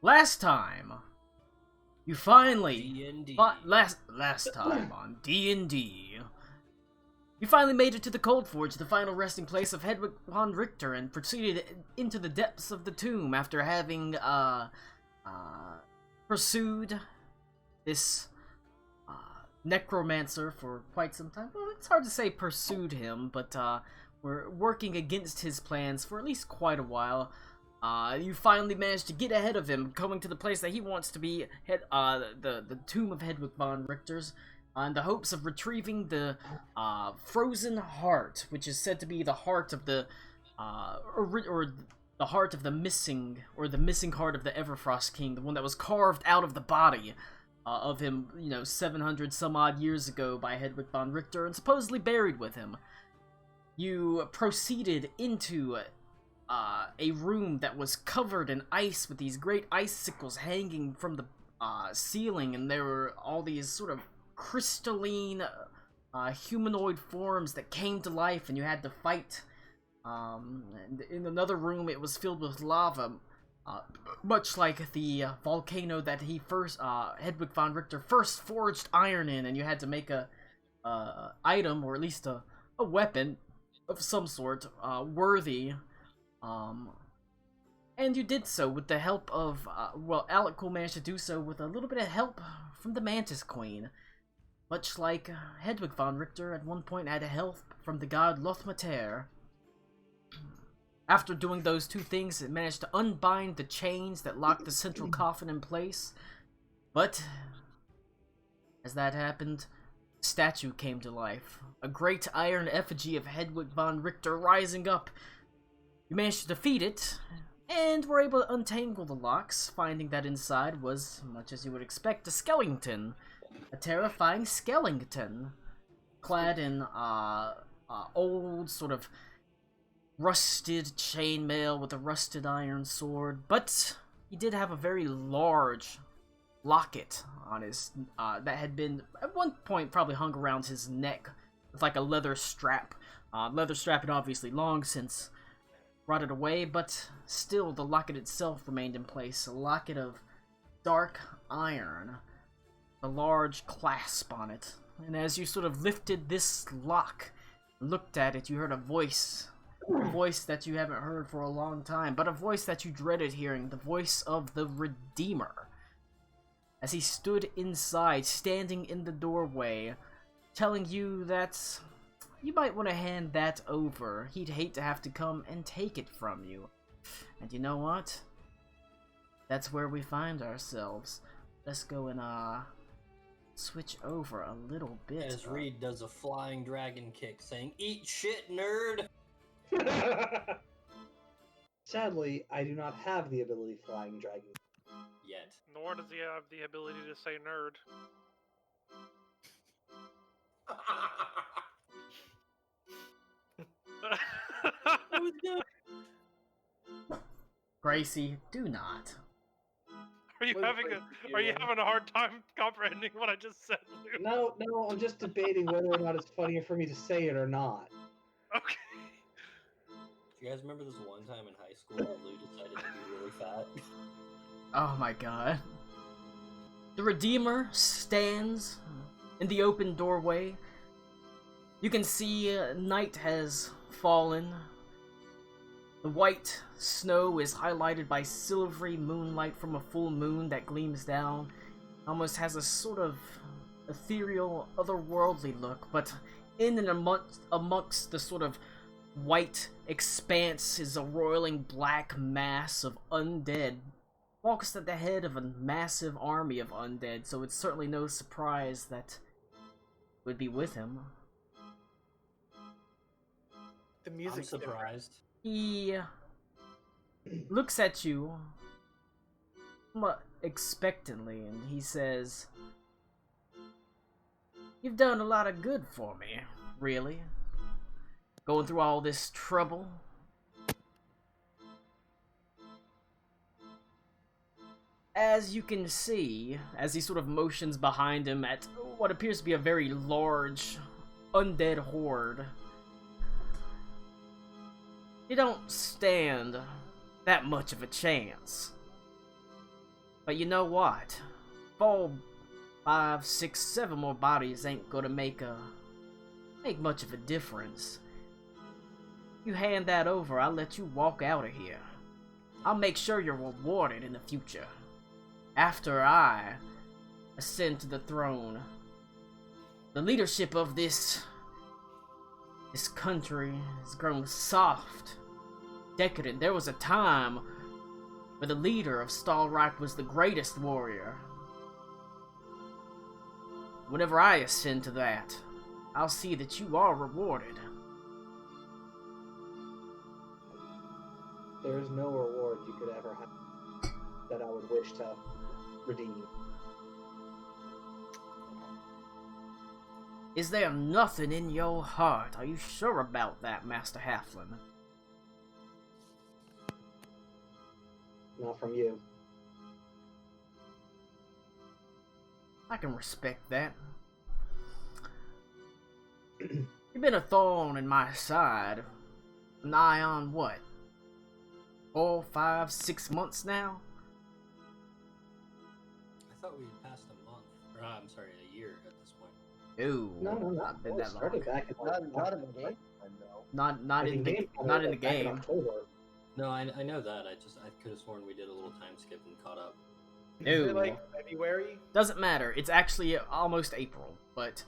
Last time, you finally D&D. last time on D&D, you finally made it to the Cold Forge, the final resting place of Hedwig von Richter, and proceeded into the depths of the tomb after having pursued this necromancer for quite some time. Well, it's hard to say pursued him, but we're working against his plans for at least quite a while. You finally managed to get ahead of him, coming to the place that he wants to be, the tomb of Hedwig von Richter's, in the hopes of retrieving the frozen heart, which is said to be the heart of the, or the heart of the missing heart of the Everfrost King, the one that was carved out of the body of him, 700 some odd years ago by Hedwig von Richter, and supposedly buried with him. You proceeded into a room that was covered in ice with these great icicles hanging from the ceiling, and there were all these sort of crystalline humanoid forms that came to life, and you had to fight. And in another room, it was filled with lava, much like the volcano that Hedwig von Richter first forged iron in, and you had to make a item, or at least a weapon of some sort, worthy. And you did so with the help of, Alec Cool managed to do so with a little bit of help from the Mantis Queen. Much like Hedwig von Richter at one point had help from the god Lothmater. After doing those two things, it managed to unbind the chains that locked the central coffin in place. But, as that happened, a statue came to life. A great iron effigy of Hedwig von Richter rising up. You managed to defeat it, and were able to untangle the locks, finding that inside was, much as you would expect, a skeleton. A terrifying skeleton, clad in old, sort of rusted chainmail with a rusted iron sword, but he did have a very large locket on his, that had been, at one point, probably hung around his neck with like a leather strap. Leather strap had obviously long since rotted away, but still the locket itself remained in place. A locket of dark iron, a large clasp on it. And as you sort of lifted this lock, looked at it, you heard a voice that you haven't heard for a long time, but a voice that you dreaded hearing, the voice of the Redeemer. As he stood inside, standing in the doorway, telling you that you might want to hand that over. He'd hate to have to come and take it from you. And you know what? That's where we find ourselves. Let's go and, switch over a little bit. As Reed does a flying dragon kick, saying, "Eat shit, nerd!" Sadly, I do not have the ability Flying Dragon. Yet. Nor does he have the ability to say nerd. That was good. Gracie, do not. Are you having a hard time comprehending what I just said, Lou? No, I'm just debating whether or not it's funnier for me to say it or not. Okay. Do you guys remember this one time in high school when Lou decided to be really fat? Oh my god. The Redeemer stands in the open doorway. You can see night has fallen. The white snow is highlighted by silvery moonlight from a full moon that gleams down. Almost has a sort of ethereal, otherworldly look, but in and amongst the sort of white expanse is a roiling black mass of undead. Walks at the head of a massive army of undead, so it's certainly no surprise that it would be with him. The I'm music's surprised. He looks at you somewhat expectantly, and he says, "You've done a lot of good for me, really. Going through all this trouble. As you can see," as he sort of motions behind him at what appears to be a very large undead horde, "you don't stand that much of a chance. But you know what? 4, 5, 6, 7 more bodies ain't gonna make much of a difference. You hand that over, I'll let you walk out of here. I'll make sure you're rewarded in the future. After I ascend to the throne, the leadership of this country has grown soft, decadent. There was a time where the leader of Stalreich was the greatest warrior. Whenever I ascend to that, I'll see that you are rewarded. There is no reward you could ever have that I would wish to redeem. Is there nothing in your heart? Are you sure about that, Master Halfling? Not from you. I can respect that. You've been a thorn in my side. Nigh on what? 4, 5, 6 months now? I thought we had passed a month. Or, I'm sorry, a year at this point. Ooh, No, not been that long. started back in Not in the game. I know. Not in the back in game. October. No, I know that. I could have sworn we did a little time skip and caught up. Is No. it like February? Doesn't matter. It's actually almost April, but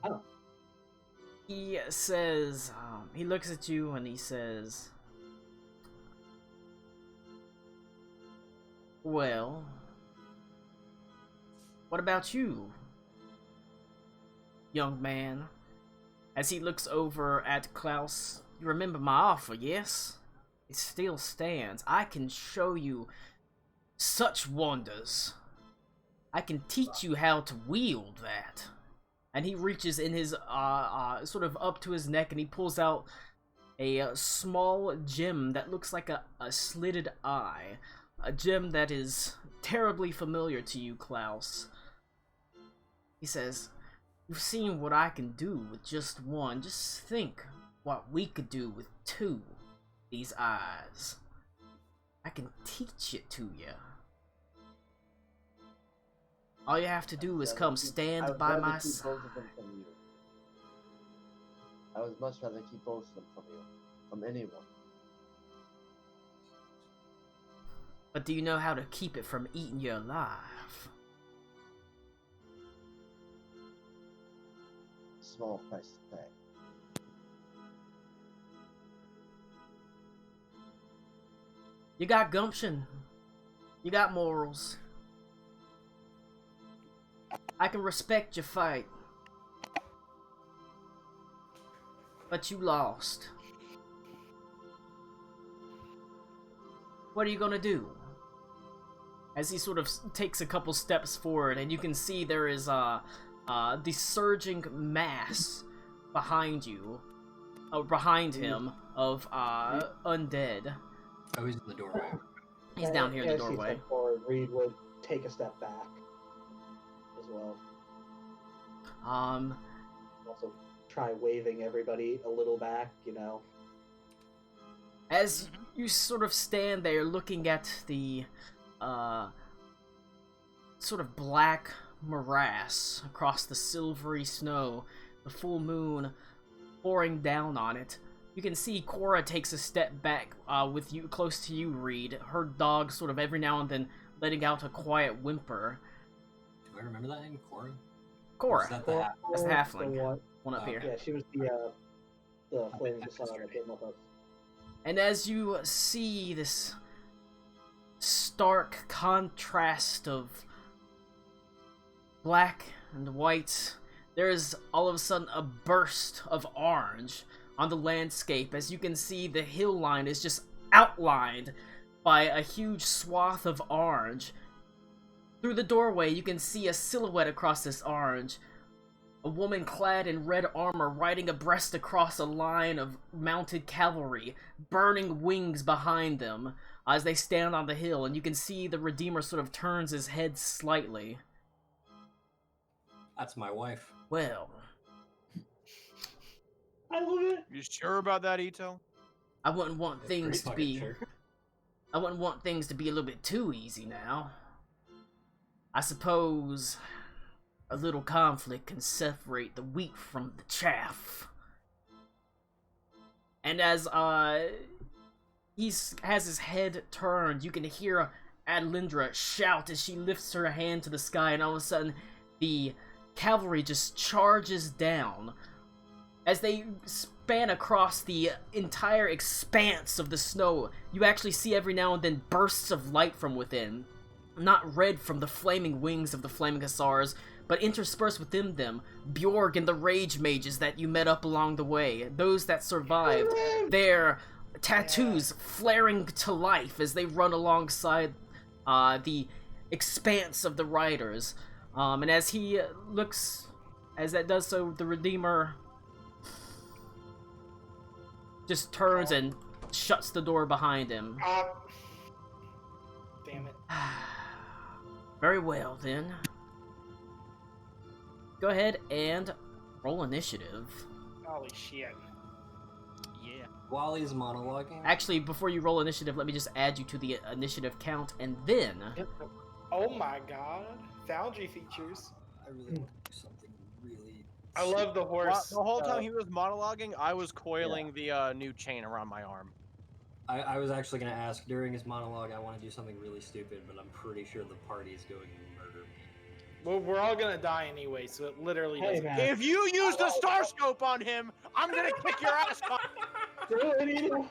Oh. he says, he looks at you and he says, well, what about you, young man? As he looks over at Klaus, you remember my offer, yes? It still stands. I can show you such wonders. I can teach you how to wield that. And he reaches in his, sort of up to his neck and he pulls out a small gem that looks like a slitted eye. A gem that is terribly familiar to you, Klaus. He says, you've seen what I can do with just one. Just think what we could do with 2. These eyes. I can teach it to you. All you have to do is come stand by my side. I would much rather keep both of them from you. From anyone. But do you know how to keep it from eating you alive? Small price to pay. You got gumption. You got morals. I can respect your fight. But you lost. What are you gonna do? As he sort of takes a couple steps forward, and you can see there is the surging mass behind you, behind him, of undead. Oh, he's in the doorway. He's down here in the doorway. As he stepped forward, Reed would take a step back as well. Also try waving everybody a little back, you know. As you sort of stand there looking at the sort of black morass across the silvery snow, the full moon pouring down on it, you can see Cora takes a step back with you close to you, Reed. Her dog sort of every now and then letting out a quiet whimper. Do I remember that name? Cora? Cora. Is that the half? That's the halfling. The One up Okay. here. Yeah, she was the flames of sun that came with us. And as you see this stark contrast of black and white, there is all of a sudden a burst of orange on the landscape. As you can see, the hill line is just outlined by a huge swath of orange. Through the doorway, you can see a silhouette across this orange. A woman clad in red armor riding abreast across a line of mounted cavalry, burning wings behind them as they stand on the hill, and you can see the Redeemer sort of turns his head slightly. That's my wife. Well, I love it. You sure about that, Ito? I wouldn't want That's pretty things to fucking be... sure. I wouldn't want things to be a little bit too easy now. I suppose a little conflict can separate the wheat from the chaff. And as he has his head turned, you can hear Adelindra shout as she lifts her hand to the sky, and all of a sudden the cavalry just charges down. As they span across the entire expanse of the snow, you actually see every now and then bursts of light from within. Not red from the flaming wings of the flaming hussars, but interspersed within them, Bjorg and the rage mages that you met up along the way. Those that survived, their tattoos flaring to life as they run alongside the expanse of the riders. And as he looks, as that does so, the Redeemer just turns and shuts the door behind him. Damn it. Very well, then. Go ahead and roll initiative. Holy shit. Yeah. While he's monologuing. Actually, before you roll initiative, let me just add you to the initiative count, and then... Oh my god. Foundry features. I really want to do something really. I love the horse. The whole time he was monologuing, I was coiling the new chain around my arm. I was actually gonna ask during his monologue. I want to do something really stupid, but I'm pretty sure the party's going to murder me. Well, we're all gonna die anyway, so it literally Hey, doesn't man. If you use the star scope on him, I'm gonna kick your ass off. Do it, Needle.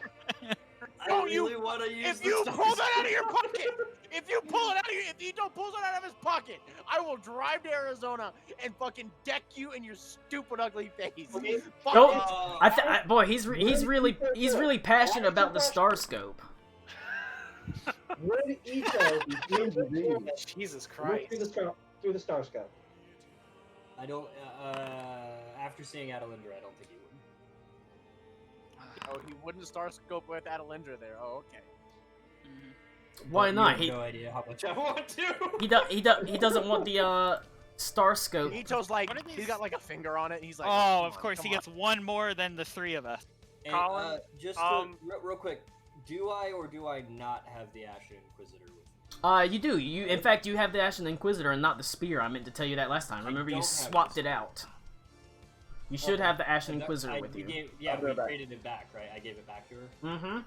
I Don't you- really want to use. If the you star pull that out of your scope. pocket, if you don't pull that out of his pocket, I will drive to Arizona and fucking deck you in your stupid ugly face. Okay. Fuck Don't- it. boy, he's really passionate about the star scope. Would each of you games of these Jesus look Christ. through the star scope? I don't. After seeing Adelindra, I don't think he would. Oh, he wouldn't star scope with Adelindra there. Oh, okay. Why But not? You have no idea how much I want to. He doesn't want the star scope. Ito's like, What are these- he's got like a finger on it. And he's like, Oh, come of on, course, come he on. gets one more than the three of us. Hey, Colin, just real quick, do I or do I not have the Ashen Inquisitor with me? You do. In fact, you have the Ashen Inquisitor and not the spear. I meant to tell you that last time. I Remember, you don't have swapped the it out. You should Okay. have the Ashen And Inquisitor I- with we you. Gave, yeah, I'll we go back. traded it back, right? I gave it back to her. Mm-hmm.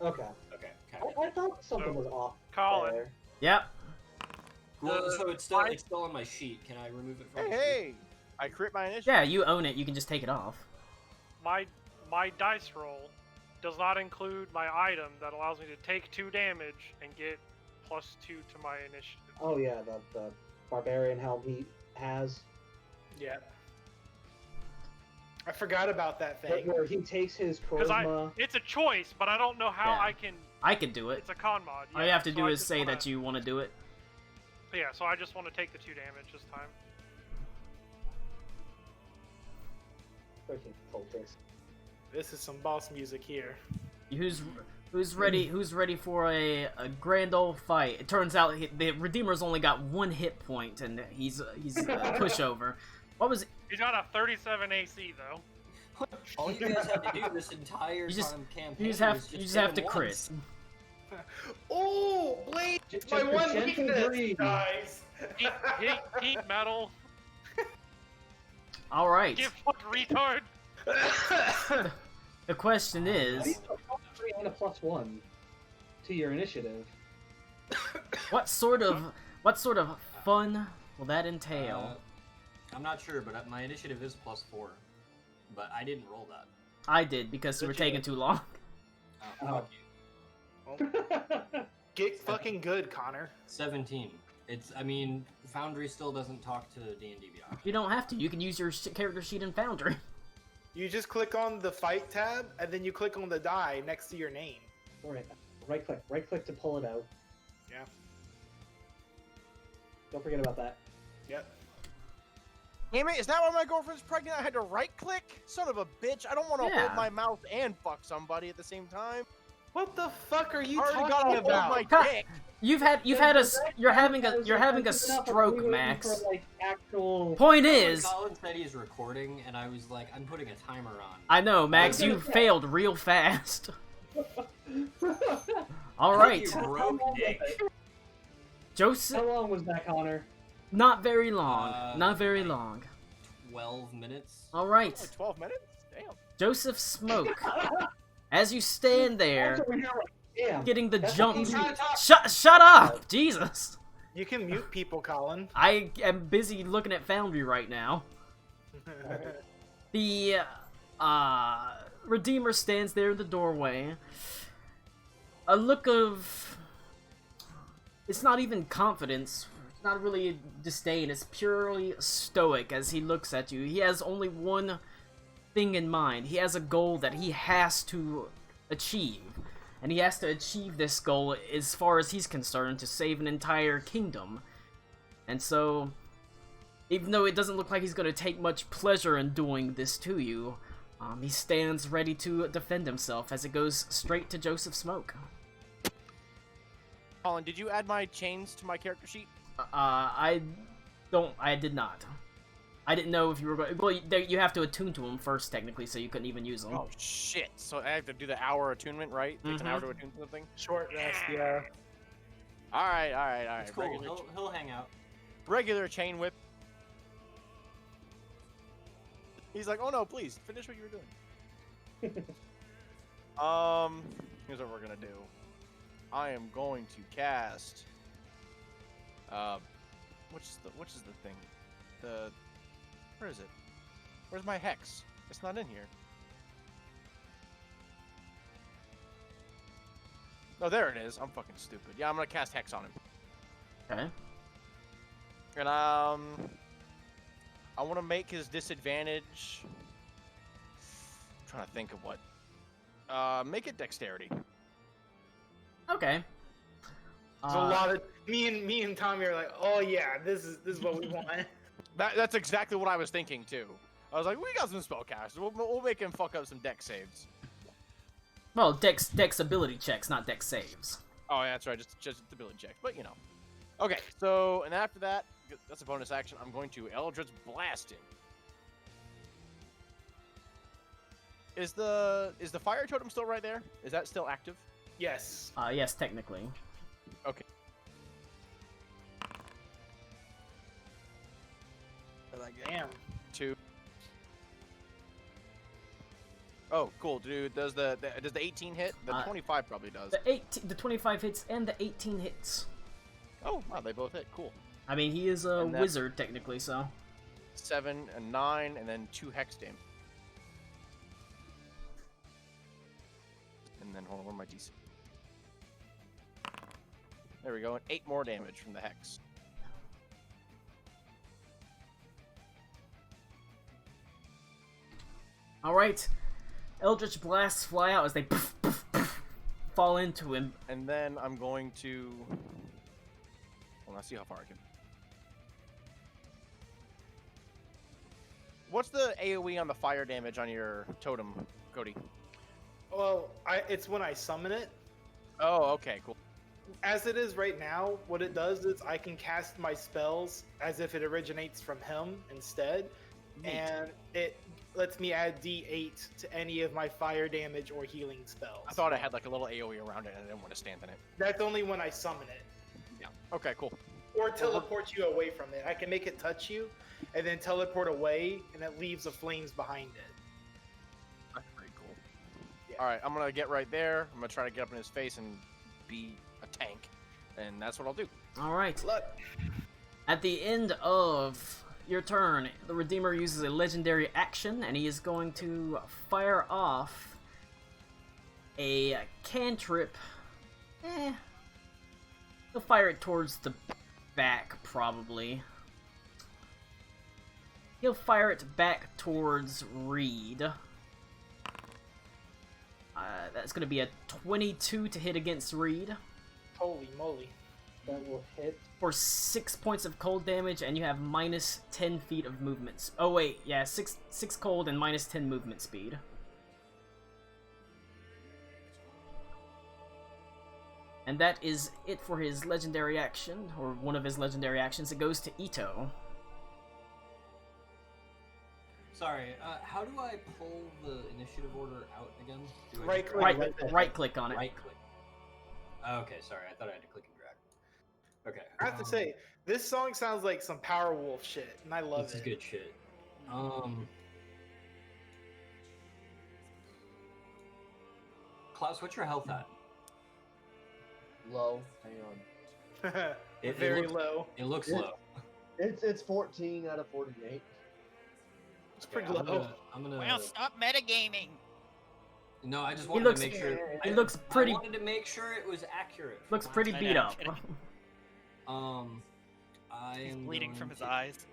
Okay. Okay. Okay. I thought something was off Colin. there. Yep. Well, so it's still on my sheet. Can I remove it from? Hey, the sheet? hey! I crit my initiative. Yeah, you own it. You can just take it off. My dice roll does not include my item that allows me to take 2 damage and get +2 to my initiative. Oh yeah, the barbarian helm he has, Yeah. I forgot about that but thing. where he takes his 'Cause charisma. It's a choice, but I don't know how Yeah. I can. I can do it. It's a con mod. All you yeah, have to so do I is just say wanna- that you want to do it. Yeah, so I just want to take the 2 damage this time. 13 cultists. This is some boss music here. Who's ready? Who's ready for a grand old fight? It turns out the Redeemer's only got 1 hit point, and he's a pushover. What was? He's got a 37 AC though. All you guys had to do this entire You just- time campaign You just have was you just just hit have to him crit. once. Oh, Blade! Just My for one gentle weakness, breeze. guys. Heat metal. All right. Get fucked, retard. The question How do is, you go +3 and a +1 to your initiative? what sort of fun will that entail? I'm not sure, but my initiative is +4, but I didn't roll that. I did because we were taking too long. Fuck you. Get fucking good, Connor. 17. I mean, Foundry still doesn't talk to D&D Beyond. You don't have to. You can use your character sheet in Foundry. You just click on the fight tab, and then you click on the die next to your name. Alright, right click to pull it out. Yeah. Don't forget about that. Yep. Damn it, is that why my girlfriend's pregnant? I had to right click? Son of a bitch, I don't want to Yeah. hold my mouth and fuck somebody at the same time. What the fuck are you I already talking got to hold about? my Huh. dick. You're having a stroke, Max. For, like, actual... Point When is, Colin said he's recording, and I was like, I'm putting a timer on. I know, Max, you failed real fast. All right, You broke dick. How Joseph. long was that, Connor? Not very long. Not very like long. 12 minutes. All right, Only 12 minutes? Damn. Joseph Smoke. As you stand there, That's what we're here like, damn. getting the That's jump. what we do. Shut up, Jesus. You can mute people, Colin. I am busy looking at Foundry right now. The Redeemer stands there in the doorway. A look of... It's not even confidence. It's not really disdain. It's purely stoic as he looks at you. He has only one thing in mind. He has a goal that he has to achieve. And he has to achieve this goal as far as he's concerned to save an entire kingdom. And so, even though it doesn't look like he's going to take much pleasure in doing this to you, he stands ready to defend himself as it goes straight to Joseph Smoke. Colin, did you add my chains to my character sheet? I did not. I didn't know if you were going. Well, you have to attune to them first, technically, so you couldn't even use them. Oh shit! So I have to do the hour attunement, right? Takes an hour to attune something. Short rest, yeah. All right. It's cool. Regular, He'll hang out. regular chain whip. He's like, oh no, please finish what you were doing. Here's what we're gonna do. I am going to cast. Which is the thing? Where is it? Where's my hex? It's not in here. Oh, there it is. I'm fucking stupid. Yeah, I'm gonna cast hex on him. Okay. And I want to make his disadvantage. I'm trying to think of what. Make it dexterity. Okay. There's a lot of me and Tommy are like, oh yeah, this is what we want. That's exactly what I was thinking too. I was like, we got some spellcasters. We'll make him fuck up some dex saves. Well, dex ability checks, not dex saves. Oh yeah, that's right. Just ability checks, but you know. Okay, so and after that, that's a bonus action. I'm going to Eldritch Blast him. Is the fire totem still right there? Is that still active? Yes. Yes, technically. Okay. Like, Damn. 2. Oh, cool, dude. Does the 18 hit? The 25 probably does. The 25 hits and the 18 hits. Oh, wow, they both hit. Cool. I mean, he is a And that's- wizard technically, so. 7 and 9, and then 2 hex damage. And then hold on, where my DC? There we go, and 8 more damage from the hex. All right. Eldritch blasts fly out as they fall into him. And then I'm going to. Well, let's see how far I can. What's the AoE on the fire damage on your totem, Cody? Well, it's when I summon it. Oh, okay, cool. As it is right now, what it does is I can cast my spells as if it originates from him instead, Neat. and it lets me add D8 to any of my fire damage or healing spells. I thought I had like a little AoE around it and I didn't want to stand in it. That's only when I summon it. Yeah. Okay, cool. Or teleport you away from it. I can make it touch you, and then teleport away, and it leaves the flames behind it. That's pretty cool. Yeah. All right, I'm gonna get right there. I'm gonna try to get up in his face and be a tank, and that's what I'll do. All right. Look. At the end of your turn, the Redeemer uses a legendary action, and he is going to fire off a cantrip. He'll fire it towards the back, probably. He'll fire it back towards Reed. That's going to be a 22 to hit against Reed. Holy moly. That will hit. For 6 points of cold damage, and you have minus 10 feet of movement. Oh wait, yeah, 6 cold and minus 10 movement speed. And that is it for his legendary action, or one of his legendary actions. It goes to Ito. Sorry, how do I pull the initiative order out again? Do I Right just click. Right click on it. Right click. Okay, sorry, I thought I had to click and drag. Okay. I have to say, this song sounds like some Power Wolf shit, and I love this it. is good shit. Klaus, what's your health at? Low. Hang on. Very looks, low. It looks It- low. It's 14 out of 48. It's pretty I'm low. gonna. Wow, stop metagaming. No, I just He wanted looks- to make sure. he looks pretty- I wanted to make sure it was accurate. for Looks my pretty I beat know, up. kidding. I He's am bleeding going from his to- eyes.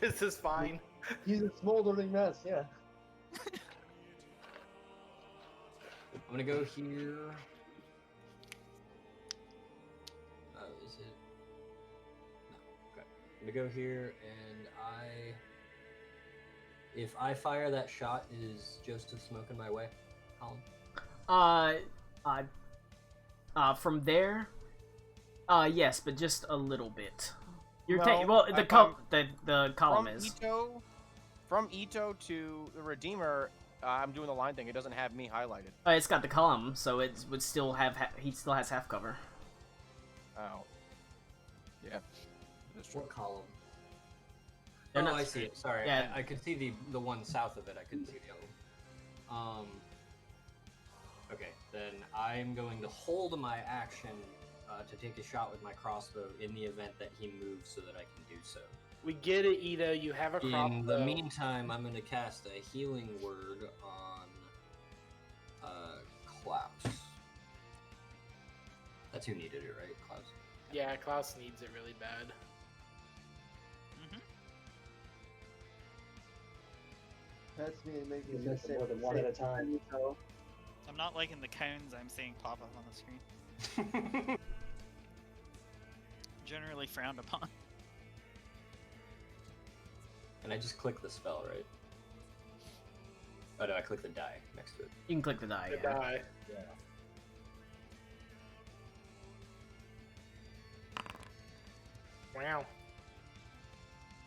This is fine. He's a smoldering mess, yeah. I'm gonna go here. Is it? No. Okay. I'm gonna go here, and if I fire that shot, is Joseph smoking my way, Colin? From there, yes, but just a little bit. You're No, taking well the column From is. From Ito to the Redeemer, I'm doing the line thing. It doesn't have me highlighted. It's got the column, so it would still have he still has half cover. Oh. Yeah. That's true. What column? They're Oh, not- I see it. Sorry, Yeah. I could see the one south of it. I couldn't see the other one. Okay, then I'm going to hold my action to take a shot with my crossbow in the event that he moves, so that I can do so. We get it, Ito. You have a crossbow. In the meantime, I'm going to cast a healing word on Klaus. That's who needed it, right, Klaus? Yeah, Klaus needs it really bad. That's me making He's missing more than one at a time. So, I'm not liking the cones I'm seeing pop up on the screen. Generally frowned upon. And I just click the spell, right? Oh no, I click the die next to it. You can click the die. Good Yeah. die. Yeah. Wow.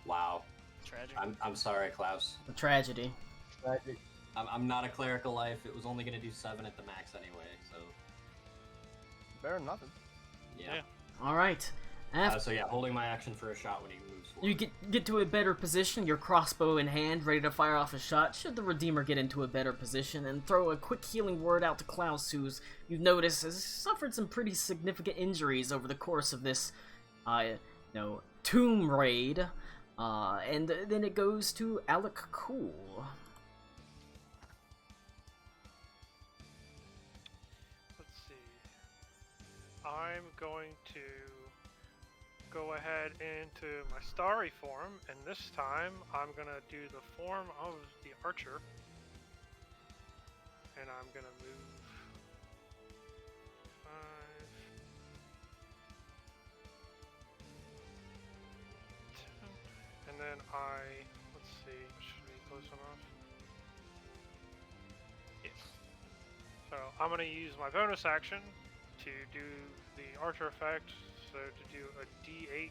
Wow. Tragic. I'm sorry, Klaus. A tragedy. tragic. I'm not a clerical life. It was only going to do 7 at the max anyway, so Better than nothing. yeah. All right. So yeah, holding my action for a shot when he moves forward. You get to a better position, your crossbow in hand, ready to fire off a shot. Should the Redeemer get into a better position, and throw a quick healing word out to Klaus, who's you've noticed has suffered some pretty significant injuries over the course of this, tomb raid. And then it goes to Alec Cool. Let's see. I'm going to go ahead into my starry form, and this time I'm gonna do the form of the archer, and I'm gonna move 5. And then let's see, should be close enough. Yes. So I'm gonna use my bonus action to do the archer effect, so to do a d8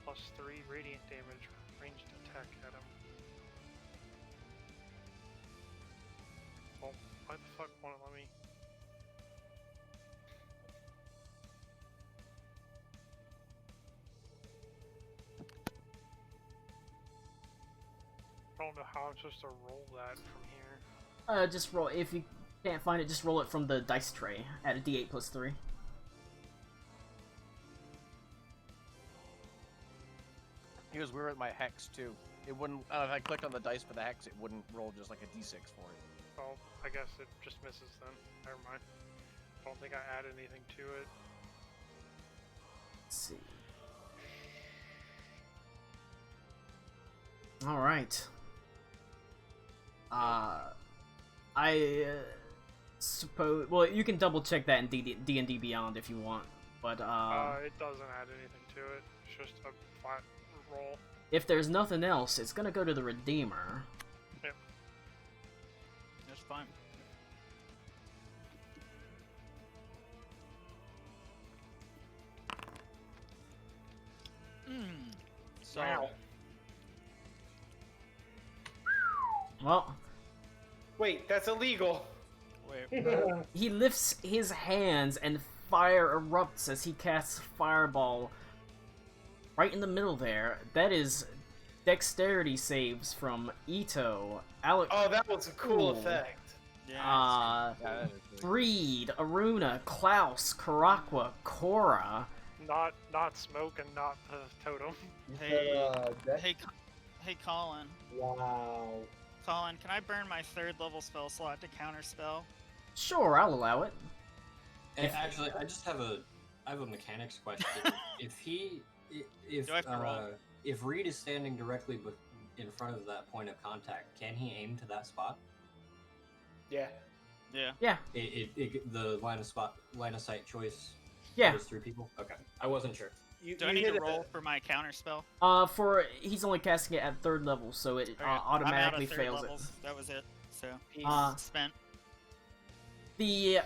plus 3 radiant damage ranged attack at him. Oh, why the fuck won't it let me? I don't know how I'm supposed to roll that from here. Just roll. If you can't find it, just roll it from the dice tray. Add a d8 plus 3. He was weird with my hex too. It wouldn't. If I clicked on the dice for the hex, it wouldn't roll just like a d6 for it. Well, I guess it just misses then. Never mind. I don't think I added anything to it. Let's see. All right. I suppose. Well, you can double check that in D&D Beyond if you want, but It doesn't add anything to it. It's just a flat roll. if there's nothing else, it's gonna go to the Redeemer. That's fine. So, Wow. Well, Wait, that's illegal. wait, he lifts his hands and fire erupts as he casts Fireball right in the middle there. That is dexterity saves from Ito, Alec, Oh, that was a cool Cool. effect. Yeah. Yeah, Reed, Aruna, Klaus, Karakwa, Korra. Not smoke and not the totem. You Hey, said, Dex? Hey, Colin. Wow. Colin, can I burn my 3rd level spell slot to counterspell? Sure, I'll allow it. And actually, I have a mechanics question. If Do I have to roll? if Reed is standing directly in front of that point of contact, can he aim to that spot? Yeah. Yeah. Yeah, The line of sight choice. yeah. Those 3 people. Okay, I wasn't sure. Do I need hit to it roll at- for my counterspell? He's only casting it at 3rd level, so it Okay, automatically I'm out of 3rd fails levels. That was it. So he's Uh, spent. The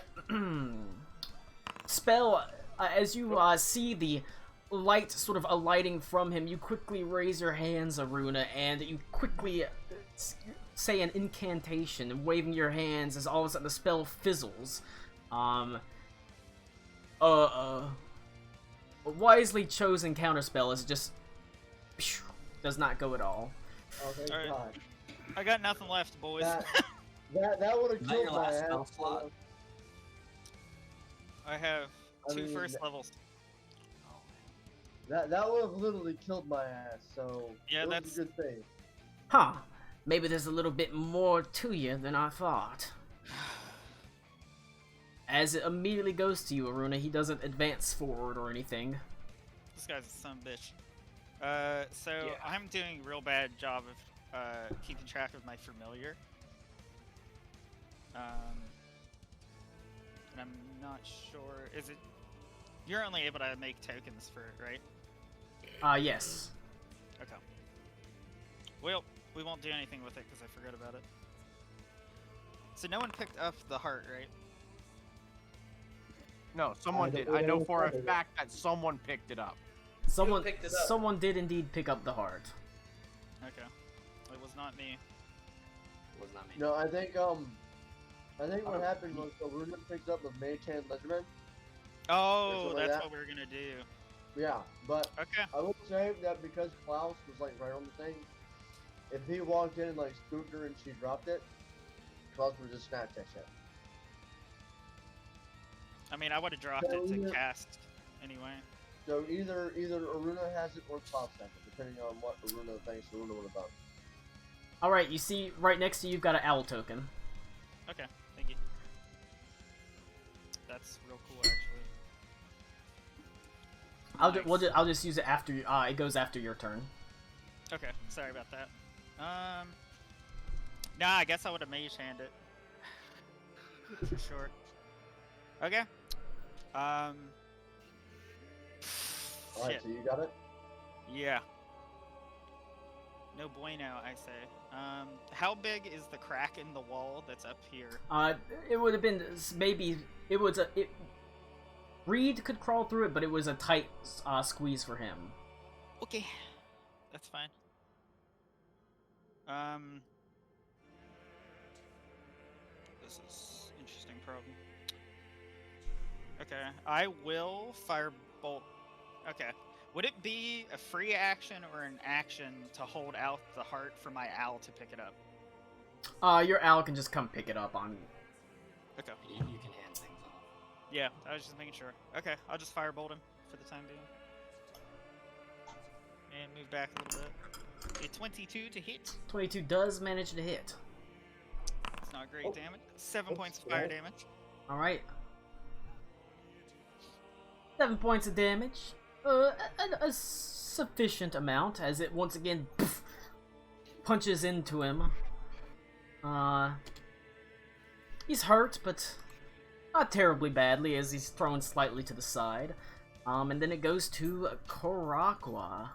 spell, as you see the light sort of alighting from him, you quickly raise your hands, Aruna, and you quickly say an incantation, waving your hands as all of a sudden the spell fizzles. A wisely chosen counterspell is just does not go at all. Oh, thank Alright. God. I got nothing left, boys. That would have Is that killed your my last ass. spell slot? I have I 2 mean, first levels. That would have literally killed my ass. So Yeah, it was that's- a good thing. Huh. Maybe there's a little bit more to you than I thought. As it immediately goes to you, Aruna, he doesn't advance forward or anything. This guy's a son of a bitch. So Yeah. I'm doing a real bad job of keeping track of my familiar. And I'm not sure. Is it? You're only able to make tokens for it, right? Yes. Okay. Well, we won't do anything with it because I forgot about it. So no one picked up the heart, right? No, someone don't did. I know know for a who did it. fact that someone picked it up. Someone picked it up? someone did indeed pick up the heart. Okay. It was not me. Was not me. No, I think what happened was Aruna picked up the Mage Hand Legerdman. Oh, something like that's that. what we were gonna do. Yeah, but Okay. I will say that because Klaus was like right on the thing, if he walked in and like scooped her and she dropped it, Klaus would just snatch that shit. I mean, I would have dropped So it to either- cast anyway. So either Aruna has it or Klaus has it, depending on what Aruna thinks Aruna would have done. Alright, you see, right next to you, you've got an owl token. Okay, thank you. That's real cool, actually. I'll just use it after it goes after your turn. Okay, sorry about that. Nah, I guess I would have mage hand it. For sure. Okay. Alright, Shit. so you got it? Yeah. No bueno, I say. How big is the crack in the wall that's up here? It would have been maybe it was it. Reed could crawl through it, but it was a tight squeeze for him. Okay, that's fine. This is interesting problem. Okay, I will firebolt. Okay, would it be a free action or an action to hold out the heart for my owl to pick it up? Your owl can just come pick it up on. Okay. You can hand things off. Yeah, I was just making sure. Okay, I'll just firebolt him for the time being. And move back a little bit. A 22 to hit. 22 does manage to hit. It's not great Oh. damage. 7 Oh, points of fire right. damage. All right. 7 points of damage. A sufficient amount, as it once again punches into him. He's hurt, but not terribly badly, as he's thrown slightly to the side. And then it goes to Karakwa.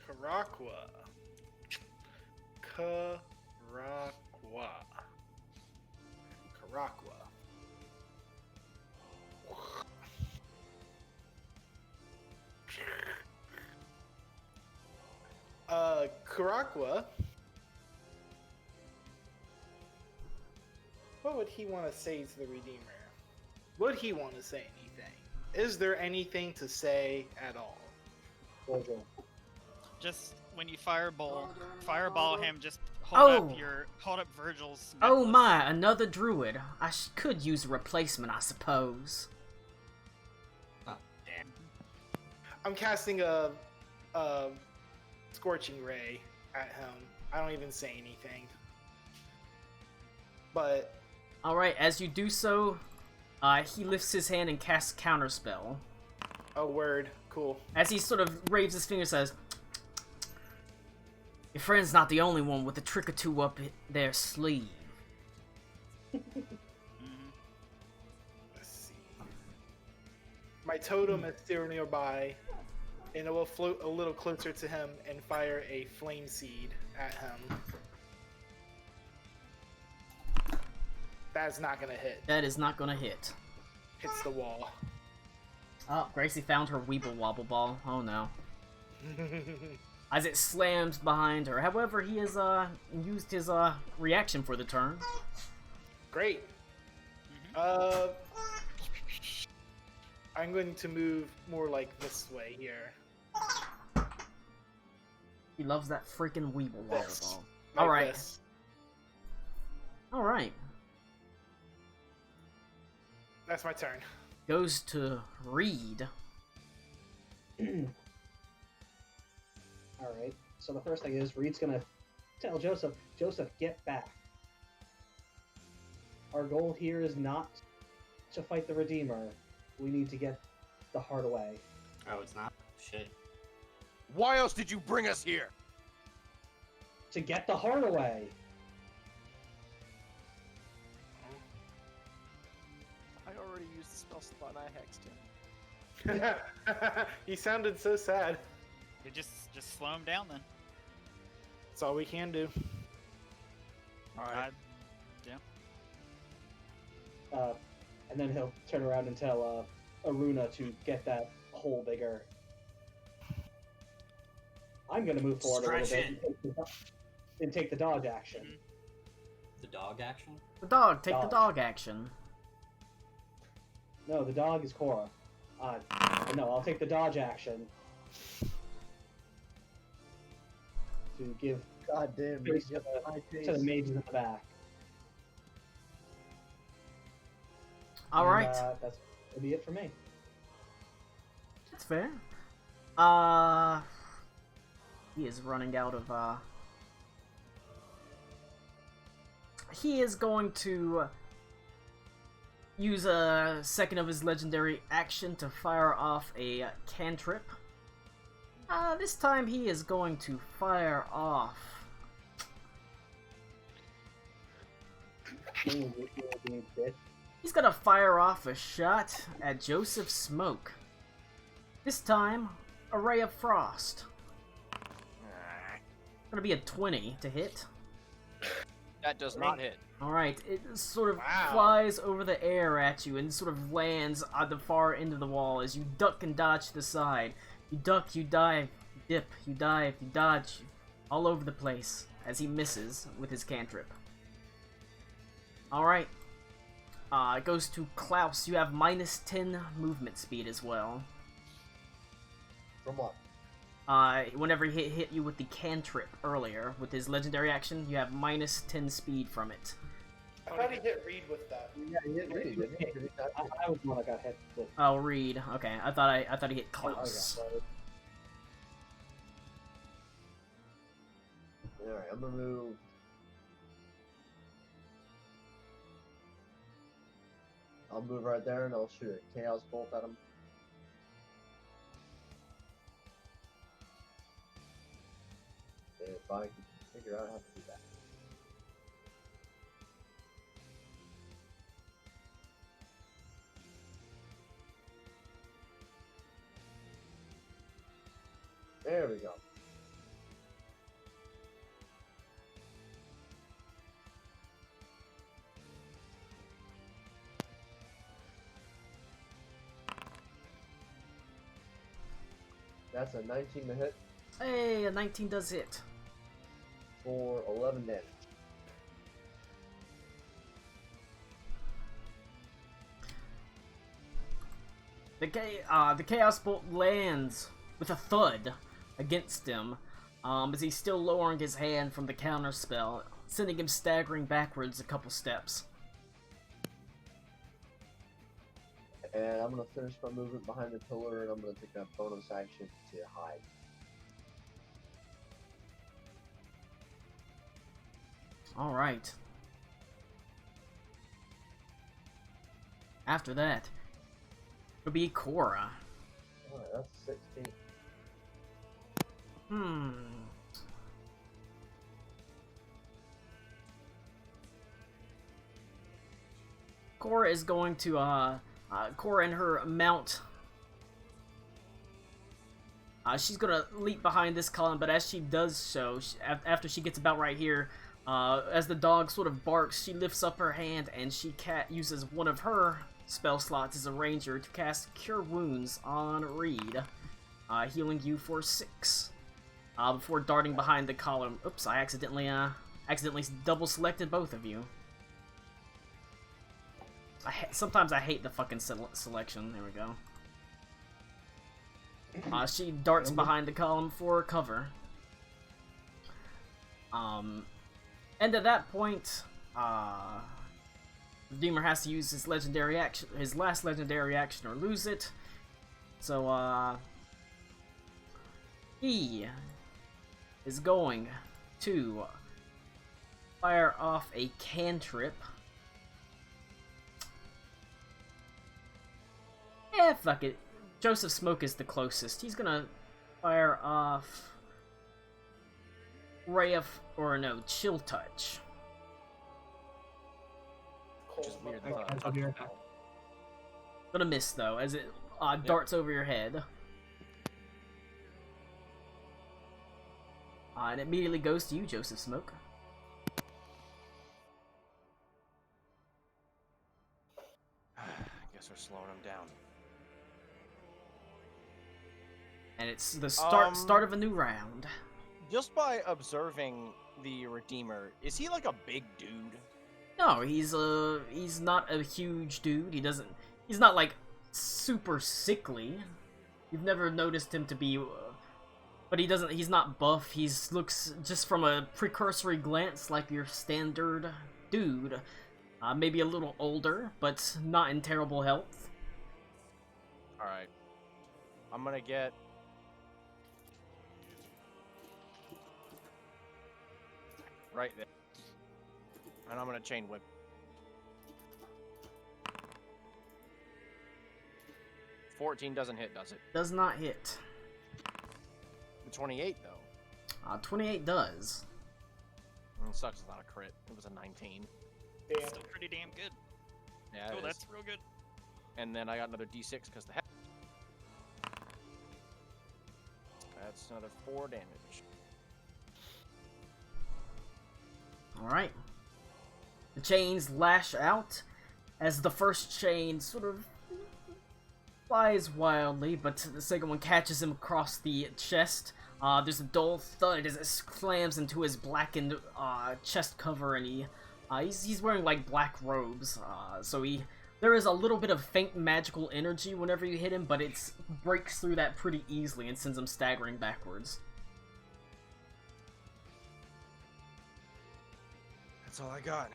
Karakwa. Karakwa. Karakwa. Karakwa. What would he want to say to the Redeemer? Would he want to say anything? Is there anything to say at all? Jojo. Just when you fireball him. Just Oh. hold up Virgil's. Oh necklace. my, another druid. I could use a replacement, I suppose. Oh, damn. I'm casting a scorching ray at him. I don't even say anything. But Alright, as you do so, he lifts his hand and casts Counterspell. oh, word, cool. As he sort of waves his finger, says, "Your friend's not the only one with a trick or two up their sleeve." Mhm. Let's see. My totem is still nearby, and it will float a little closer to him and fire a flame seed at him. That's not gonna hit. That is not gonna hit. Hits the wall. Oh, Gracie found her Weeble Wobble Ball. Oh no. As it slams behind her. However, he has used his reaction for the turn. Great. I'm going to move more like this way here. He loves that freaking Weeble Wobble This. Ball. Like Alright. this. Alright. That's my turn. Goes to Reed. Alright, so the first thing is Reed's gonna tell Joseph, Joseph, get back. Our goal here is not to fight the Redeemer. We need to get the heart away. Oh, it's not? Shit. Why else did you bring us here? To get the heart away! I already used the spell slot and I hexed him. He sounded so sad. You just slow him down then. That's all we can do. Alright. And then he'll turn around and tell Aruna to get that hole bigger. I'm gonna move forward a Stretch little bit and take the dodge action. The dog action? The dog, take the Dodge. dog action. No, the dog is Cora. No, I'll take the dodge action to give God damn, space Reed, you have high to pace. the mages in the back. Alright. And, that's gonna be it for me. That's fair. He is running out of, he is going to use a second of his legendary action to fire off a cantrip. This time he is going to fire off. He's gonna fire off a shot at Joseph Smoke. This time, a ray of frost. Gonna be a 20 to hit. That does not hit. Alright, it sort of Wow. flies over the air at you and sort of lands at the far end of the wall as you duck and dodge to the side. You duck, you dive, you dip, you dive, you dodge, all over the place as he misses with his cantrip. Alright. It goes to Klaus. You have minus 10 movement speed as well. From what? Whenever he hit you with the cantrip earlier, with his legendary action, you have minus 10 speed from it. I thought he hit Reed with that. Yeah, he hit Reed, didn't he? Did he not hit? I was the one that got hit with. Oh, Reed. Okay, I thought he hit Klaus. Alright, I'm gonna move. I'll move right there and I'll shoot a Chaos Bolt at him. If I can figure out how to do that. There we go. That's a 19 to hit Hey, a 19 does hit. for 11 damage. The Chaos Bolt lands with a thud against him, as he's still lowering his hand from the counter spell, sending him staggering backwards a couple steps. And I'm gonna finish my movement behind the pillar, and I'm gonna take a bonus action to hide. All right. After that, it'll be Cora. Alright, that's 16. Cora is going to, Cora and her mount. She's gonna leap behind this column, but as she does so, after she gets about right here, as the dog sort of barks, she lifts up her hand and she uses one of her spell slots as a ranger to cast Cure Wounds on Reed, healing you for 6. Before darting behind the column. Oops, I accidentally double selected both of you. Sometimes I hate the fucking selection. There we go. She darts behind the column for cover. And at that point, Redeemer has to use his legendary action, his last legendary action, or lose it. So, he is going to fire off a cantrip. Fuck it. Joseph Smoke is the closest. He's gonna fire off Chill Touch. Which is weird. Gonna miss though, as it darts over your head. And it immediately goes to you, Joseph Smoke. Guess we're slowing him down. And it's the start of a new round. Just by observing the Redeemer, is he like a big dude? No, he's not a huge dude. He's not like super sickly. You've never noticed him to be, but he's not buff. He looks, just from a precursory glance, like your standard dude. Maybe a little older, but not in terrible health. Alright. I'm gonna get... right there. And I'm gonna chain whip. $14 doesn't hit, does it? Does not hit. The 28 though. 28 does. It sucks it's not a crit. It was a 19. Damn. Still pretty damn good. Yeah, Oh, it that's is. real good. And then I got another D6 because the heck. That's another 4 damage. Alright. The chains lash out as the first chain sort of flies wildly, but the second one catches him across the chest. There's a dull thud as it slams into his blackened chest cover, and he's wearing like black robes. So there is a little bit of faint magical energy whenever you hit him, but it breaks through that pretty easily and sends him staggering backwards. That's all I got.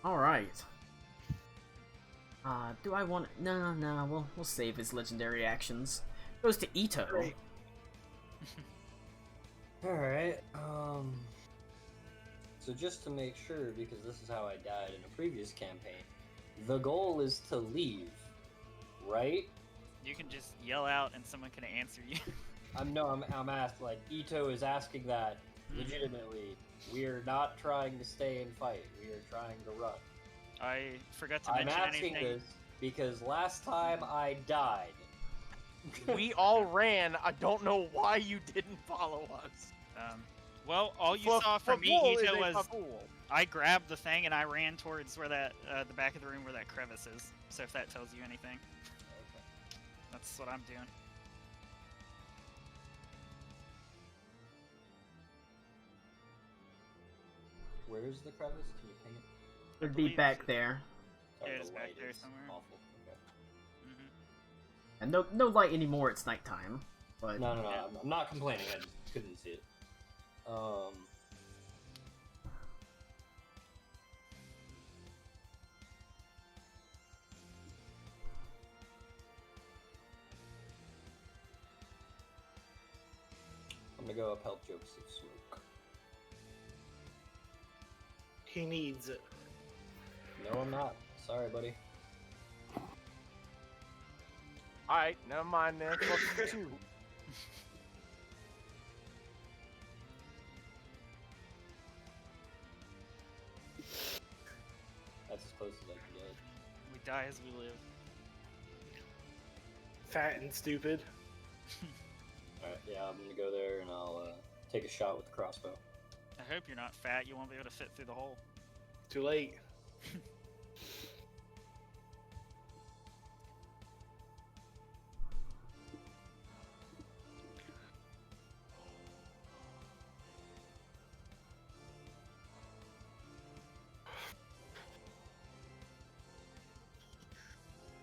Alright. Do I want... No, we'll save his legendary actions. Goes to Ito. Great. Alright, so just to make sure, because this is how I died in a previous campaign, the goal is to leave, right? You can just yell out and someone can answer you. I'm asked, like, Ito is asking that legitimately. We are not trying to stay and fight, we are trying to run. I forgot to I'm mention asking anything. this because last time I died. We all ran. I don't know why you didn't follow us. Well, all you saw from me, Fafool is Ito, a was fafool. I grabbed the thing and I ran towards where that the back of the room where that crevice is. So if that tells you anything, that's what I'm doing. Where's the crevice? Can you ping it? It'd be believe- back there. Oh, Yeah, the it's back light there is somewhere. awful. Okay. Hmm. And no light anymore. It's nighttime. But No, Yeah. I'm not complaining. I just couldn't see it. I'm gonna go up help Joseph Smoke. He needs it. No, I'm not. Sorry, buddy. Alright, never mind then. Fuck you too. That's as close as I can get. We die as we live. Fat and stupid. Alright, yeah, I'm gonna go there and I'll take a shot with the crossbow. I hope you're not fat. You won't be able to fit through the hole. Too late.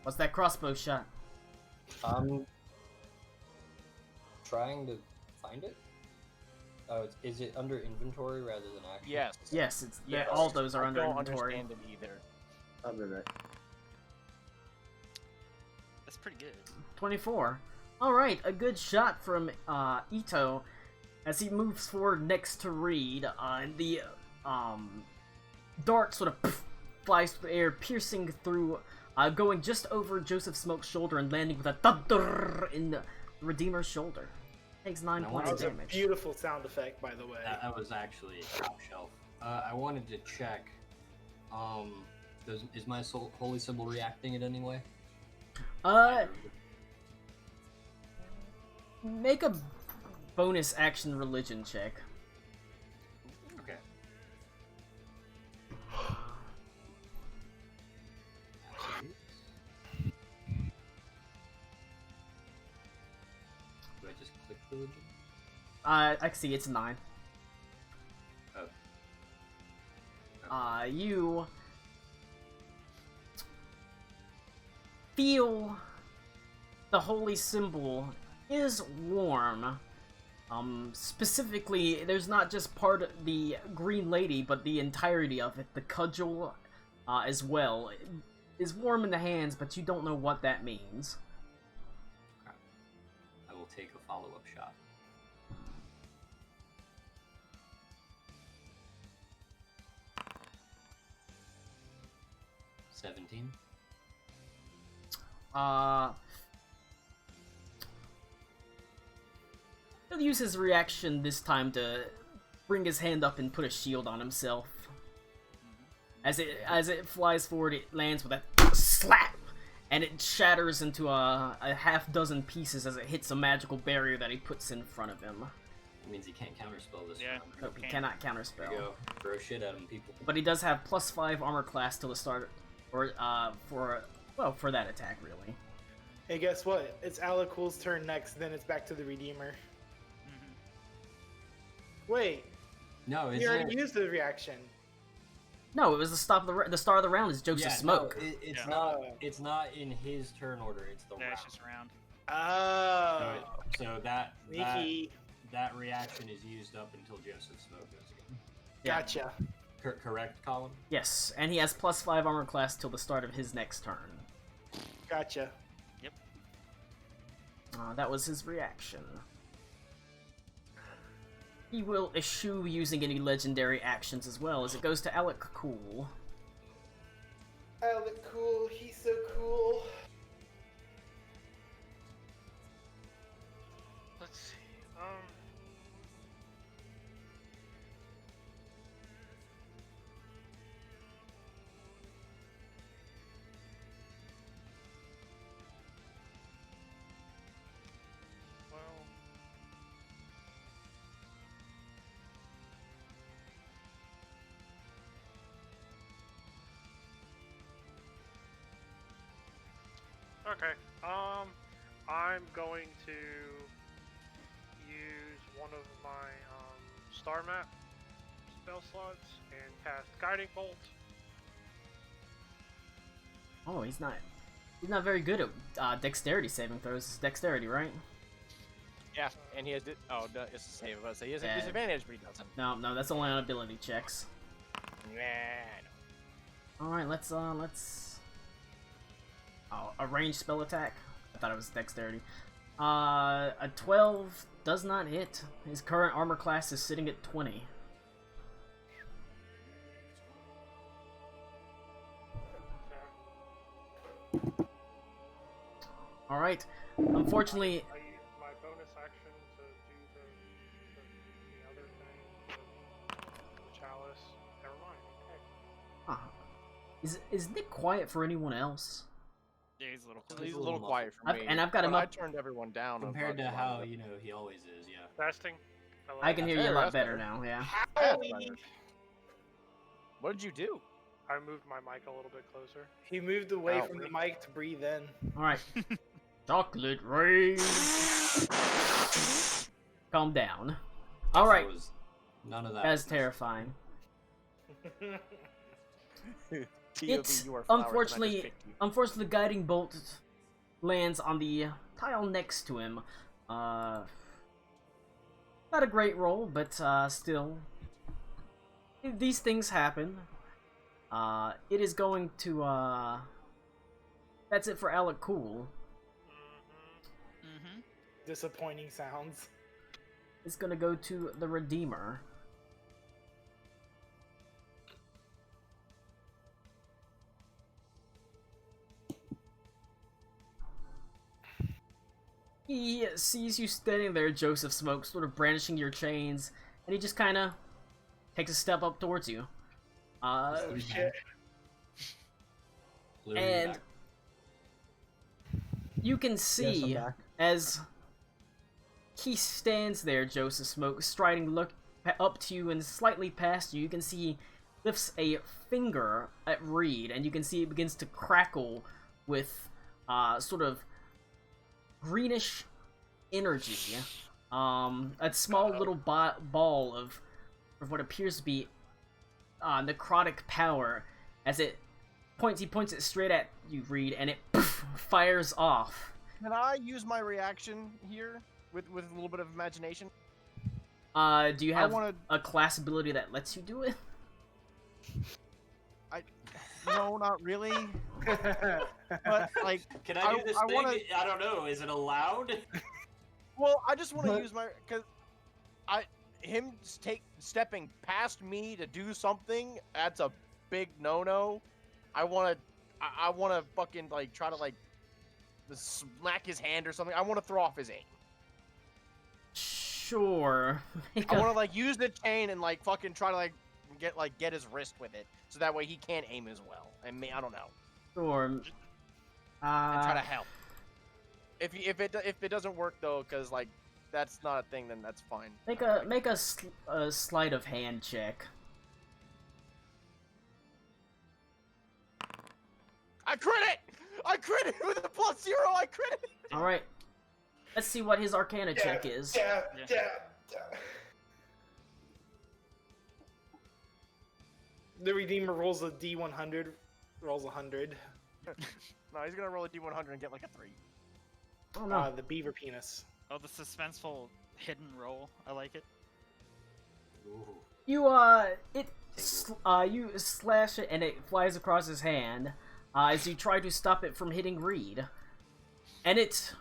what's that crossbow shot? I'm trying to find it. Oh, is it under inventory rather than action? Yes. Yes, it's Yes. all those are I under don't inventory. understand them either. I'll be right. That's pretty good. 24. All right, a good shot from Ito as he moves forward next to Reed. The dart sort of flies through the air, piercing through, going just over Joseph Smoke's shoulder and landing with a thud in the Redeemer's shoulder. Takes 9 Now, points That of was a damage. beautiful sound effect, by the way. That was actually top shelf. I wanted to check. Is my holy symbol reacting in any way? Make a bonus action religion check. Okay. Do I just click religion? I can see it's 9. Oh. You feel the holy symbol is warm. Specifically, there's not just part of the green lady, but the entirety of it, the cudgel, as well, is warm in the hands, but you don't know what that means. I will take a follow-up shot. $17. He'll use his reaction this time to bring his hand up and put a shield on himself. As it flies forward, it lands with a slap, and it shatters into a half dozen pieces as it hits a magical barrier that he puts in front of him. It means he can't counterspell this Yeah. round. Nope, he Can't. cannot There you counterspell. go. Throw shit at him, people. But he does have +5 armor class till the start, or for that attack, really. Hey, guess what? It's Alakul's turn next, then it's back to the Redeemer. Hmm. Wait, No, he already used the reaction. No, it was the start of the round is Joseph Smoke. No, it's Yeah. not. It's not in his turn order. It's the Yeah, round. it's just round. Oh, So that sneaky. that reaction is used up until Joseph Smoke goes again. Yeah. Gotcha. Correct, Colin? Yes, and he has +5 armor class till the start of his next turn. Gotcha. That was his reaction. He will eschew using any legendary actions as well, as it goes to Alec Cool. Alakul, he's so cool. Let's see. Well. Okay. I'm going to use one of my star map spell slots and cast Guiding Bolt. Oh, he's not very good at dexterity saving throws. It's dexterity, right? Yeah, and he has it's a save. So he has a Yeah. disadvantage, but he doesn't. No, that's only on ability checks. Yeah. All right, let's oh, a ranged spell attack. I thought it was dexterity. A 12 does not hit. His current armor class is sitting at 20. All right. Unfortunately, I use my bonus action to do the other thing, the chalice. Never mind. Okay. is Nick quiet for anyone else? Yeah, he's a little He's close. a little quiet for me. I've got him but up. I turned everyone down. Compared to how he always is. Yeah. Fasting. I can hear you a better, lot that's better better. now. Yeah. What did you do? I moved my mic a little bit closer. He moved away Oh, from the weird. mic to breathe in. All right. Chocolate rain. Calm down. All right. So it was none of that. That's was terrifying. It's unfortunately, the guiding bolt lands on the tile next to him. Not a great roll, but still, these things happen. It is going to. That's it for Alec Cool. Mm-hmm. Disappointing sounds. It's gonna go to the Redeemer. He sees you standing there, Joseph Smoke, sort of brandishing your chains, and he just kind of takes a step up towards you. Oh shit. And you can Yes, I'm see back. as he stands there, Joseph Smoke, striding look up to you and slightly past you. You can see he lifts a finger at Reed, and you can see it begins to crackle with sort of greenish energy. A small little ball of what appears to be necrotic power as he points it straight at you, Reed, and it fires off. Can I use my reaction here with a little bit of imagination? Do you have wanna- a class ability that lets you do it? No, not really. But like, Can I do this I thing? wanna- I don't know. Is it allowed? well, I just want to use my him stepping past me to do something. That's a big no-no. I want to fucking like try to like smack his hand or something. I want to throw off his aim. Sure. I want to like use the chain and like fucking try to get his wrist with it, so that way he can't aim as well. I don't know. Sure. And try to help. If it doesn't work though, because like that's not a thing, then that's fine. Make a sleight of hand check. I crit it! I crit it with a +0. I crit it. All right. Let's see what his Arcana check is. Yeah. The Redeemer rolls a D100, rolls 100. No, he's gonna roll a D100 and get like a 3. Oh no. The beaver penis. Oh, the suspenseful hidden roll. I like it. Ooh. You slash it and it flies across his hand as you try to stop it from hitting Reed, and it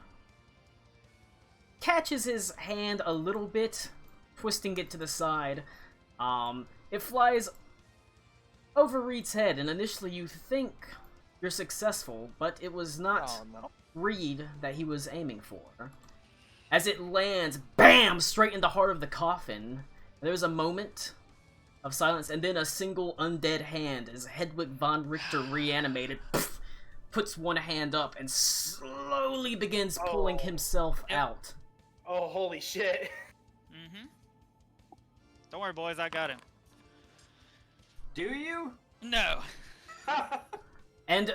catches his hand a little bit, twisting it to the side. It flies over Reed's head, and initially you think you're successful, but it was not Oh no. Reed that he was aiming for. As it lands, BAM! Straight in the heart of the coffin. There's a moment of silence, and then a single undead hand, as Hedwig von Richter reanimated, puts one hand up and slowly begins pulling himself out. Oh, holy shit. Mm-hmm. Don't worry, boys. I got him. Do you? No. And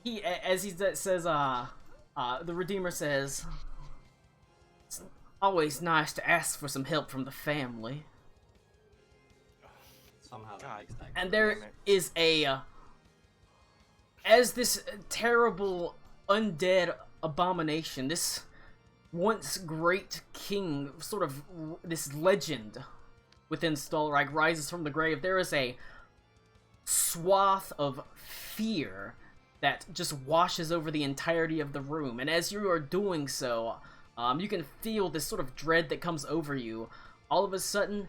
he, as he says, the Redeemer says, "It's always nice to ask for some help from the family." Somehow that God. makes that. And Damn there it. is a as this terrible undead abomination, this once great king, sort of this legend within Stolrag rises from the grave, there is a swath of fear that just washes over the entirety of the room. And as you are doing so, you can feel this sort of dread that comes over you. All of a sudden,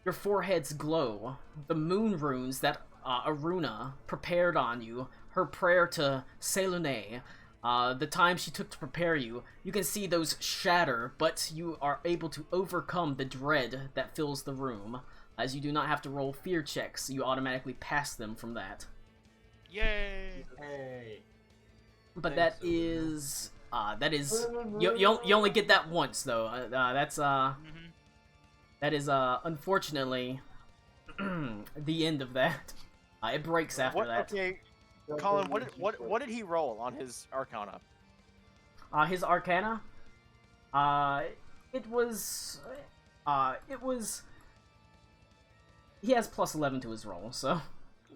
your foreheads glow. The moon runes that Aruna prepared on you, her prayer to Selune, the time she took to prepare you, you can see those shatter, but you are able to overcome the dread that fills the room, as you do not have to roll fear checks. You automatically pass them from that. Yay! Hey. But Thanks, that is you only get that once though. That is unfortunately the end of that. It breaks after that. Okay, Colin, what did he roll on his Arcana? His Arcana, it was he has plus 11 to his roll, so.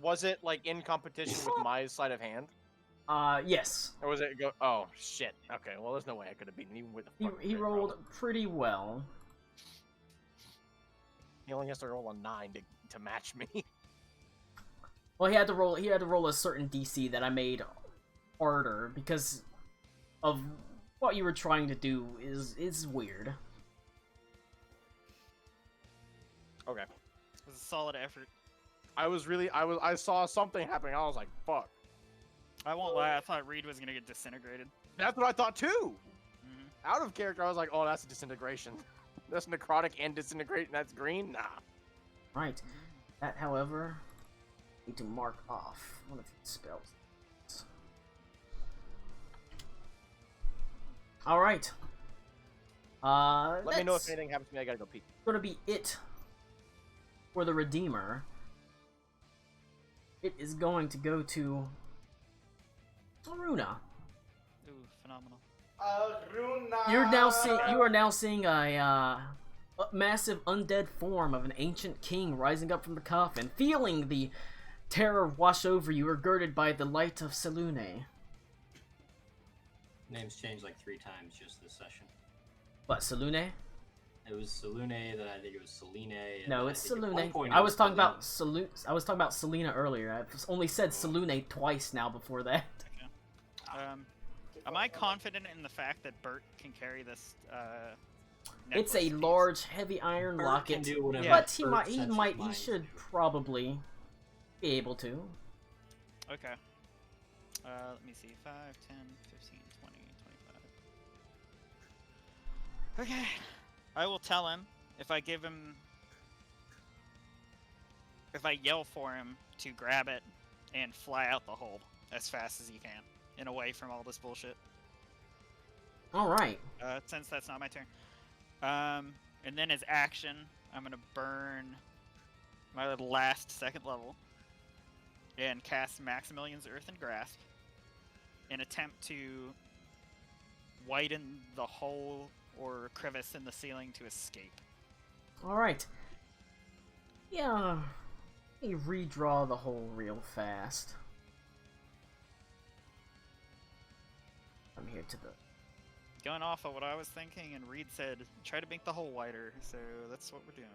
Was it like in competition with my sleight of hand? Yes. Or was it go? Oh shit. Okay, well there's no way I could have beaten even with the. He rolled pretty well. He only has to roll a 9 to match me. Well, he had to roll a certain DC that I made harder because of what you were trying to do is weird. Okay. It was a solid effort. I saw something happening. I was like, fuck. I won't lie, I thought Reed was gonna get disintegrated. That's what I thought too. Mhm. Out of character, I was like, oh, that's a disintegration. That's necrotic and disintegrate, and that's green? Nah. Right. That, however, need to mark off one of these spells. Alright. Let me know if anything happens to me. I gotta go pee. Gonna be it for the Redeemer. It is going to go to Aruna. Ooh, phenomenal. Aruna. You are now seeing a massive undead form of an ancient king rising up from the coffin, feeling the terror wash over you, are girded by the light of Selune. Names changed like 3 times just this session. What, Selune? It was Selune, then I think it was Selene. And No, then it's I think at one Selune. point I it was talking Selene. about I was talking about Selena earlier. I've only said Selune twice now before that. Am I confident in the fact that Bert can carry this, It's necklace a piece? large, heavy iron Bert locket, can do whatever but he Bert he sets his might, he mind should to. probably be able to. Okay. Let me see. 5, 10, 15, 20, 25. Okay. I will tell him if I give him... If I yell for him to grab it and fly out the hole as fast as he can and away from all this bullshit. Alright. Since that's not my turn. And then as action, I'm gonna burn my last second level and cast Maximilian's Earthen Grasp and attempt to widen the hole or crevice in the ceiling to escape. Alright. Yeah. Let me redraw the hole real fast. I'm here to the... Going off of what I was thinking, and Reed said, try to make the hole wider, so that's what we're doing.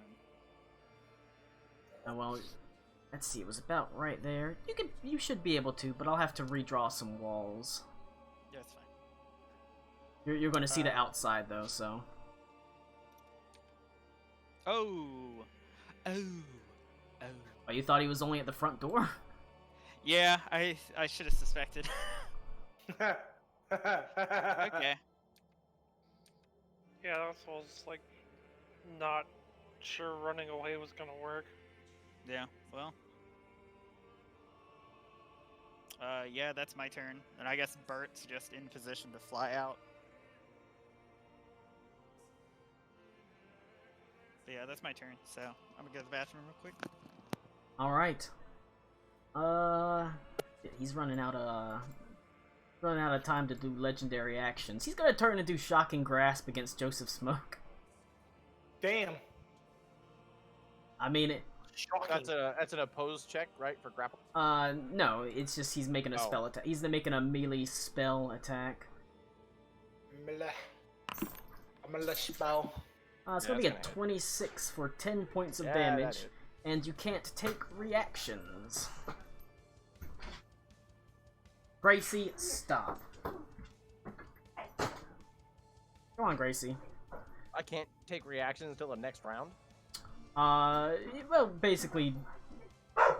well, let's see, it was about right there. You should be able to, but I'll have to redraw some walls. Yeah, it's fine. You're going to see the outside, though, so... Oh! Oh! Oh. Oh, you thought he was only at the front door? Yeah, I should have suspected. Okay. Yeah, that's what I was like, not sure running away was gonna work. Yeah, well. Yeah, that's my turn. And I guess Bert's just in position to fly out. But yeah, that's my turn, so I'm gonna go to the bathroom real quick. Alright. He's running out of time to do legendary actions. He's gonna turn and do Shocking Grasp against Joseph Smoke. Damn. I mean, Shocking. That's an opposed check, right, for grapple? No, it's just he's making a Oh. spell attack. He's making a melee spell attack. Mele. I'm gonna let you bow. It's Yeah, gonna be a that's gonna hit. 26 for 10 points of Yeah, that damage, hit. and you can't take reactions. Gracie, stop. Go on, Gracie. I can't take reactions until the next round. Well, basically,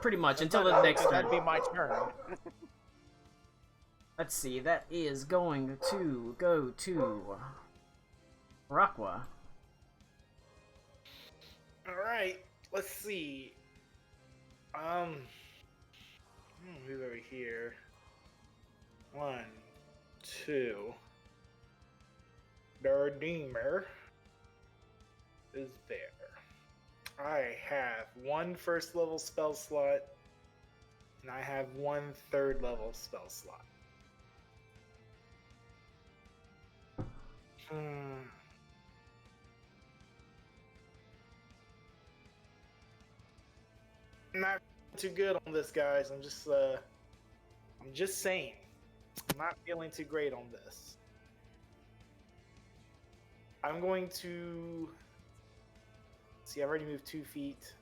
pretty much until the next turn. That'd be my turn. Let's see, that is going to go to Raqua. Alright, let's see. Move over here. 1, 2. Dardimer is there. I have 1 first level spell slot, and I have 1 third level spell slot. Not too good on this, guys. I'm just saying. I'm not feeling too great on this. I'm going to see. I've already moved 2 feet.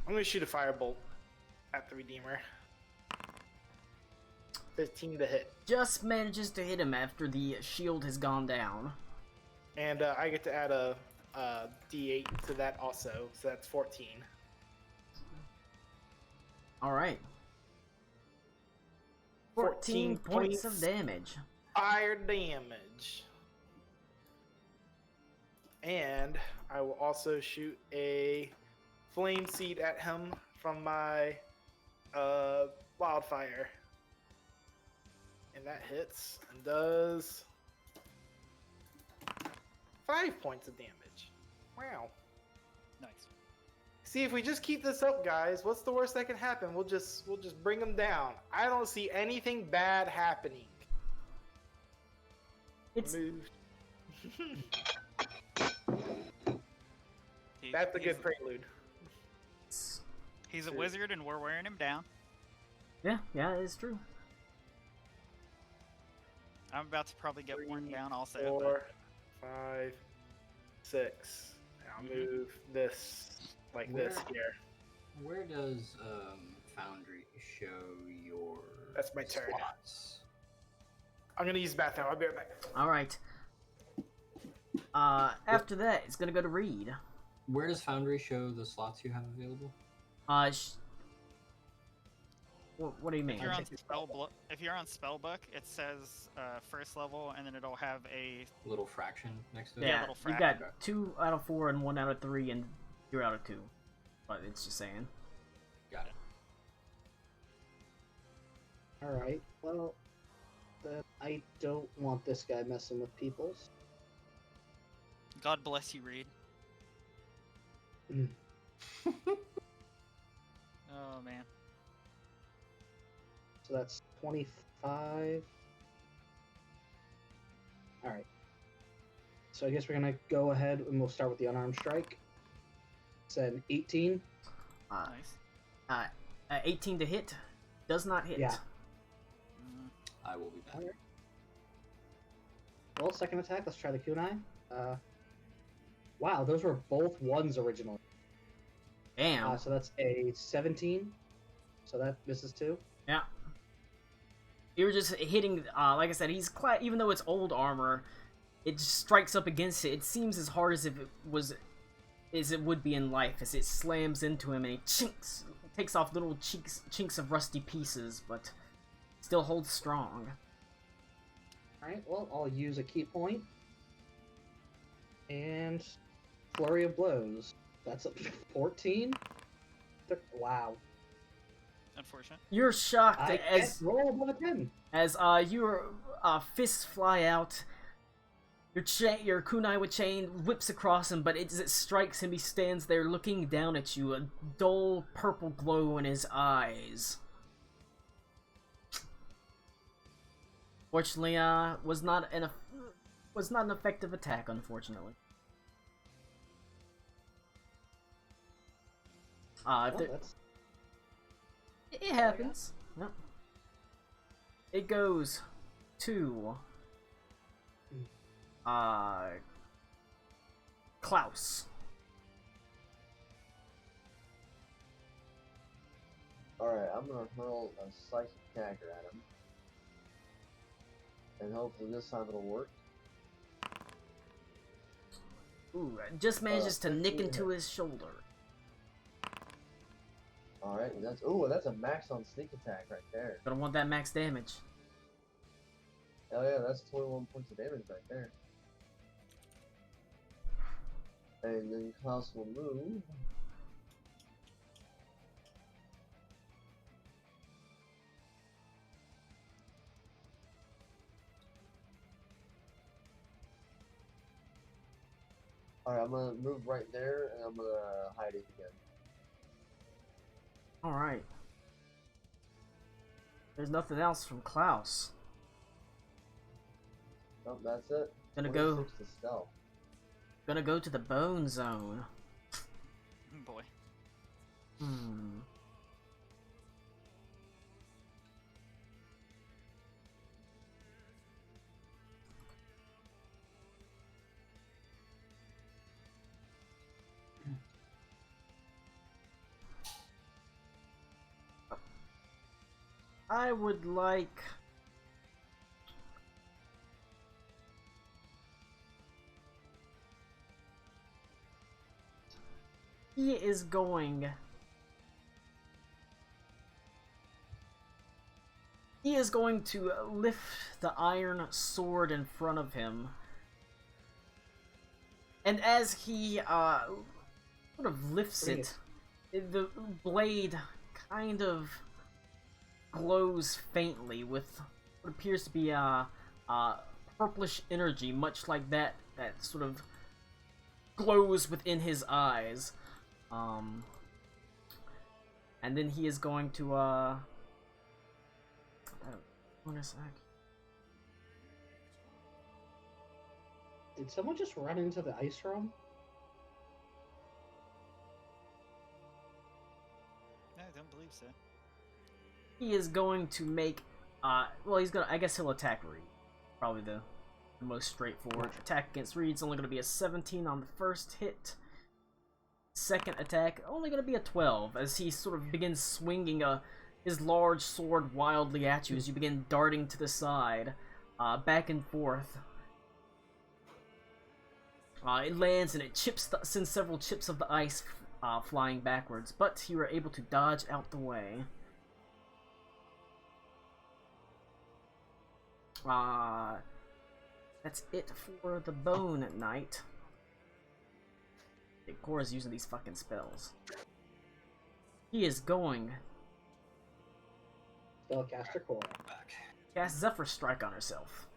I'm gonna shoot a firebolt at the Redeemer. 15 to hit. Just manages to hit him after the shield has gone down. And I get to add a D8 to that also, so that's 14. Alright. 14 points of damage. Fire damage. And I will also shoot a flame seed at him from my wildfire. And that hits and does 5 points of damage. Wow. Nice. See, if we just keep this up, guys, what's the worst that can happen? We'll just bring them down. I don't see anything bad happening. It's Moved. He- That's a he's- good prelude. He's a wizard, and we're wearing him down. yeah, it is true. I'm about to probably get worn down also. 4, 5, 6. I'll move this like this here. Where does Foundry show your That's my turn. slots? I'm gonna use the bathroom. I'll be right back. Alright. After that, it's gonna go to Reed. Where does Foundry show the slots you have available? What do you mean? If you're on Spellbook, it says first level, and then it'll have a Little fraction next to it? Yeah, little you've fraction. got 2 out of 4 and 1 out of 3 and 0 out of 2. But it's just saying. Got it. Alright, well, then I don't want this guy messing with people's. God bless you, Reed. Mm. Oh man. So that's 25. Alright. So I guess we're gonna go ahead and we'll start with the unarmed strike. It's an 18. Nice. 18 to hit. Does not hit. Yeah. Mm, I will be back. Alright. Well, second attack, let's try the kunai. Wow, those were both ones originally. Damn. So that's a 17. So that misses too. Yeah. You were just hitting, like I said, he's even though it's old armor, it just strikes up against it. It seems as hard as if it was, as it would be in life, as it slams into him and he takes off little chinks of rusty pieces, but still holds strong. Alright, well, I'll use a key point. And flurry of blows. That's a 14? Wow. unfortunate. You're shocked I as can't roll above a 10. as your fists fly out, Your kunai with chain whips across him, but as it strikes him, he stands there looking down at you, a dull purple glow in his eyes. Fortunately, was not an effective attack, unfortunately. It happens. Yep. It goes to Klaus. Alright, I'm gonna hurl a psychic dagger at him. And hopefully this time it'll work. Ooh, just manages to nick 15 into hit. his shoulder. Alright, that's a max on sneak attack right there. Gonna want that max damage. Hell yeah, that's 21 points of damage right there. And then Klaus will move. Alright, I'm gonna move right there and I'm gonna hide it again. Alright. There's nothing else from Klaus. Nope, that's it. Gonna go 26 to stealth. Gonna go to the bone zone. Boy. I would like... He is going to lift the iron sword in front of him. And as he sort of lifts it, the blade kind of glows faintly with what appears to be purplish energy, much like that sort of glows within his eyes. And then he is going to what a sec. Did someone just run into the ice room? No, I don't believe so. He is going to make well, he's gonna, I guess he'll attack Reed. Probably the most straightforward attack against Reed's only gonna be a 17 on the first hit. Second attack, only going to be a 12, as he sort of begins swinging his large sword wildly at you as you begin darting to the side, back and forth. It lands and it sends several chips of the ice flying backwards, but you are able to dodge out the way. That's it for the Bone Knight. Cora's using these fucking spells. He is going... Spellcaster Cora. Cast Zephyr Strike on herself.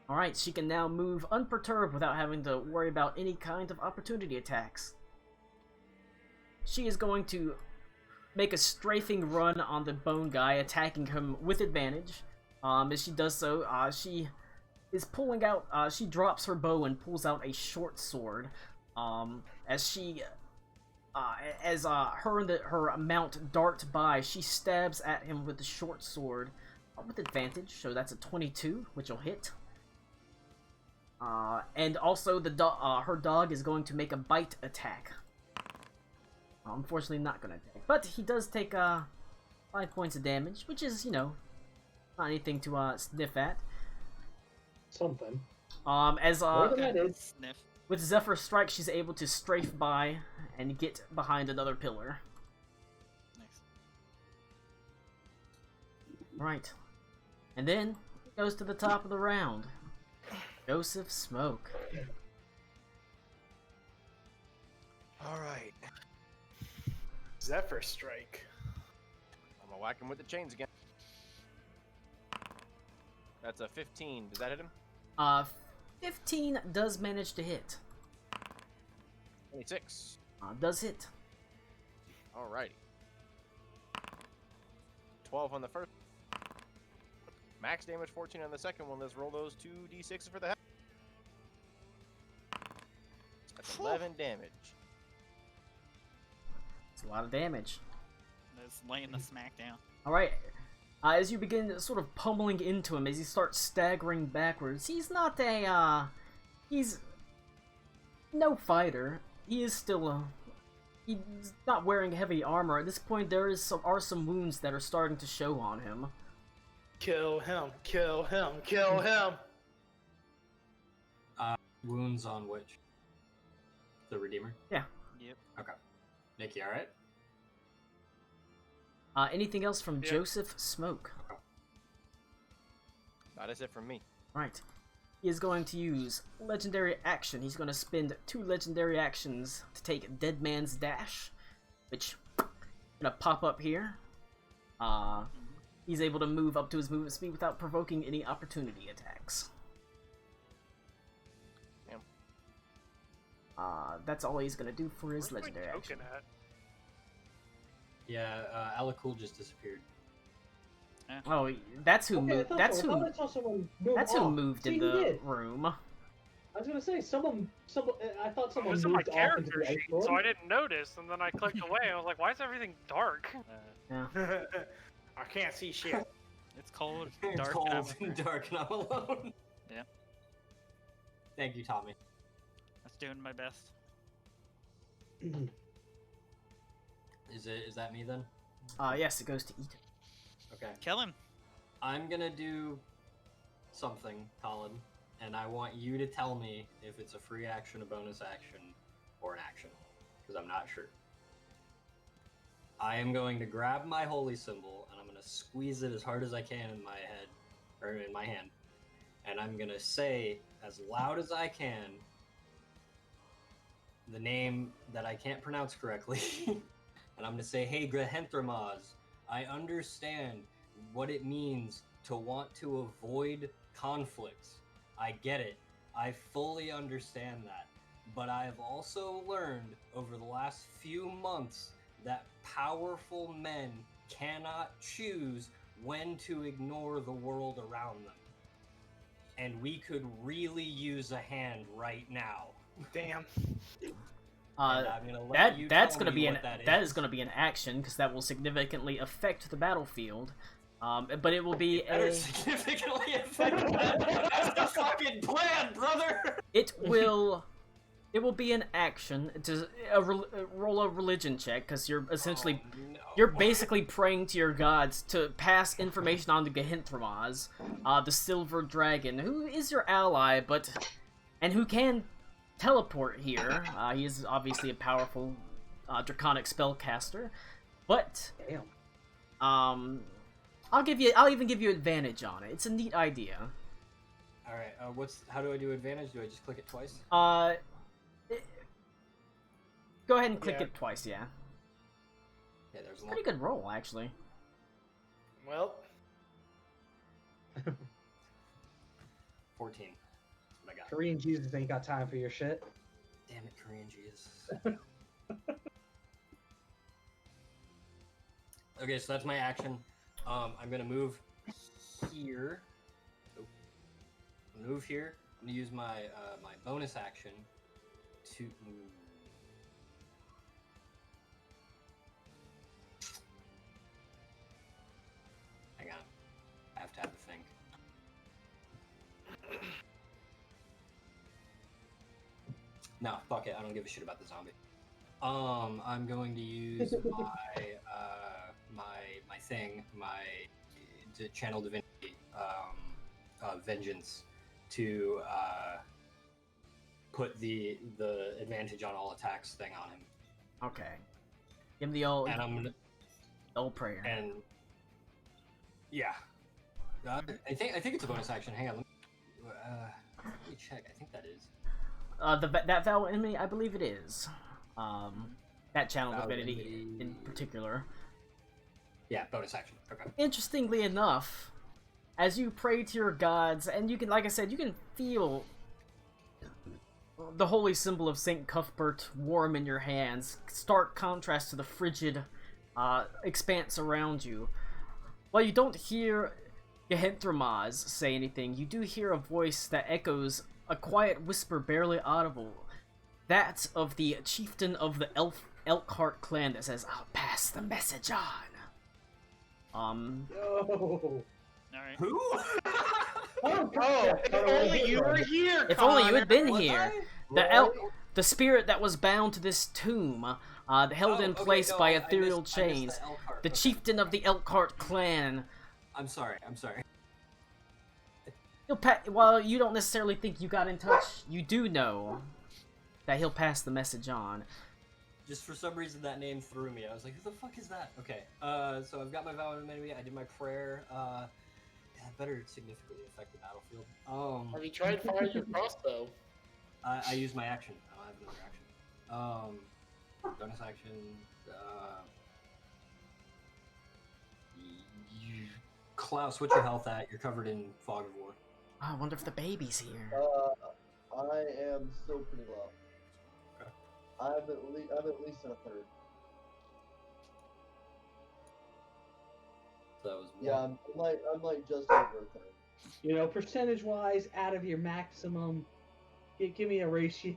Alright, she can now move unperturbed without having to worry about any kind of opportunity attacks. She is going to make a strafing run on the bone guy, attacking him with advantage. As she does so, she is pulling out, she drops her bow and pulls out a short sword. As she, her and her mount dart by, she stabs at him with the short sword with advantage, so that's a 22, which will hit. And also her dog is going to make a bite attack. Unfortunately, not gonna attack, but he does take 5 points of damage, which is, you know, not anything to sniff at. Something. As More than that is. Sniff. With Zephyr Strike, she's able to strafe by and get behind another pillar. Nice. Right. And then it goes to the top of the round. Joseph Smoke. Alright. Zephyr Strike. I'm gonna whack him with the chains again. That's a 15. Does that hit him? 15 does manage to hit. 26. Does hit. Alrighty. 12 on the first. Max damage 14 on the second one. Let's roll those 2d6s for the head. That's 11 damage. It's a lot of damage. Just laying the smack down. Alright, as you begin sort of pummeling into him, as he starts staggering backwards, he's not a, he's no fighter. He is still he's not wearing heavy armor. At this point, there are some wounds that are starting to show on him. Kill him, kill him, kill him! Wounds on which? The Redeemer? Yeah. Yep. Okay. Nikki, alright? Anything else from Yeah. Joseph Smoke? That is it from me. Right. He is going to use legendary action. He's going to spend 2 legendary actions to take Dead Man's Dash, which I'm going to pop up here. He's able to move up to his movement speed without provoking any opportunity attacks. Damn. That's all he's going to do for his Where's my legendary action. token at? Yeah, Alakul just disappeared. Oh, that's who Okay, I moved. thought That's so. I who. thought I saw someone move That's who off. moved See, in he the did. room. I was gonna say someone. I thought It someone was in my moved off into character the sheet, ice so room. I didn't notice, and then I clicked away, and I was like, why is everything dark? Yeah. I can't see shit. It's cold, It's dark. cold I'm- and dark and I'm alone. Yeah. Thank you, Tommy. I was doing my best. Is that me then? Yes, it goes to Ethan. Okay. Kill him. I'm gonna do something, Colin, and I want you to tell me if it's a free action, a bonus action, or an action, because I'm not sure. I am going to grab my holy symbol and I'm gonna squeeze it as hard as I can in my head, or in my hand, and I'm gonna say as loud as I can the name that I can't pronounce correctly, and I'm gonna say, "Hey, Grehentramaz, I understand what it means to want to avoid conflicts. I get it. I fully understand that. But I have also learned over the last few months that powerful men cannot choose when to ignore the world around them. And we could really use a hand right now." Damn. And I'm gonna let you That's tell gonna me be what that is gonna be an action because that will significantly affect the battlefield. But it will be Better a. significantly affect that. That's the fucking plan, brother! It will be an action to roll a religion check because you're essentially Oh, no. you're basically praying to your gods to pass information on to Gehintramaz, the silver dragon, who is your ally, and who can teleport here. He is obviously a powerful draconic spellcaster, but Damn. I'll even give you advantage on it. It's a neat idea. All right. How do I do advantage? Do I just click it twice? Go ahead and click Yeah. it twice. Yeah, Yeah, there's one. pretty good roll actually. Well, 14. That's what I got. Korean Jesus ain't got time for your shit. Damn it, Korean Jesus. Okay, so that's my action. I'm gonna move here. Nope. Move here. I'm gonna use my my bonus action to. Hang on. I have to have a think. No, fuck it. I don't give a shit about the zombie. I'm going to use my thing, my channel divinity, vengeance, to put the advantage on all attacks thing on him. Okay, give him the old And I'm gonna prayer. and yeah, I think it's a bonus action. Hang on, let me check. I think that is. That Val enemy, I believe it is. That channel Val divinity divinity. in particular. Yeah, bonus action. Okay. Interestingly enough, as you pray to your gods, and you can, like I said, you can feel the holy symbol of Saint Cuthbert warm in your hands, stark contrast to the frigid expanse around you. While you don't hear Gehenthramaz say anything, you do hear a voice that echoes a quiet whisper barely audible. That of the chieftain of the Elkhart clan that says, "I'll pass the message on." Yo. Alright. Who? Oh, if only you were here. If only you had been Was here. I? The spirit that was bound to this tomb, held in place by ethereal I missed chains. the Elkhart. The Okay. chieftain of the Elkhart clan. I'm sorry. While you don't necessarily think you got in touch, you do know that he'll pass the message on. Just for some reason that name threw me. I was like, who the fuck is that? Okay, so I've got my vow of immunity, I did my prayer, that better significantly affect the battlefield. Have you tried firing your crossbow? I use my action. I don't have another action. Bonus action, Klaus, what's your health at? You're covered in fog of war. Oh, I wonder if the baby's here. I am still pretty low. Okay. I'm at least in a third. So that was Yeah, one. I'm like just over a third. You know, percentage-wise, out of your maximum, give me a ratio.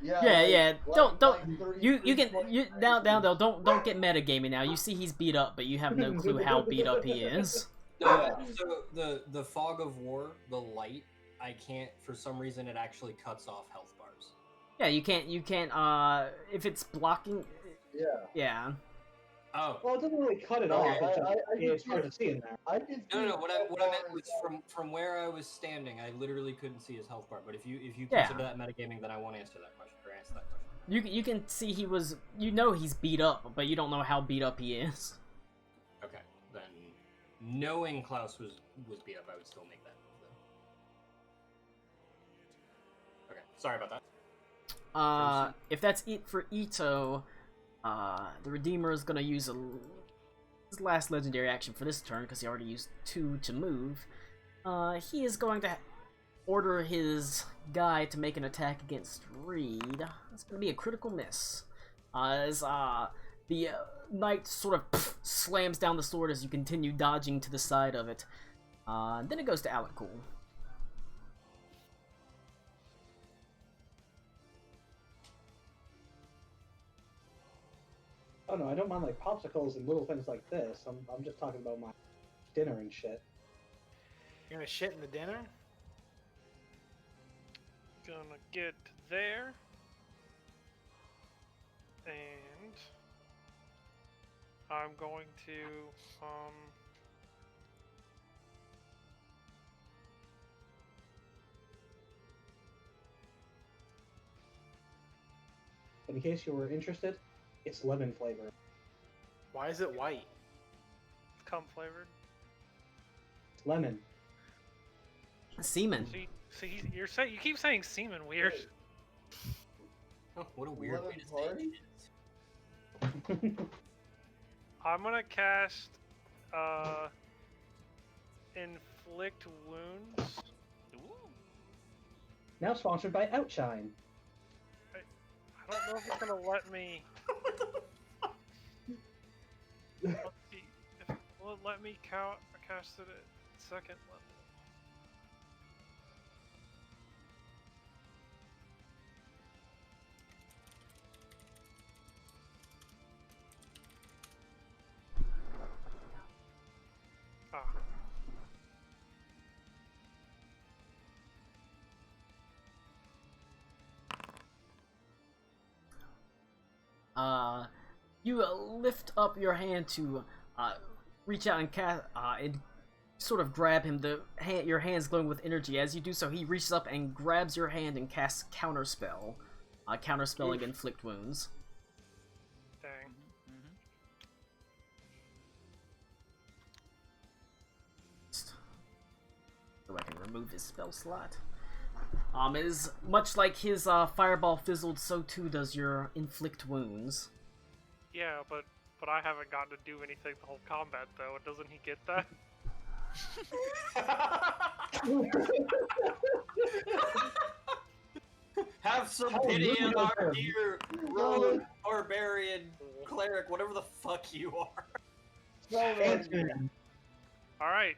Yeah. Don't you 33, can 20. down though. Don't get metagaming now. You see he's beat up, but you have no clue how beat up he is. So the fog of war, the light, I can't, for some reason it actually cuts off health bars. Yeah, you can't if it's blocking. Yeah. Yeah. Oh. Well, it doesn't really cut it No, off. It's, just, I it's hard to see in there. I can see No. What I both meant bars was from where I was standing, I literally couldn't see his health bar. But if you Yeah. consider that metagaming, then I won't answer that question or answer that question. You can see he's beat up, but you don't know how beat up he is. Okay, then knowing Klaus was beat up, I would still make that move. Though. Okay, sorry about that. If that's it for Ito, the Redeemer is gonna use his last legendary action for this turn because he already used 2 to move. He is going to order his guy to make an attack against Reed. It's gonna be a critical miss. As the knight sort of slams down the sword as you continue dodging to the side of it. Then it goes to Alec Cool. Oh no, I don't mind like popsicles and little things like this. I'm just talking about my dinner and shit. You're gonna shit in the dinner? Gonna get there. And I'm going to In case you were interested, it's lemon flavor. Why is it white? cum flavored. It's lemon. Semen. See, you keep saying semen weird. Oh, what a weird way to say Lemon it. I'm gonna cast inflict wounds. Now sponsored by Outshine. I don't know if it's gonna let me. Let's see. Will it let me cast it at second level? You lift up your hand to reach out and cast and sort of grab him. Your hand's glowing with energy. As you do so, he reaches up and grabs your hand and casts counterspell. Counterspelling inflict wounds. Dang. So I can remove his spell slot. It is much like his fireball fizzled, so too does your inflict wounds. Yeah, but I haven't gotten to do anything the whole combat though. Doesn't he get that? Have some Hallelujah, pity on our sir. dear rogue, barbarian, cleric, whatever the fuck you are. Thanks, man. Alright.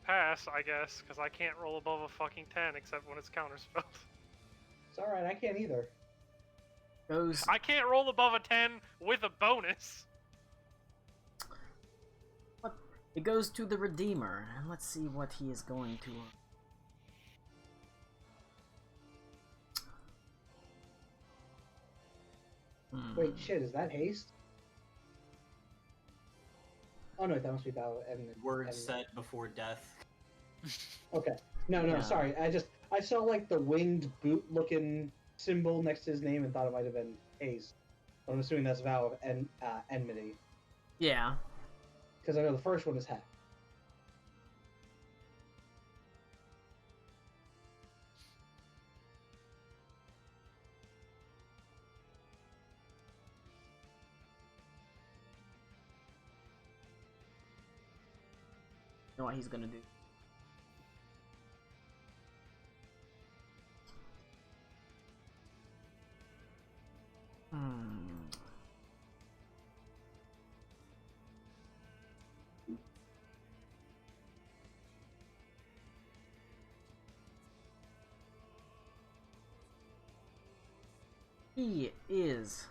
Pass, I guess, because I can't roll above a fucking 10 except when it's counterspelled. It's alright, I can't either. Goes. I can't roll above a 10 with a bonus! It goes to the Redeemer, and let's see what he is going to. Wait, shit, is that haste? Oh no, that must be battle and Words said before death. Okay. No, Yeah. sorry. I saw like the winged boot looking symbol next to his name and thought it might have been haste. But I'm assuming that's vow of enmity. Yeah. Because I know the first one is heck. You know what he's gonna do? He is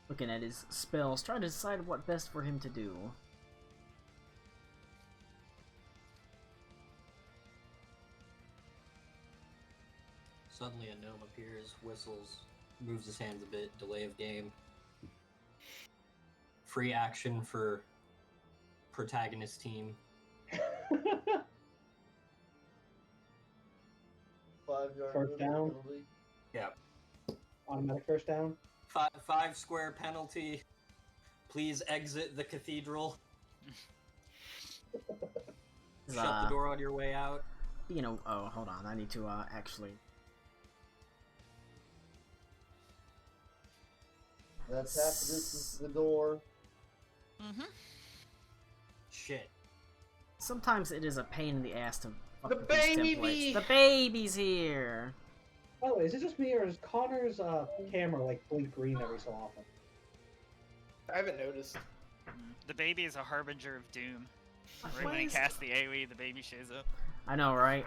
looking at his spells, trying to decide what best for him to do. Suddenly a gnome appears, whistles, moves his hands a bit, delay of game. Free action for protagonist team. 5-yard First down. penalty. Yeah. Automatic first down. Five square penalty. Please exit the cathedral. Shut the door on your way out. You know, oh, hold on. I need to actually. That's half the distance to the door. Mm-hmm. Shit. Sometimes it is a pain in the ass to fuck The with these baby! templates. The baby's here. Oh, is it just me or is Connor's camera like blink green every so often? I haven't noticed. The baby is a harbinger of doom. Right Why when he is- casts the AoE, the baby shows up. I know, right?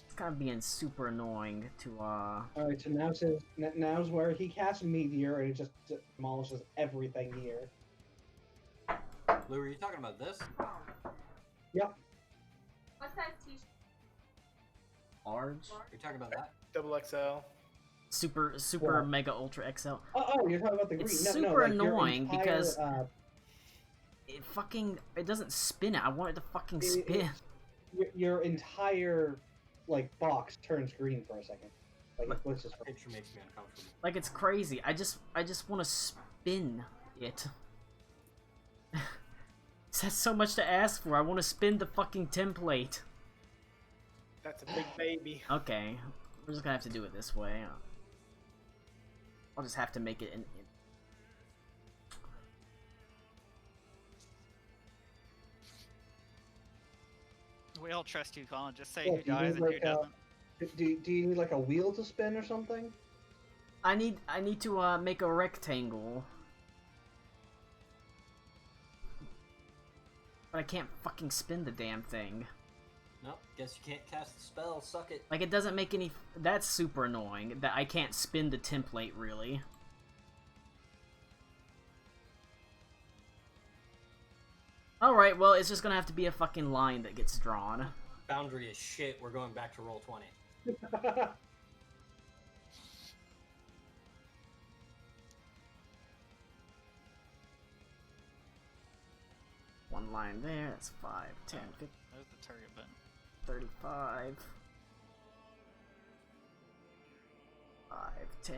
It's kind of being super annoying to Alright, so now's where he casts Meteor and it just demolishes everything here. Lou, are you talking about this? Yep. What size t-shirt? large, You're talking about that? Double XL. super What? mega ultra XL. Oh, you're talking about the green. It's no, super like your annoying entire, because it doesn't spin it. I want it to fucking spin. your entire like box turns green for a second. Like it glitches The for picture makes me uncomfortable. Like it's crazy. I just want to spin it. That's so much to ask for. I want to spin the fucking template. That's a big baby. Okay, we're just gonna have to do it this way. I'll just have to make it We all trust you, Colin. Just say Yeah, who do you dies need, and who like, doesn't. Do you need like a wheel to spin or something? I need to make a rectangle. But I can't fucking spin the damn thing. Nope, guess you can't cast the spell, suck it. Like, it doesn't make any... That's super annoying, that I can't spin the template, really. Alright, well, it's just gonna have to be a fucking line that gets drawn. Boundary is shit, we're going back to roll 20. One line there, that's 5, 10, 15, There's the target button. 35... 5, 10...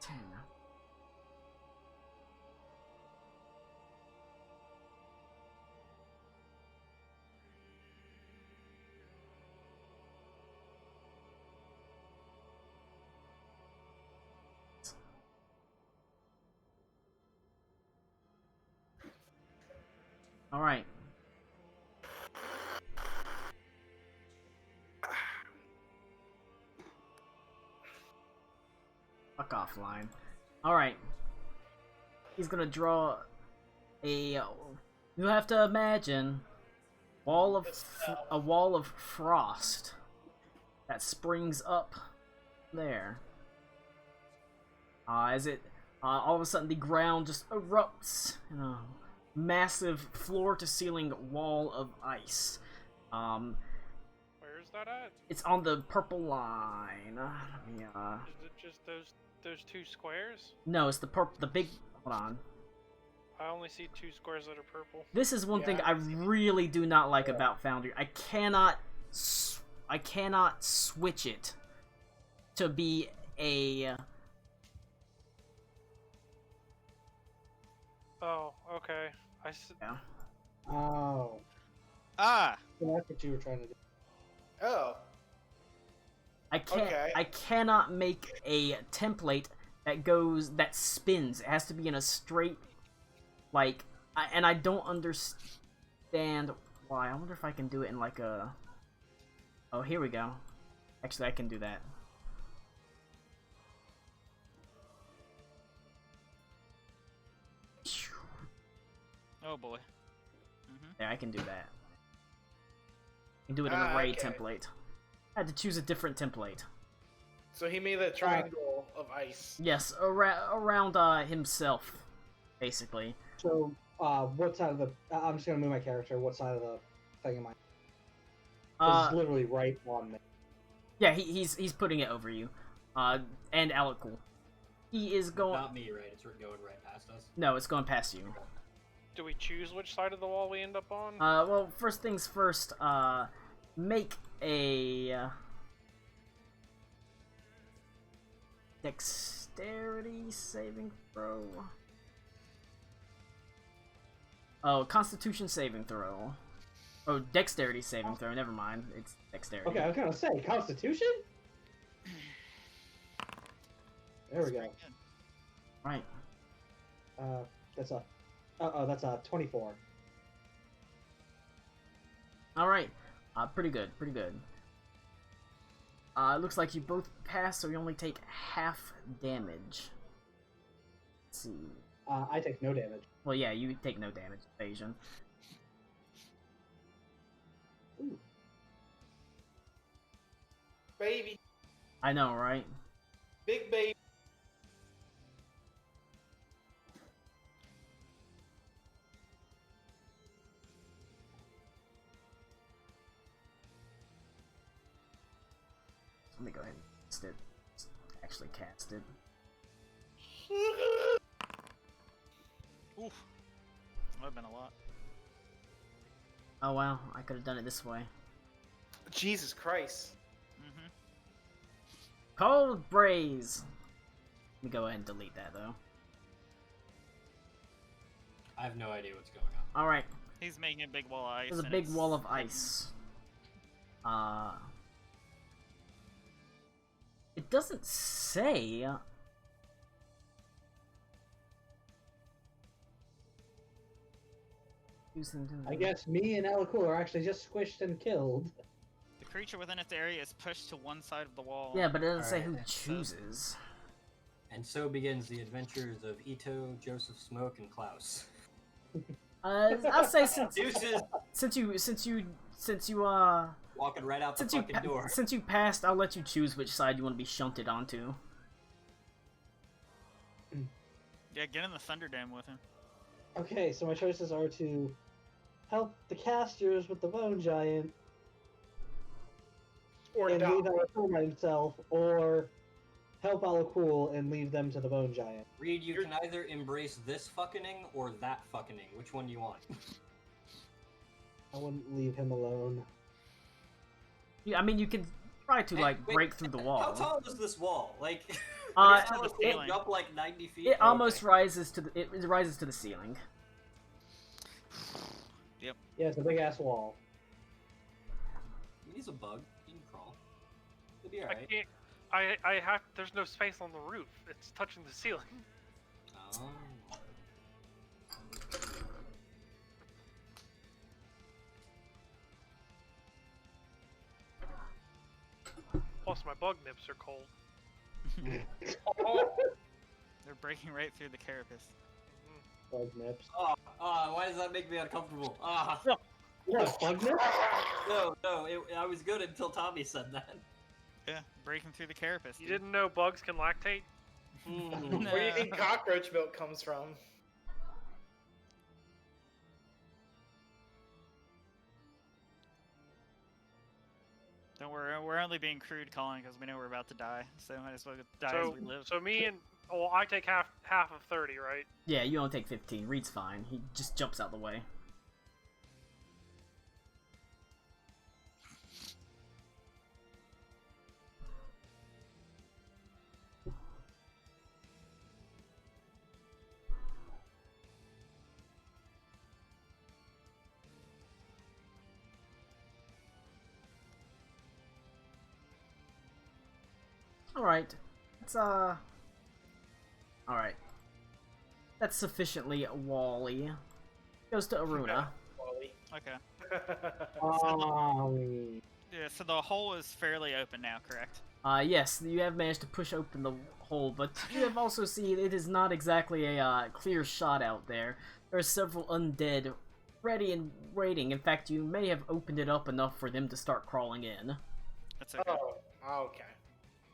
10... All right. Fuck offline. All right. He's gonna draw a. You have to imagine a wall of frost that springs up there. As it all of a sudden the ground just erupts in a massive floor-to-ceiling wall of ice. Where's that at? It's on the purple line. Let me, Is it just those two squares? No, it's the big. Hold on. I only see 2 squares that are purple. This is one thing Yeah, I really do not like about Foundry. I cannot switch it to be a. Oh, okay. Yeah. Oh, Ah! so that's what you were trying to do. Oh. I can't. Okay. I cannot make a template that spins. It has to be in a straight, like, and I don't understand why. I wonder if I can do it in like a. Oh, here we go. Actually, I can do that. Oh boy. Yeah, I can do that. I can do it in an array template. I had to choose a different template. So he made a triangle of ice. Yes, around himself, basically. So, what side of the? I'm just gonna move my character. What side of the thing am I? 'Cause it's literally right on me. Yeah, he's putting it over you. And Alakul. He is going. Not me, right? It's going right past us. No, it's going past you. Do we choose which side of the wall we end up on? Well, first things first. Make a dexterity saving throw. Oh, Constitution saving throw. Oh, dexterity saving throw. Never mind. It's dexterity. Okay, I was gonna say Constitution. There we go. Right. That's a. That's a 24. All right. Pretty good. Pretty good. It looks like you both pass, so you only take half damage. Let's see. I take no damage. Well, yeah, you take no damage. Evasion. Ooh. Baby. I know, right? Big baby. Let me go ahead and cast it. Actually cast it. Oof. That would have been a lot. Oh wow, I could have done it this way. Jesus Christ. Mm-hmm. Cold Braze! Let me go ahead and delete that though. I have no idea what's going on. Alright, He's making a big wall of ice. there's a and big it's wall of hidden. ice. It doesn't say. I guess me and Alakul are actually just squished and killed. The creature within its area is pushed to one side of the wall. Yeah, but it doesn't say who Alright. chooses. And so begins the adventures of Ito, Joseph Smoke, and Klaus. I'll say Deuces! since you Walking right out the fucking door. since you passed, I'll let you choose which side you want to be shunted onto. Yeah, get in the Thunderdam with him. Okay, so my choices are to help the casters with the Bone Giant Or and die. leave Alakul by himself, or help Alakul and leave them to the Bone Giant. Reed, you can either embrace this fucking or that fucking. Which one do you want? I wouldn't leave him alone. Yeah, I mean, you could try to like Wait, break through the wall. How tall is this wall? Like, It's how to the does it ceiling. up like 90 feet? It Oh, almost okay. rises to the it rises to the ceiling. Yeah, it's a big ass wall. He's a bug. He can crawl. He'll be I alright. can't. I have. There's no space on the roof. It's touching the ceiling. Oh. my bug nips are cold. They're breaking right through the carapace. Bug nips. Why does that make me uncomfortable? You got bug nips? No, I was good until Tommy said that. Yeah, breaking through the carapace. You dude. didn't know bugs can lactate? Where do you think cockroach milk comes from? Don't worry, we're only being crude, Colin, because we know we're about to die. So might as well die as we live. So me and I take half of 30, right? Yeah, you only take 15. Reed's fine. He just jumps out the way. Alright. It's, Alright. That's sufficiently Wally. Goes to Aruna. Wally. Okay. Yeah, so the hole is fairly open now, correct? Yes, you have managed to push open the hole, but you have also seen it is not exactly a clear shot out there. There are several undead ready and waiting. In fact, you may have opened it up enough for them to start crawling in. That's okay. Oh, okay.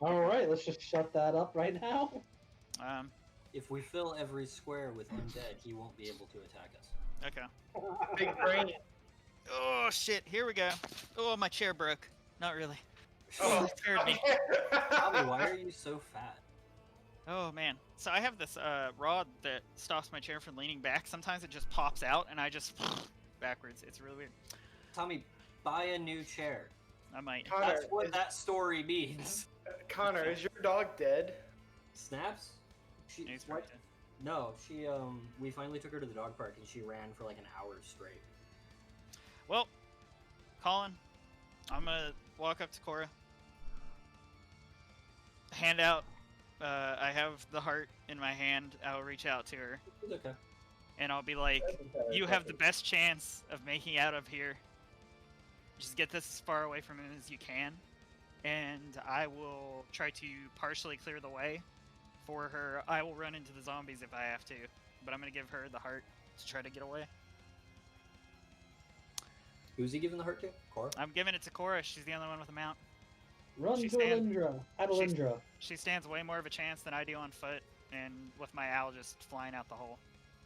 Alright, let's just shut that up right now. If we fill every square with undead, he won't be able to attack us. Okay. Big brain. Oh shit, here we go. Oh, my chair broke. Not really. Oh, It scared me. Tommy, why are you so fat? Oh man. So I have this rod that stops my chair from leaning back. Sometimes it just pops out and I just backwards. It's really weird. Tommy, buy a new chair. I might. Connor, That's what that story means. Connor, is your dog dead? Snaps? He's What? right there. No, she we finally took her to the dog park and she ran for like an hour straight. Well, Colin, I'm gonna walk up to Cora. Hand out. I have the heart in my hand. I'll reach out to her It's okay. and I'll be like, "You have the best chance of making out of here. Just get this as far away from him as you can, and I will try to partially clear the way for her. I will run into the zombies if I have to, but I'm gonna give her the heart to try to get away. Who's he giving the hurt to? Cora? I'm giving it to Cora. She's the only one with a mount. Run She to stands- Alindra. At Alindra. She stands way more of a chance than I do on foot, and with my owl just flying out the hole.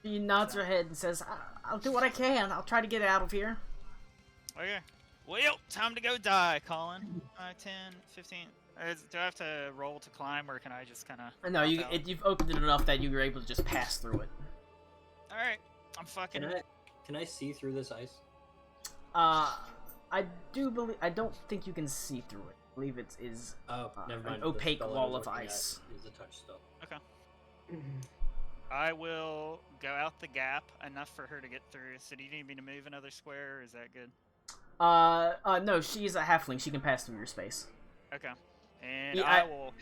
He nods her head and says, I'll do what I can. I'll try to get out of here. Okay. Well, time to go die, Colin. 10, 15. Do I have to roll to climb, or can I just kind of... No, you've opened it enough that you were able to just pass through it. Alright. I'm fucking... Can I see through this ice? I don't think you can see through it. I believe it is Oh, never mind. an The opaque spell I wall was of looking at ice. Is a touch spell. Okay. I will go out the gap enough for her to get through. So do you need me to move another square, or is that good? No, she's a halfling. She can pass through your space. Okay. And Yeah, I will...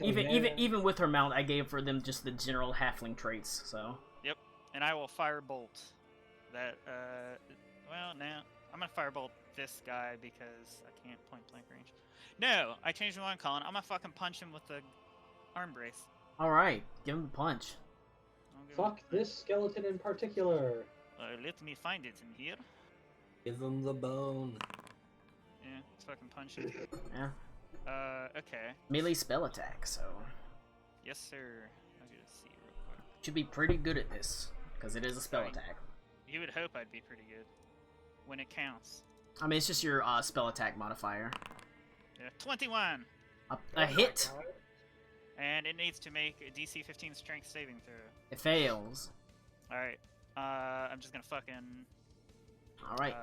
Even with her mount, I gave for them just the general halfling traits. So. Yep. And I will firebolt that, well, now I'm gonna firebolt this guy because I can't point blank range. No, I changed my mind, Colin. I'm gonna fucking punch him with the arm brace. All right, give him a punch. I'll give him- Fuck this skeleton in particular. let me find it in here. Give him the bone. Yeah, let's fucking punch him. Yeah. Okay. Melee spell attack. So Yes, sir. I'll get a C real quick. should be pretty good at this because it is a spell Right. attack. You would hope I'd be pretty good when it counts. I mean, it's just your spell attack modifier. Yeah, 21, A hit. and it needs to make a DC 15 strength saving throw. It fails. All right. I'm just gonna fucking. All right.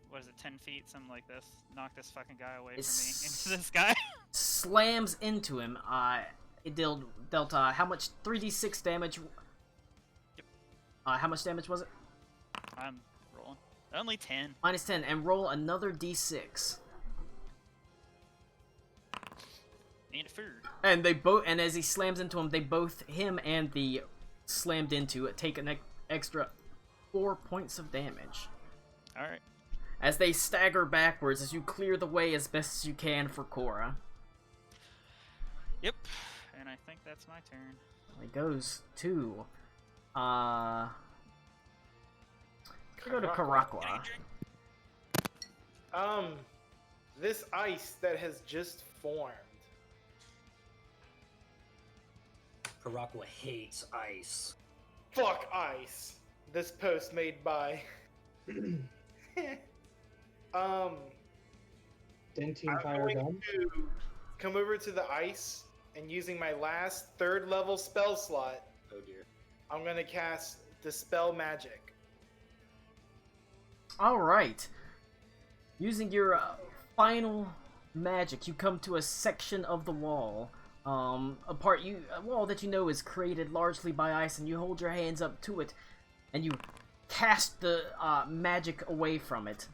What is it? 10 feet, something like this. Knock this fucking guy away from me It's- into this guy. Slams into him. It dealt how much? 3d6 damage. Yep. How much damage was it? I'm rolling. Only 10. Minus 10, and roll another d6. Need a food. And they both, and as he slams into him, him and the slammed into it, take an extra 4 points of damage. All right. As they stagger backwards, as you clear the way as best as you can for Cora. Yep. And I think that's my turn. It goes to we go to Karakwa. This ice that has just formed. Karakwa hates ice. Fuck ice. This post made by. Dentine I'm fire going gun. to come over to the ice and using my last 3rd level spell slot, Oh dear. I'm gonna cast Dispel Magic. All right. Using your final magic, you come to a section of the wall. A wall that you know is created largely by ice, and you hold your hands up to it, and you cast the magic away from it.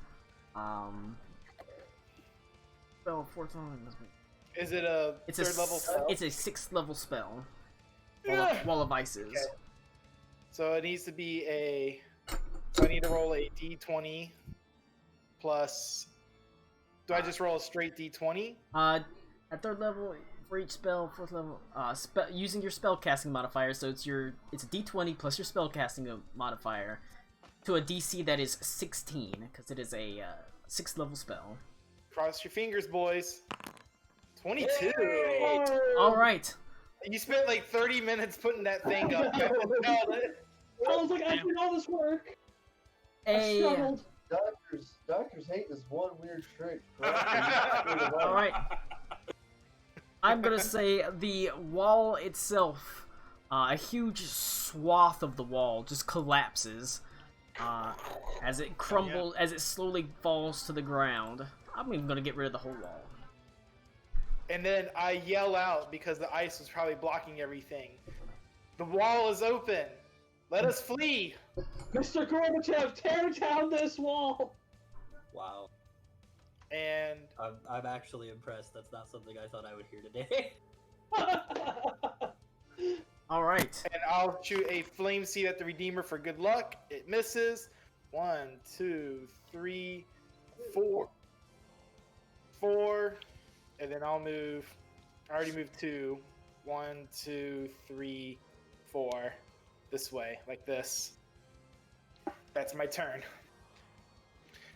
Spell 4th level. Is it a It's 3rd level spell? It's a 6th level spell. Wall of Ices. Okay. So it needs to be a. So I need to roll a d20 plus. Do I just roll a straight d20? At 3rd level, for each spell, 4th level, using your spellcasting modifier, so it's a d20 plus your spellcasting modifier to a DC that is 16, because it is a 6th level spell. Cross your fingers, boys. 22. All right. You spent like 30 minutes putting that thing up. I was like, I did all this work. I struggled. Doctors hate this one weird trick. All right. I'm gonna say the wall itself, a huge swath of the wall just collapses as it crumbles, as it slowly falls to the ground. I'm even gonna get rid of the whole wall. And then I yell out because the ice was probably blocking everything. The wall is open. Let us flee. Mr. Gorbachev, tear down this wall. Wow. And I'm actually impressed. That's not something I thought I would hear today. All right. And I'll shoot a flame seed at the Redeemer for good luck. It misses. 1, 2, 3, 4. 4. And then I'll move. I already moved 2. 1, 2, 3, 4. This way, like this. That's my turn.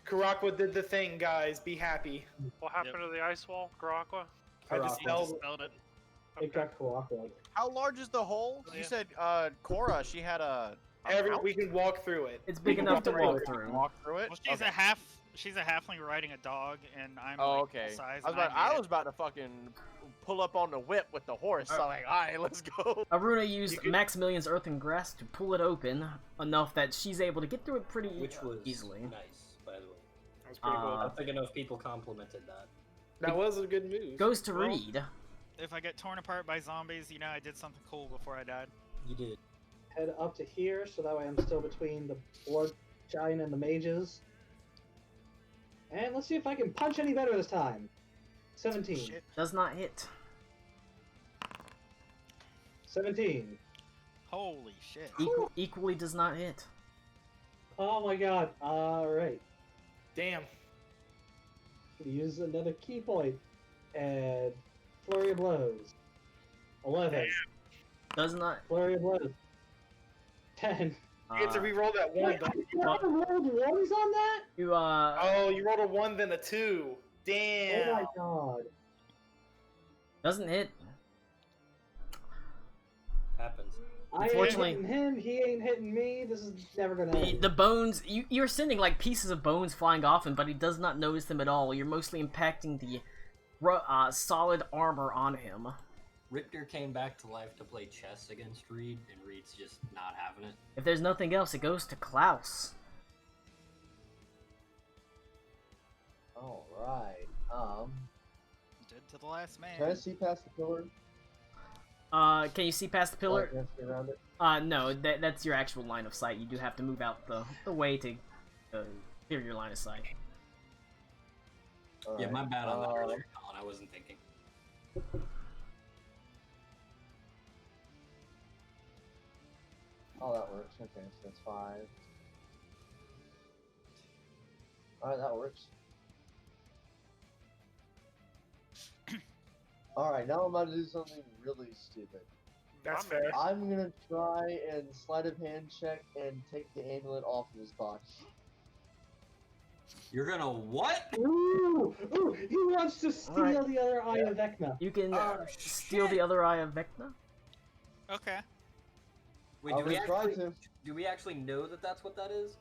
Karakwa did the thing, guys. Be happy. What happened to the ice wall, Karakwa? I Karakwa. dispelled. Spelled it. It got cooperative. How large is the hole? Yeah. You said Cora, she had a house? We can walk through it. It's big enough to walk through. Walk through it. Well, she's Okay. she's a halfling riding a dog, and I'm Oh, like okay. full size. I was about to fucking pull up on the whip with the horse. So I'm like, all right, let's go. Aruna used Maximilian's Earthen Grasp to pull it open enough that she's able to get through it pretty Which was easily. nice, by the way. That was pretty Uh, cool. I don't think enough people complimented that. That was a good move. Goes to Well- Reed. If I get torn apart by zombies, you know I did something cool before I died. You did. Head up to here, so that way I'm still between the blood giant and the mages. And let's see if I can punch any better this time. 17. Shit. Does not hit. 17. Holy shit. Equally does not hit. Oh my god. Alright. Damn. Use another key point. And flurry of blows. 11. Does not. Flurry of blows. 10. You get to re-roll that one. Wait, don't you? I rolled ones on that? You Oh, you rolled a 1 then a 2. Damn. Oh my god. doesn't hit. Happens. I ain't Unfortunately- hitting him, he ain't hitting me. This is never gonna end. The bones, you're sending like pieces of bones flying off him, but he does not notice them at all. You're mostly impacting the solid armor on him. Richter came back to life to play chess against Reed, and Reed's just not having it. If there's nothing else, it goes to Klaus. Alright. Did to the last man. Can I see past the pillar? Can you see past the pillar? Can I see around it? No, that's your actual line of sight. You do have to move out the way to clear your line of sight. Yeah, Alright, my bad on that earlier, Colin. I wasn't thinking. Oh, that works. Okay, so that's 5. Alright, that works. Alright, now I'm about to do something really stupid. That's fair. I'm gonna try and sleight of hand check and take the amulet off of his body. You're gonna what? Ooh, he wants to steal Alright. the other eye of Vecna. You can Oh, steal shit. the other eye of Vecna. Okay. Wait, I'm gonna try to. do we actually know that that's what that is?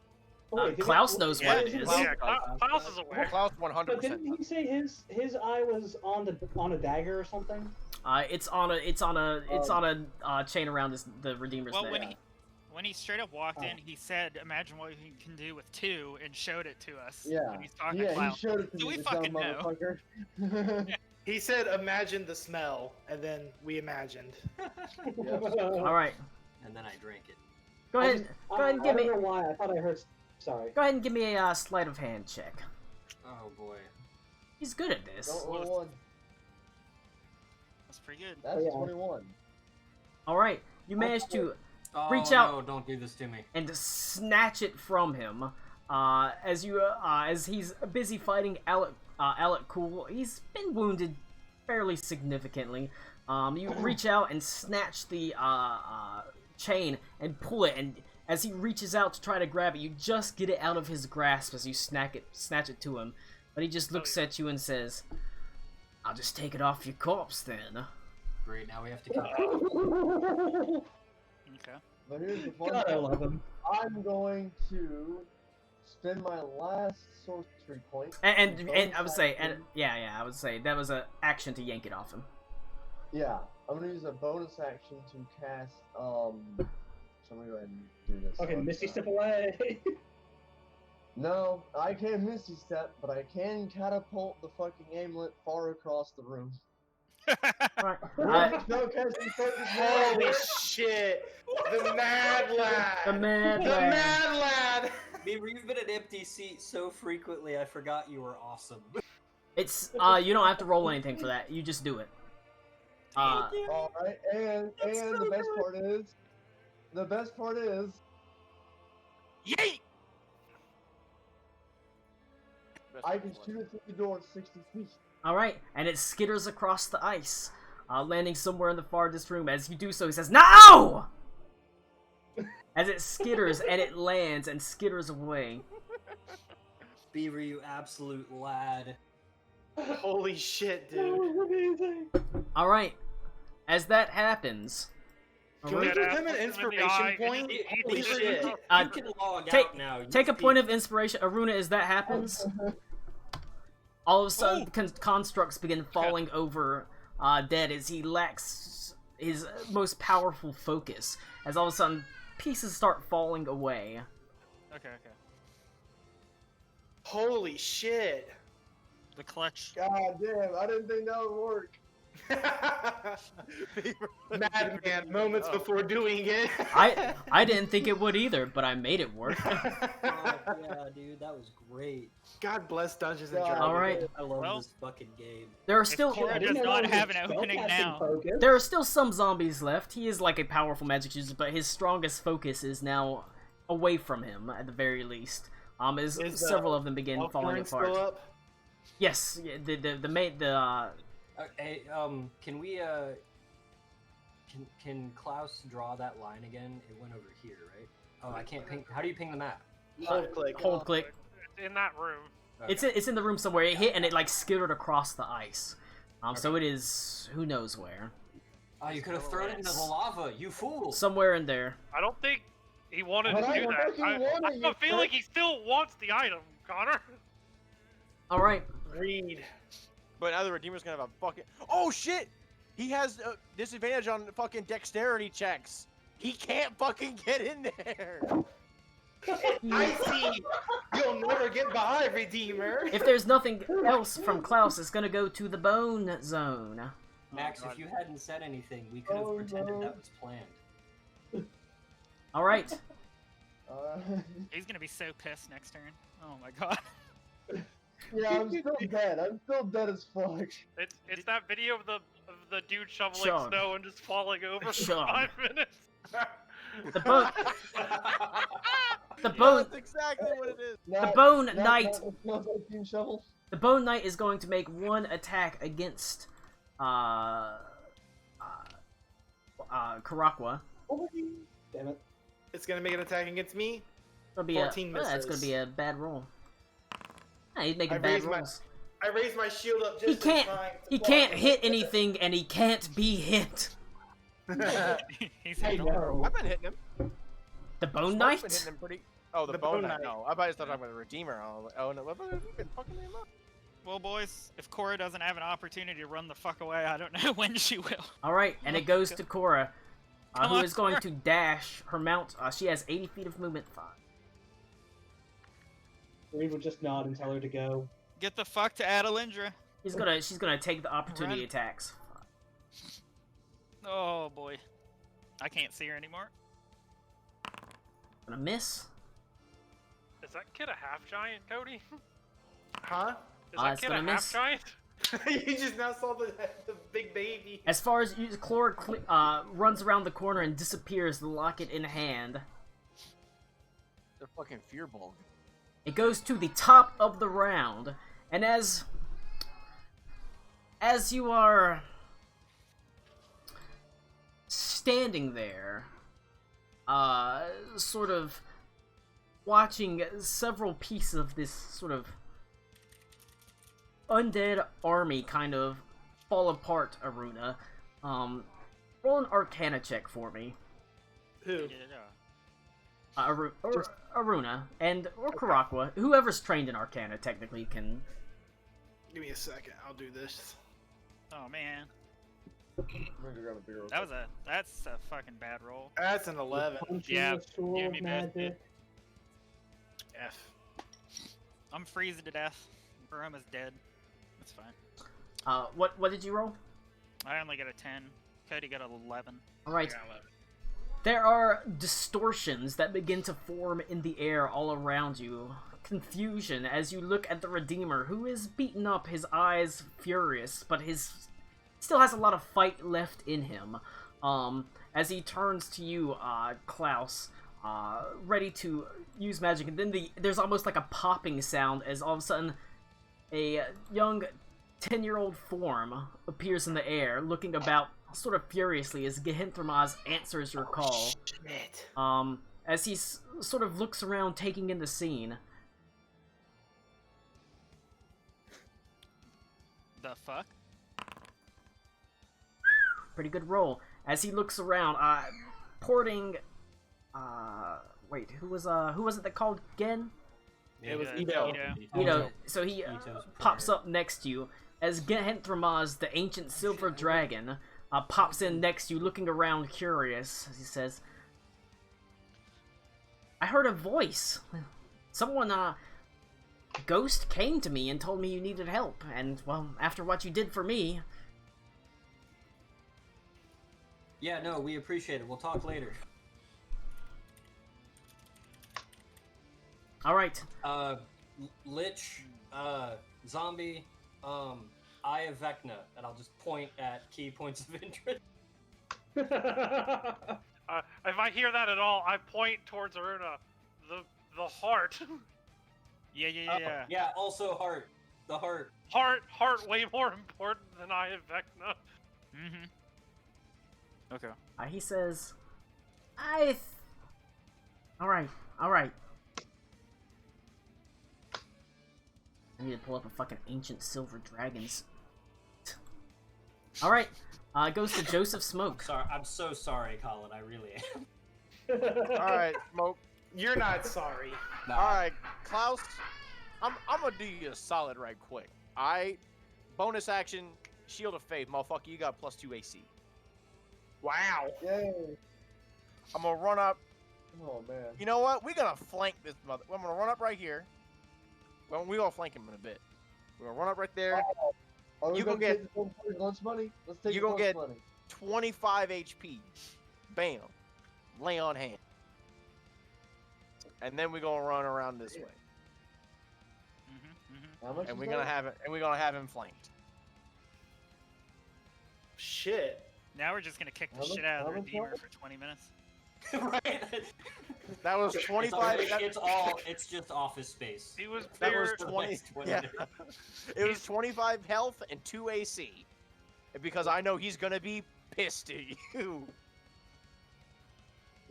Oh, wait, did Klaus he- knows Yeah, what it is. Klaus- Yeah, Klaus is aware. Klaus But 100%. didn't he say his eye was on a dagger or something? It's on a chain around the Redeemer's Well, neck. when he straight up walked in, Oh. he said, "Imagine what you can do with two," and showed it to us. Yeah. When he's talking to Yeah, he Klaus. showed it to So me, we the dumb fucking know. motherfucker. He said, "Imagine the smell," and then we imagined. All right, And then I drank it. go ahead. Go ahead and give I me. don't know why. I thought I heard. Sorry. Go ahead and give me a sleight of hand check. Oh boy. He's good at this. Don't roll one. That's pretty good. That's Yeah. 21. All right, you managed to Oh, Reach out. No, don't do this to me. and snatch it from him. As he's busy fighting Alec Cool, he's been wounded fairly significantly. You reach out and snatch the chain and pull it, and as he reaches out to try to grab it, you just get it out of his grasp as you snatch it to him. But he just looks at you and says, "I'll just take it off your corpse then." Great, now we have to kill Okay. But here's the fun God, I part. love him. I'm going to spend my last sorcery point. And I would bonus say, action- I would say that was an action to yank it off him. Yeah, I'm gonna use a bonus action to cast. So I'm gonna go ahead and do this. Okay, one. Misty step away. No, I can't Misty Step, but I can catapult the fucking amulet far across the room. Right. No casting focus. Holy shit! The mad lad! The mad The lad. mad lad! You've been an empty seat so frequently, I forgot you were awesome. It's you don't have to roll anything for that. You just do it. All right, and the best part is, Yeet! I can shoot it through the door 60 feet. All right, and it skitters across the ice, landing somewhere in the farthest room. As you do so, he says, "No!" As it skitters and it lands and skitters away. Beaver, you absolute lad. Holy shit, That dude. was amazing. All right, as that happens, Can we Dead give ass him an looks him in the inspiration eye, point? he- he- Holy he- shit. You Uh, can log take- out now. take a You point speak. of inspiration, Aruna. As that happens, all of a sudden constructs begin falling over dead as he lacks his most powerful focus. As all of a sudden, pieces start falling away. Okay. Holy shit. The clutch. God damn, I didn't think that would work. Madman moments before doing it. I didn't think it would either, but I made it work. Oh, yeah, dude, that was great. God bless Dungeons and God. Dragons. All right. I love Well- this fucking game. There are If still Cora I does didn't know not that have was an a opening spellcasting now. focus. there are still some zombies left. He is like a powerful magic user, but his strongest focus is now away from him at the very least. As Is, several of them begin Elf falling Warren apart. still up? Yes, yeah, Hey, can we, can Klaus draw that line again? It went over here, right? Oh, I can't ping. How do you ping the map? Hold click. hold click. It's in that room. Okay. It's in the room somewhere. It hit and it like skittered across the ice. So it is who knows where. Oh, you could have thrown it into the lava, you fool! Somewhere in there. I don't think he wanted But to I do that. fucking I wanted have a you, feeling Fred. he still wants the item, Connor. All right. Read. But now the Redeemer's gonna have a fucking. Oh shit! He has a disadvantage on fucking dexterity checks. He can't fucking get in there. I see. You'll never get by, Redeemer. If there's nothing else from Klaus, it's gonna go to the bone zone. Max, God. if you hadn't said anything, we could have Oh, pretended no. that was planned. All right. He's gonna be so pissed next turn. Oh my god. Yeah, I'm still dead. I'm still dead as fuck. It's that video of the dude shoveling Chug. snow and just falling over for Chug. 5 minutes. The bone. The Yeah, bone. that's exactly what it is. The Bone Knight. Smells like Team Shovel. The Bone Knight is going to make one attack against Karakwa. Damn it. It's gonna make an attack against me. It'll be 14 That's gonna misses. be a bad roll. Yeah, he's making I bad raised my- rolls. I raised my shield up just He in can't. time to He block can't it. hit anything, and he can't be hit. He's Hey, hitting no. I've been hitting him. The Bone Smoke's been Knight. hitting him pretty. Oh, the, The Bone Bone Knight. Knight. No, I thought you started talking about the Redeemer. Oh no, we've been fucking him up. Well, boys, if Cora doesn't have an opportunity to run the fuck away, I don't know when she will. All right, and it goes to Cora, Come who on, is going Cora. to dash her mount. She has 80 feet of movement. Reed would just nod and tell her to go. Get the fuck to Adelindra. She's gonna take the opportunity Run. attacks. Oh boy, I can't see her anymore. Gonna miss. Is that kid a half giant, Cody? Huh? Is that it's kid a gonna half miss. giant? You just now saw the big baby. As far as Clora runs around the corner and disappears, the locket in hand. They're fucking fearball. It goes to the top of the round, and as you are standing there, sort of watching several pieces of this sort of undead army kind of fall apart, Aruna. Roll an Arcana check for me. Who? Aruna and or Karakwa, whoever's trained in Arcana technically can. Give me a second. I'll do this. Oh man, I'm gonna go grab a beer. that's a fucking bad roll. That's an 11. Punching Yeah, with sword give me bad. magic. F. I'm freezing to death. Baroma's dead. That's fine. What did you roll? I only got a 10. Cody got an 11. All right. I got 11. There are distortions that begin to form in the air all around you. Confusion as you look at the Redeemer, who is beaten up, his eyes furious, but still has a lot of fight left in him. As he turns to you, Klaus, ready to use magic, and then there's almost like a popping sound as all of a sudden a young 10-year-old form appears in the air, looking about sort of furiously as Gehenthrmaz answers your call. Shit. As he sort of looks around, taking in the scene. The fuck? Pretty good roll. As he looks around, porting. Wait, who was it that called Gen? It was Ito. Ito. So he Ito's pops prayer. up next to you as Gehenthrmaz, the ancient silver dragon, pops in next to you, looking around curious. As he says, "I heard a voice. Someone, Ghost came to me and told me you needed help. And well, after what you did for me." Yeah, no, we appreciate it. We'll talk later. All right. Lich, zombie, Eye of Vecna, and I'll just point at key points of interest. If I hear that at all, I point towards Aruna. The heart. Yeah. Yeah, also heart. The heart. Heart way more important than Eye of Vecna. Mm-hmm. Okay. He says, All right. I need to pull up a fucking ancient silver dragons. All right. Goes to Joseph Smoke. Sorry, I'm so sorry, Colin. I really am. All right, Smoke. You're not sorry. Nah. All right, Klaus. I'm gonna do you a solid right quick. Bonus action, Shield of Faith, motherfucker. You got +2 AC. Wow. Yay! I'm gonna run up. Oh man. You know what? We're gonna flank this mother. I'm gonna run up right here. Well, we're gonna flank him in a bit. We're gonna run up right there. Oh, You we're gonna take the lunch money. Let's take You the gonna lunch get- money. 25 HP. Bam. Lay on hand. And then we're gonna run around this way. How much? And is we're gonna that? have it. And we're gonna have him flanked. Shit. Now we're just gonna kick the How shit out of the much Redeemer was for 20 minutes. Right? That was 25. It's just office space. He was That was bigger. 20. Yeah. It was 25 health and 2 AC. because I know he's gonna be pissed at you.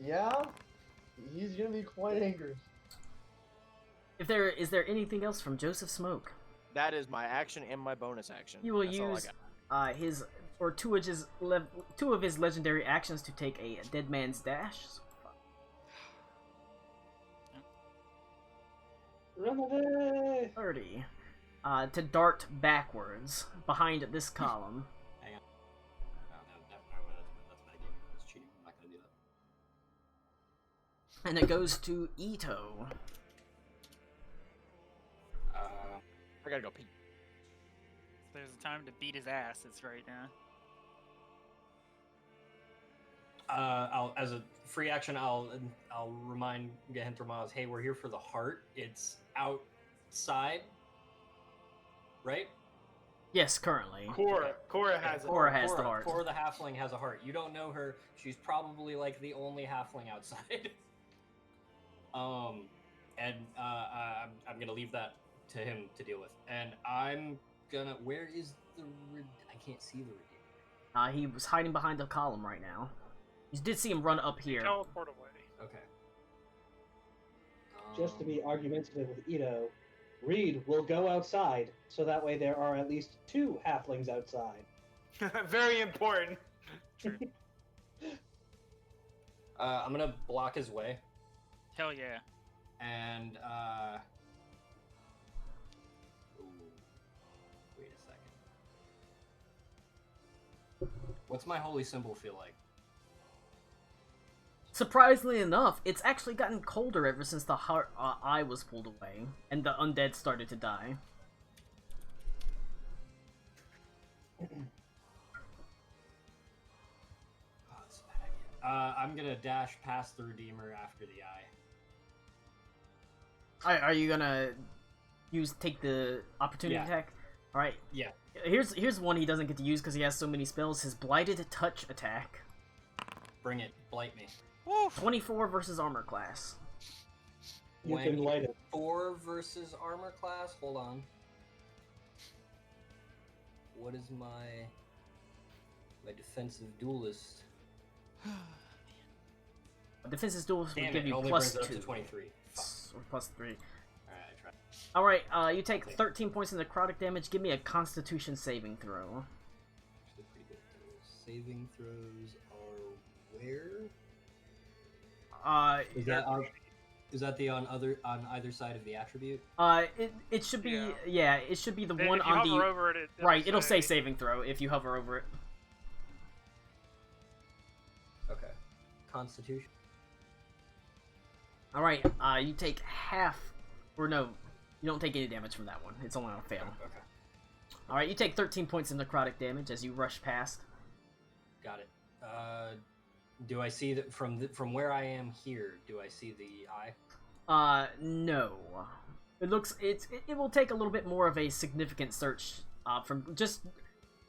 Yeah, he's gonna be quite angry. Is there anything else from Joseph Smoke? That is my action and my bonus action. He will That's all I use got. his or two of his legendary actions to take a dead man's dash. Run away! 30. To dart backwards behind this column. Hang on. No, that's metagaming. That's cheating. I'm not gonna do that. And it goes to Ito. I gotta go pee. There's a time to beat his ass. It's right now. I'll as a free action, I'll remind Gehenthra Miles, hey, we're here for the heart. It's outside, right? Yes, currently. Cora has it. Cora has the heart. Cora the halfling has a heart. You don't know her. She's probably like the only halfling outside. And I'm gonna leave that to him to deal with. And I'm gonna. Where is the? I can't see the redeemer. He was hiding behind the column right now. You did see him run up here. Teleport away. Okay. Just to be argumentative with Ito, Reed will go outside, so that way there are at least 2 halflings outside. Very important. I'm gonna block his way, Hell yeah. and ooh, wait a second. What's my holy symbol feel like? Surprisingly enough, it's actually gotten colder ever since the heart eye was pulled away, and the undead started to die. Oh, it's bad again. I'm gonna dash past the redeemer after the eye. Are you gonna take the opportunity Yeah. attack? All right. Yeah. Here's one he doesn't get to use because he has so many spells. His blighted touch attack. Bring it. Blight me. Woo! 24 versus armor class. You can light it. 4 versus armor class. Hold on. What is my defensive duelist? A defense's duel will Damn give it, you only plus brings it 2. up to 23. Fuck. Or plus 3. Alright, I tried. Alright, you take 13 points of necrotic damage. Give me a constitution saving throw. Actually pretty good. Saving throws are where? Is that the on either side of the attribute? It should be Yeah. it should be the If one you on hover the over it, right. It'll say saving throw if you hover over it. Okay. Constitution. All right, you take half, or no, you don't take any damage from that one. It's only on a fail. Okay. All right, you take 13 points of necrotic damage as you rush past. Got it. Do I see that from where I am here? Do I see the eye? No. It looks it will take a little bit more of a significant search. From just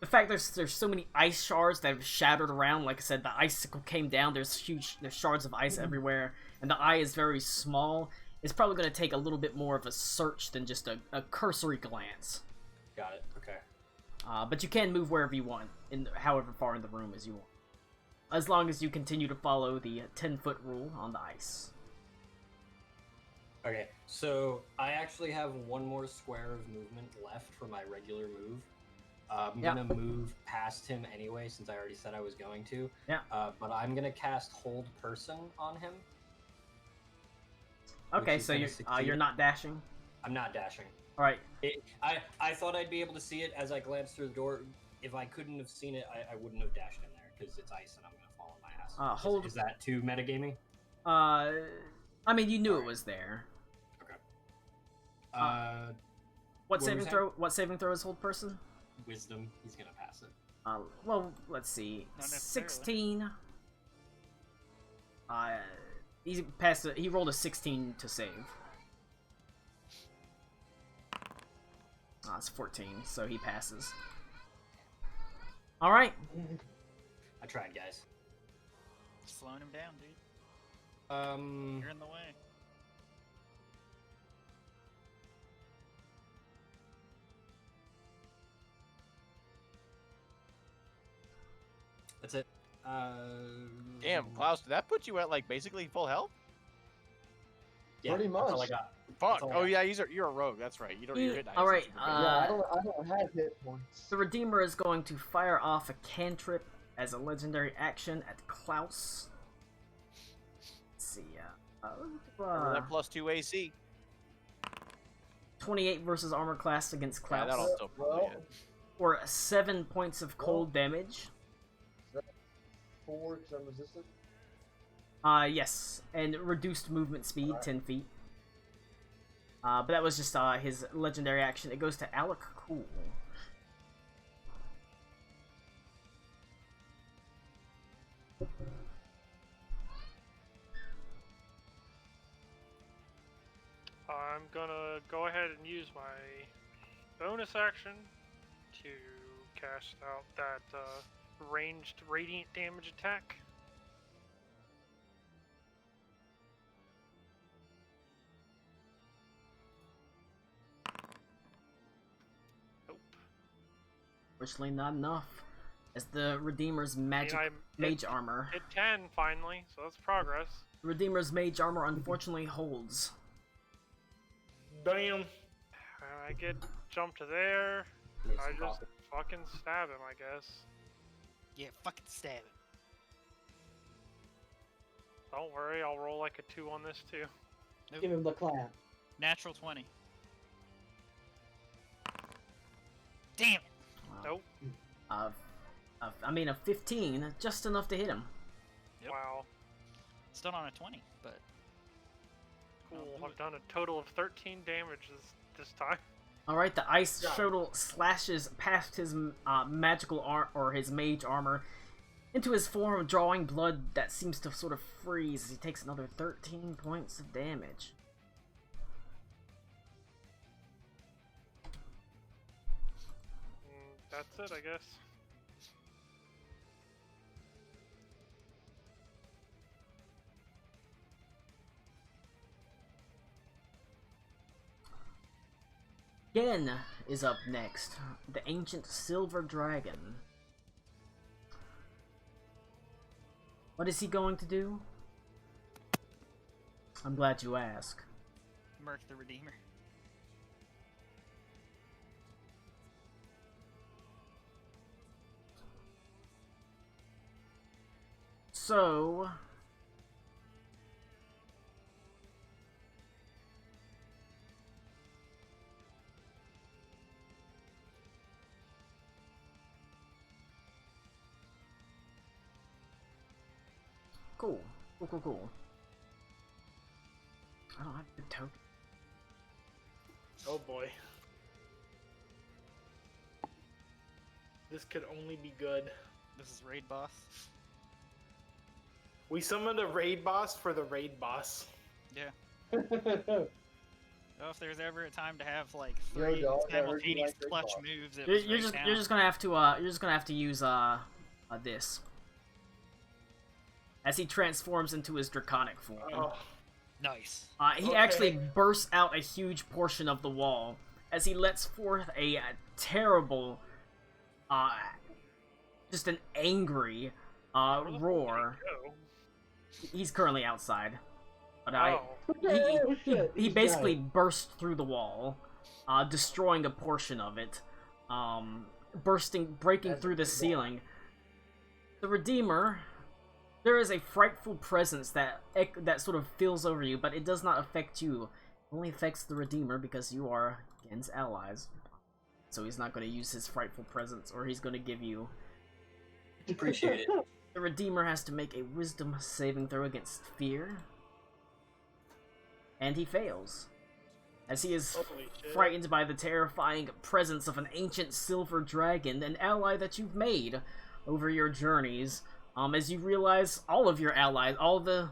the fact there's so many ice shards that have shattered around. Like I said, the icicle came down. There's shards of ice everywhere, and the eye is very small. It's probably going to take a little bit more of a search than just a cursory glance. Got it. Okay. But you can move wherever you want, in however far in the room as you want, as long as you continue to follow the 10-foot rule on the ice. Okay, so I actually have one more square of movement left for my regular move. I'm gonna move past him anyway, since I already said I was going to. Yeah. But I'm gonna cast Hold Person on him. Okay, is so gonna you're succeed. not dashing. I'm not dashing. All right. I thought I'd be able to see it as I glanced through the door. If I couldn't have seen it, I wouldn't have dashed in there because it's ice and I'm gonna fall on my ass. Hold. Is that too metagaming? I mean, you knew it was there. Okay. What was saving that? throw? What saving throw is hold person? Wisdom. He's gonna pass it. Well, let's see. Not necessarily. 16. He passed. He rolled a 16 to save. It's 14, so he passes. All right. I tried, guys. Slowing him down, dude. You're in the way. That's it. Damn, Klaus, did that put you at like basically full health? Yeah, Pretty That's all I much. got. Fuck. That's all I Oh got. yeah, you're a rogue. That's right. You don't. You're hitting. All right. Yeah, I don't have hit points. The Redeemer is going to fire off a cantrip as a legendary action at Klaus. Let's see. That +2 AC. 28 versus armor class against Yeah, Klaus. that'll still probably Well, hit. For 7 points of cold damage. 4 because I'm resistant. Yes, and reduced movement speed, 10 feet. But that was just his legendary action. It goes to Alec Cool. I'm gonna go ahead and use my bonus action to cast out that ranged radiant damage attack. Nope. Fortunately, not enough. As the Redeemer's magic mage armor. Hit 10 finally, so that's progress. Redeemer's mage armor unfortunately holds. Damn. I get jumped to there. Make I some just coffee. fucking stab him, I guess. Yeah, fucking stab it. Don't worry, I'll roll like a 2 on this too. Give him the clap. Natural 20. Damn it. Nope. I mean, a 15, just enough to hit him. Yep. Wow. Still not a 20, but Cool. I'll do I've it. done a total of 13 damage this time. Alright, the ice shuttle slashes past his magical or his mage armor into his form, drawing blood that seems to sort of freeze as he takes another 13 points of damage. That's it, I guess. Gen is up next. The ancient silver dragon. What is he going to do? I'm glad you ask. Merc the Redeemer. So... Cool. Cool. I don't have the token. Oh boy. This could only be good. This is raid boss. We summoned a raid boss for the raid boss. Yeah. Oh, Oh, if there's ever a time to have like Yo, 3 dog, I heard you simultaneous like raid clutch boss. moves, it You're, was you're right just now. you're just gonna have to use this as he transforms into his draconic form. Oh, Nice. He Okay. actually bursts out a huge portion of the wall as he lets forth a terrible, just an angry Where the fuck did he roar. go? He's currently outside, but Oh. oh shit! he he's basically giant. burst through the wall, destroying a portion of it, breaking That's through the pretty bad. ceiling. The Redeemer, there is a frightful presence that sort of fills over you, but it does not affect you. It only affects the Redeemer because you are Gen's allies. So he's not going to use his frightful presence, or he's going to give you... Appreciate it. The Redeemer has to make a wisdom saving throw against fear. And he fails. As he is holy shit. frightened by the terrifying presence of an ancient silver dragon, an ally that you've made over your journeys. As you realize all of your allies, all the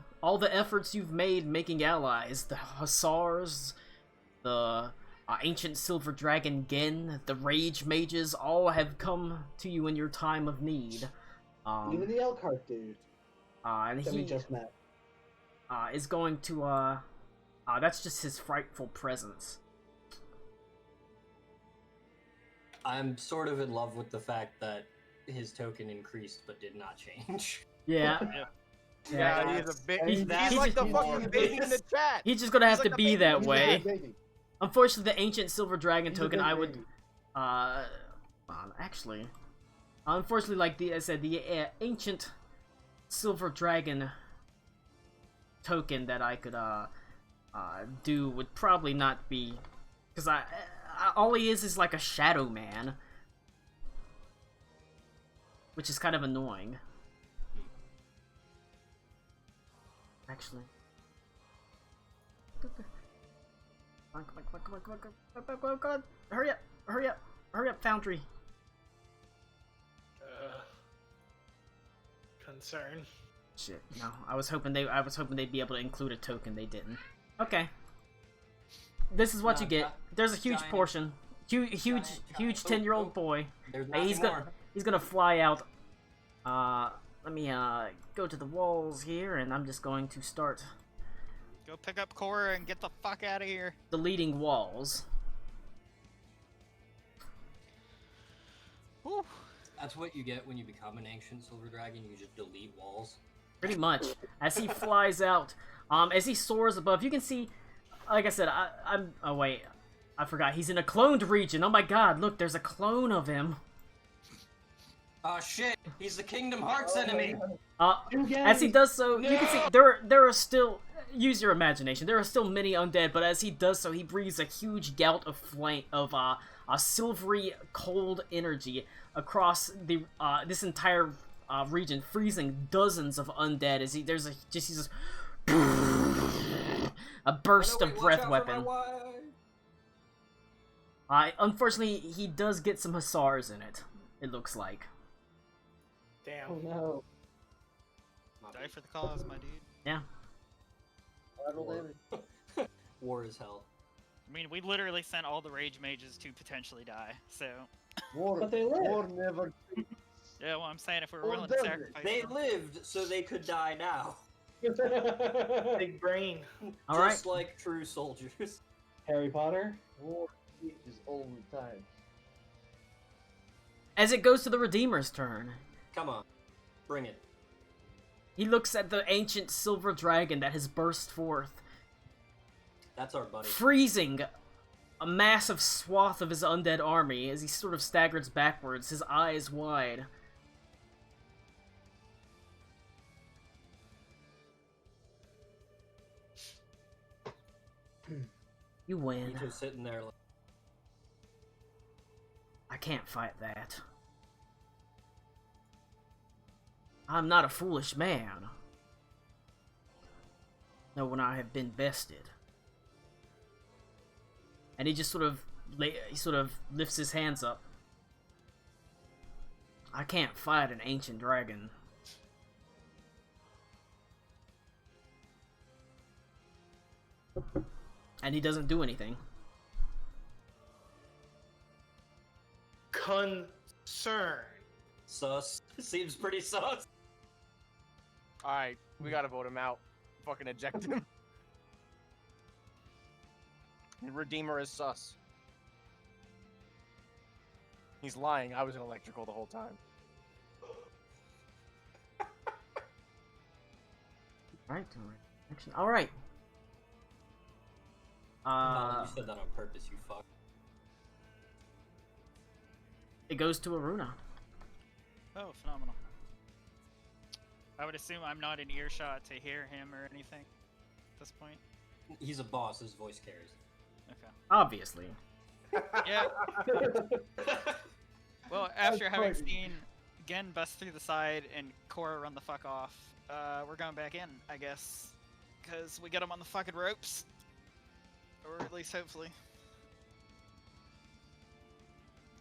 efforts you've made making allies, the Hussars, the ancient silver dragon Gen, the rage mages, all have come to you in your time of need. Even the Elkhart dude And that we he just met. is going to that's just his frightful presence. I'm sort of in love with the fact that his token increased but did not change. Yeah. Yeah, he's a big. He's He's that- like the he's fucking more baby in the chat. He's just gonna have He's to like a be baby that in the way. Baby. Unfortunately, the ancient silver dragon He's a token, big I would, baby. actually, unfortunately, like I said, the ancient silver dragon token that I could do would probably not be, because all he is like a shadow man, which is kind of annoying. Actually. Come on. Hurry up, Foundry. Concern. Shit, no. I was hoping they'd be able to include a token, they didn't. Okay. This is what Nah, you get. There's a huge giant- portion. Huge giant- 10-year-old boy. There's Hey, nothing he's more. gonna fly out. Let me go to the walls here, and I'm just going to start Go pick up Cora and get the fuck out of here. deleting walls. Whew. That's what you get when you become an ancient silver dragon. You just delete walls. Pretty much. As he flies out, as he soars above, you can see, like I said, oh wait, I forgot, he's in a cloned region. Oh my god, look, there's a clone of him. Oh shit! He's the Kingdom Hearts enemy! As he does so, you can see, there are still, use your imagination, there are still many undead, but as he does so, he breathes a huge gout of flame, of, a silvery, cold energy across the, this entire, region, freezing dozens of undead as he's just a burst of breath weapon. Unfortunately, he does get some hussars in it looks like. Damn. Oh no. Die for the cause, my dude. Yeah. Collateral damage. War is hell. I mean, we literally sent all the rage mages to potentially die, so... War, But they live. war never. Yeah, well, I'm saying if we're Or willing to does it? sacrifice They them- lived so they could die now. Big brain. Alright. Just like true soldiers. Harry Potter. War is all the time. As it goes to the Redeemer's turn, Come on. Bring it. he looks at the ancient silver dragon that has burst forth, That's our buddy. freezing a massive swath of his undead army as he sort of staggers backwards, his eyes wide. You win. He's just sitting there like, I can't fight that. I'm not a foolish man. No, when I have been bested. And he just sort of lifts his hands up. I can't fight an ancient dragon. And he doesn't do anything. Concern. sus. Seems pretty sus. Alright, we gotta vote him out. Fucking eject him. Redeemer is sus. He's lying. I was in electrical the whole time. Alright. You said that on purpose, you fuck. It goes to Aruna. Oh, phenomenal. I would assume I'm not in earshot to hear him or anything at this point. He's a boss, his voice carries. Okay. Obviously. Yeah. Well, after having seen Gen bust through the side and Cora run the fuck off, we're going back in, I guess. Because we got him on the fucking ropes. Or at least hopefully.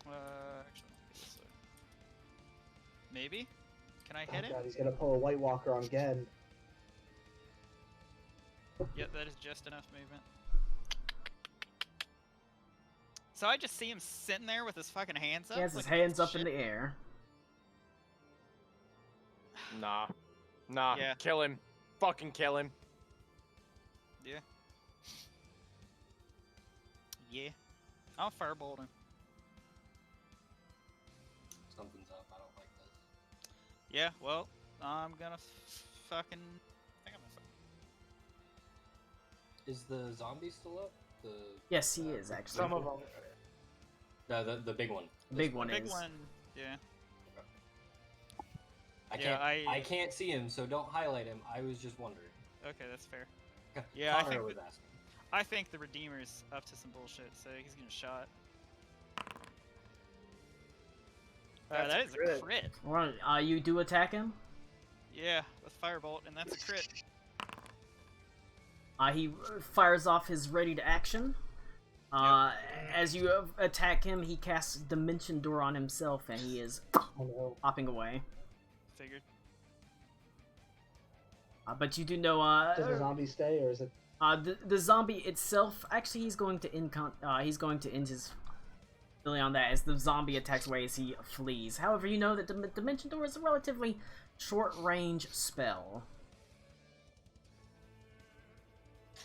Actually, let's get this, maybe? Can I Oh hit him? god, he's gonna pull a White Walker on Gen. Yep, that is just enough movement. So I just see him sitting there with his fucking hands up. He has his like, hands up in shit. the air. Nah. Nah. Yeah. Kill him. Fucking kill him. Yeah. Yeah. I'll firebolt him. Something's up, I don't like Yeah, well, I'm gonna fucking. I think I'm gonna. Is the zombie still up? The Yes, he is actually. Some of them. no, the big one. The This big one Big is. one, yeah. I Yeah, can't. I can't see him, so don't highlight him. I was just wondering. Okay, that's fair. Yeah, I Connor think was that- asking. I think the Redeemer's up to some bullshit, so he's getting shot. That's That a is a crit. crit. Alright, you do attack him. Yeah, with Firebolt, and that's a crit. He fires off his ready to action. As you attack him, he casts Dimension Door on himself, and he is Oh no. hopping away. Figured. But you do know, Does the zombie stay, or is it? the zombie itself. Actually, he's going to end his feeling on that as the zombie attacks away as he flees. However, you know that Dimension Door is a relatively short-range spell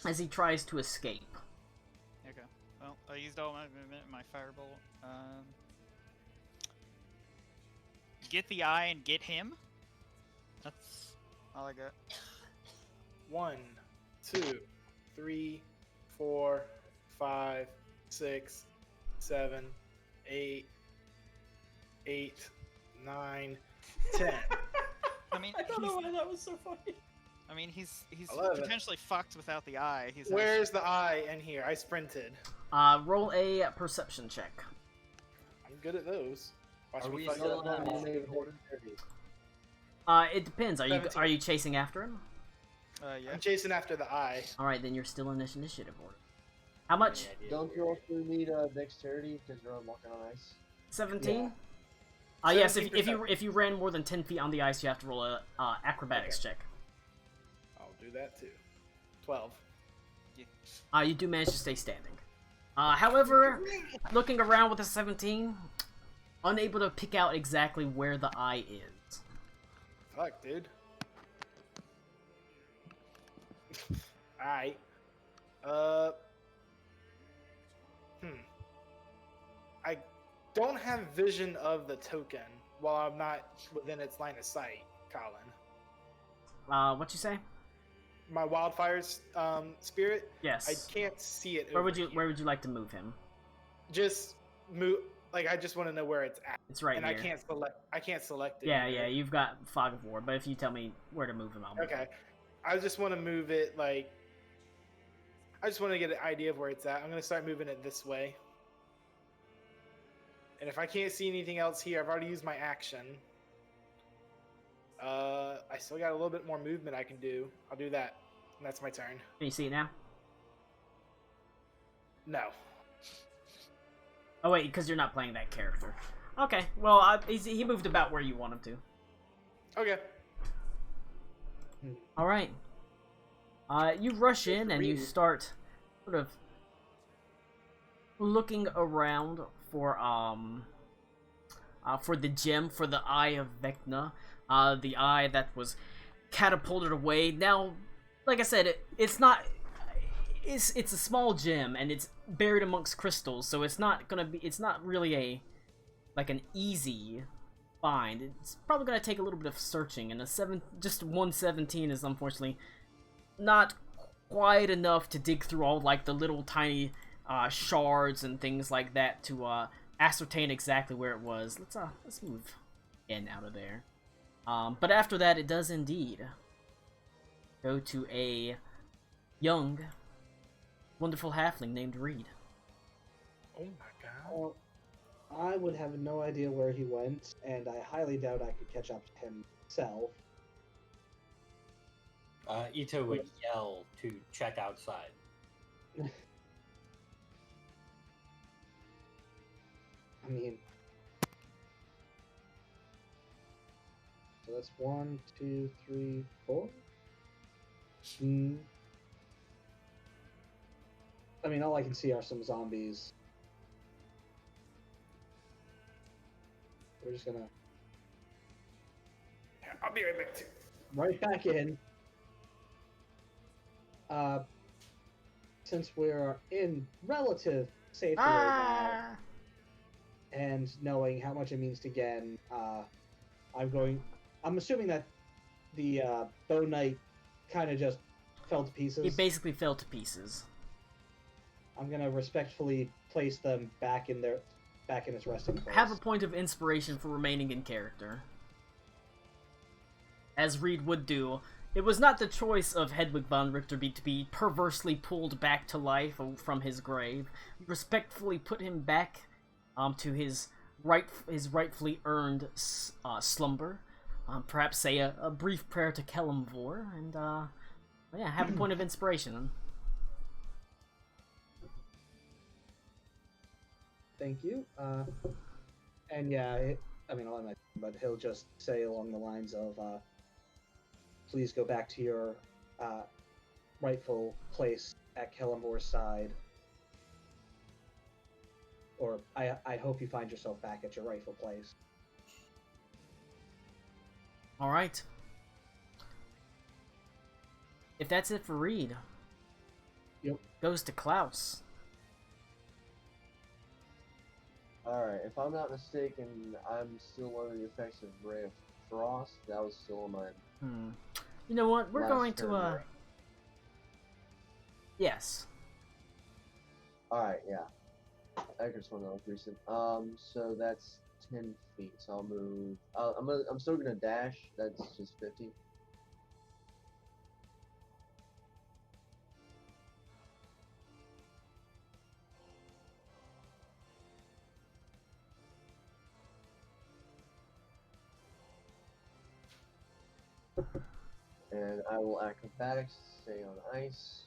as he tries to escape. Okay. Well, I used all my movement in my Firebolt. Get the eye and get him. That's all I got. 1, 2, 3, 4, 5, 6, 7, 8, 9, 10. I mean, I don't know he's, why that was so funny. I mean, he's 11. potentially fucked without the eye. He's Where's the eye in here? I sprinted. Roll a perception check. I'm good at those. Watch Are me we fuck still up. on that Only mission? 30. It depends. Are 17. you chasing after him? yeah. I'm chasing after the eye. All right, then you're still in this initiative order. How much? Any idea Don't where you also need dexterity because you're walking on ice? 17. Yeah. Yes. If 17%. you ran more than 10 feet on the ice, you have to roll a acrobatics check. I'll do that too. 12. You do manage to stay standing. However, looking around with a 17, unable to pick out exactly where the eye is. Fuck, dude. Alright. I don't have vision of the token while I'm not within its line of sight, Colin. What you say? My wildfire's spirit, Yes. I can't see it. Where over would you here. Where would you like to move him? Just move? Like I just want to know where it's at, It's right and here. I can't select it. Yeah, either. yeah. You've got Fog of War, but if you tell me where to move him, I'll move Okay. him. I just want to move it like. I just want to get an idea of where it's at. I'm gonna start moving it this way. And if I can't see anything else here, I've already used my action. I still got a little bit more movement I can do. I'll do that. And that's my turn. Can you see it now? No. Oh wait, because you're not playing that character. Okay. Well, he moved about where you want him to. Okay. All right. You rush in and you start sort of looking around for the gem, for the Eye of Vecna, the eye that was catapulted away. Now, like I said, it's not. It's a small gem and it's buried amongst crystals, so it's not really an easy find. It's probably gonna take a little bit of searching, and just 117 is unfortunately not quite enough to dig through all like the little tiny shards and things like that to ascertain exactly where it was. Let's move in out of there. But after that, it does indeed go to a young, wonderful halfling named Reed. Oh my god. Well, I would have no idea where he went, and I highly doubt I could catch up to him myself. Ito would yell to check outside. I mean, so that's 1, 2, 3, 4. I mean, all I can see are some zombies. We're just gonna Yeah, I'll be right back too. right back in. Since we're in relative safety right now, and knowing how much it means to Gen, I'm going I'm assuming that the bow knight kind of just fell to pieces. It basically fell to pieces. I'm gonna respectfully place them back in its resting place. Have a point of inspiration for remaining in character. As Reed would do, it was not the choice of Hedwig von Richter to be perversely pulled back to life from his grave. You respectfully put him back to his rightfully earned slumber. Perhaps say a brief prayer to Kelemvor, and yeah, have a point of inspiration. Thank you. And yeah, but he'll just say along the lines of, please go back to your rightful place at Kelemvor's side. Or I hope you find yourself back at your rightful place. Alright. If that's it for Reed, Yep. Goes to Klaus. Alright, if I'm not mistaken, I'm still under the effects of Ray of Frost. That was still on my... You know what? We're last going to, turn, right? Yes. Alright, yeah. I just want to look recent. So that's 10 feet. So I'll move. I'm still gonna dash. That's just 50. And I will acrobatics, stay on ice.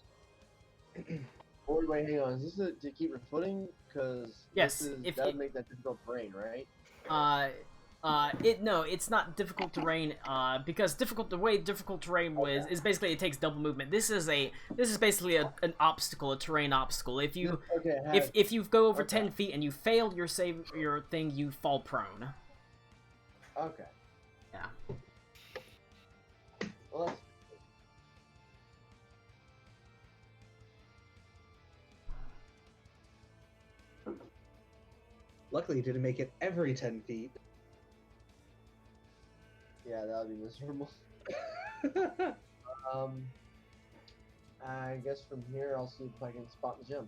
Or wait, hang on. Is this to keep your footing? Because Yes, that would make that difficult terrain, right? No, it's not difficult terrain. Because the way difficult terrain was is basically it takes double movement. This is basically an obstacle, a terrain obstacle. If you if you go over 10 feet and you fail your thing, you fall prone. Okay. Yeah. Well, that's... Luckily, you didn't make it every 10 feet. Yeah, that would be miserable. I guess from here I'll see if I can spot the gem.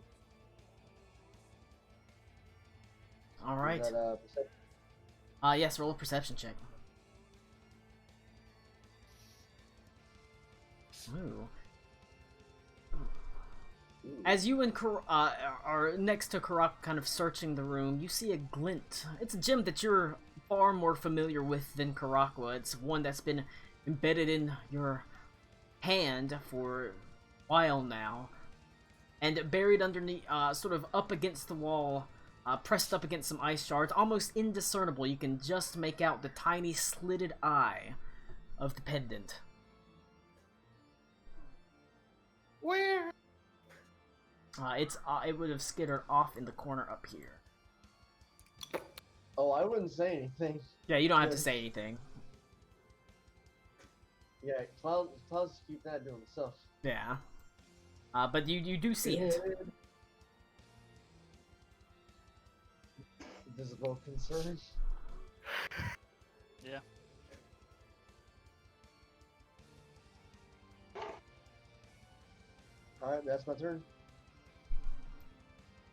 All right. Is that, perception? Yes, roll a perception check. Ooh. As you and are next to Karak, kind of searching the room, you see a glint. It's a gem that you're far more familiar with than Karakwa. It's one that's been embedded in your hand for a while now, and buried underneath, sort of up against the wall, pressed up against some ice shards, almost indiscernible. You can just make out the tiny slitted eye of the pendant. Where? It would have skittered off in the corner up here. Oh, I wouldn't say anything. Yeah, you don't have to say anything. Yeah, Klaus keep that to himself. Yeah. But you do see it. Visible concern. Yeah. Alright, that's my turn.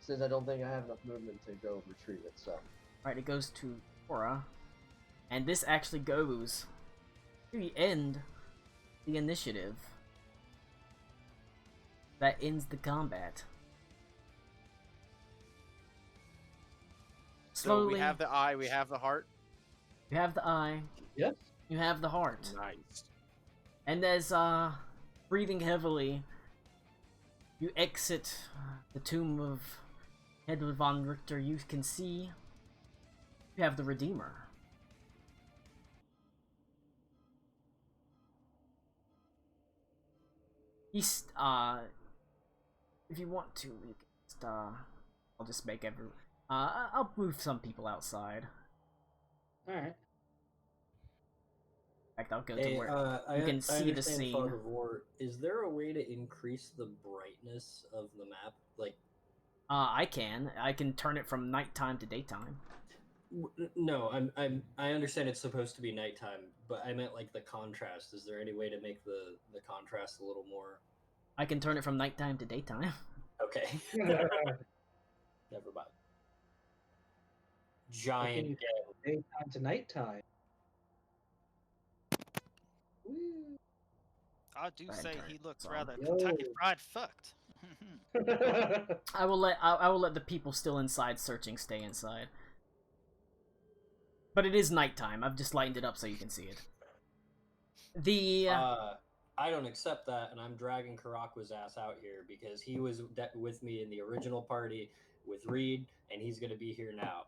Since I don't think I have enough movement to go retrieve it, so. Alright, it goes to Cora. And this actually goes to the end of the initiative. That ends the combat. Slowly, So we have the eye, we have the heart. you have the eye, Yes. you have the heart. Nice. And as, breathing heavily, you exit the tomb of Hedwig von Richter, you can see you have the Redeemer. He's, if you want to, you can just, I'll just make I'll move some people outside. Alright. In fact, I'll go Hey, to where I you can see the understand scene. Fog of War. Is there a way to increase the brightness of the map? Like, I can turn it from nighttime to daytime. No, I understand it's supposed to be nighttime, but I meant like the contrast. Is there any way to make the contrast a little more? I can turn it from nighttime to daytime. Okay, never mind. Can Giant you daytime to nighttime? Woo. I do Go ahead, say turn he it. looks So, rather Yo. Kentucky Fried fucked. I will let the people still inside searching stay inside. But it is nighttime. I've just lightened it up so you can see it. The I don't accept that, and I'm dragging Karakwa's ass out here because he was with me in the original party with Reed, and he's gonna be here now.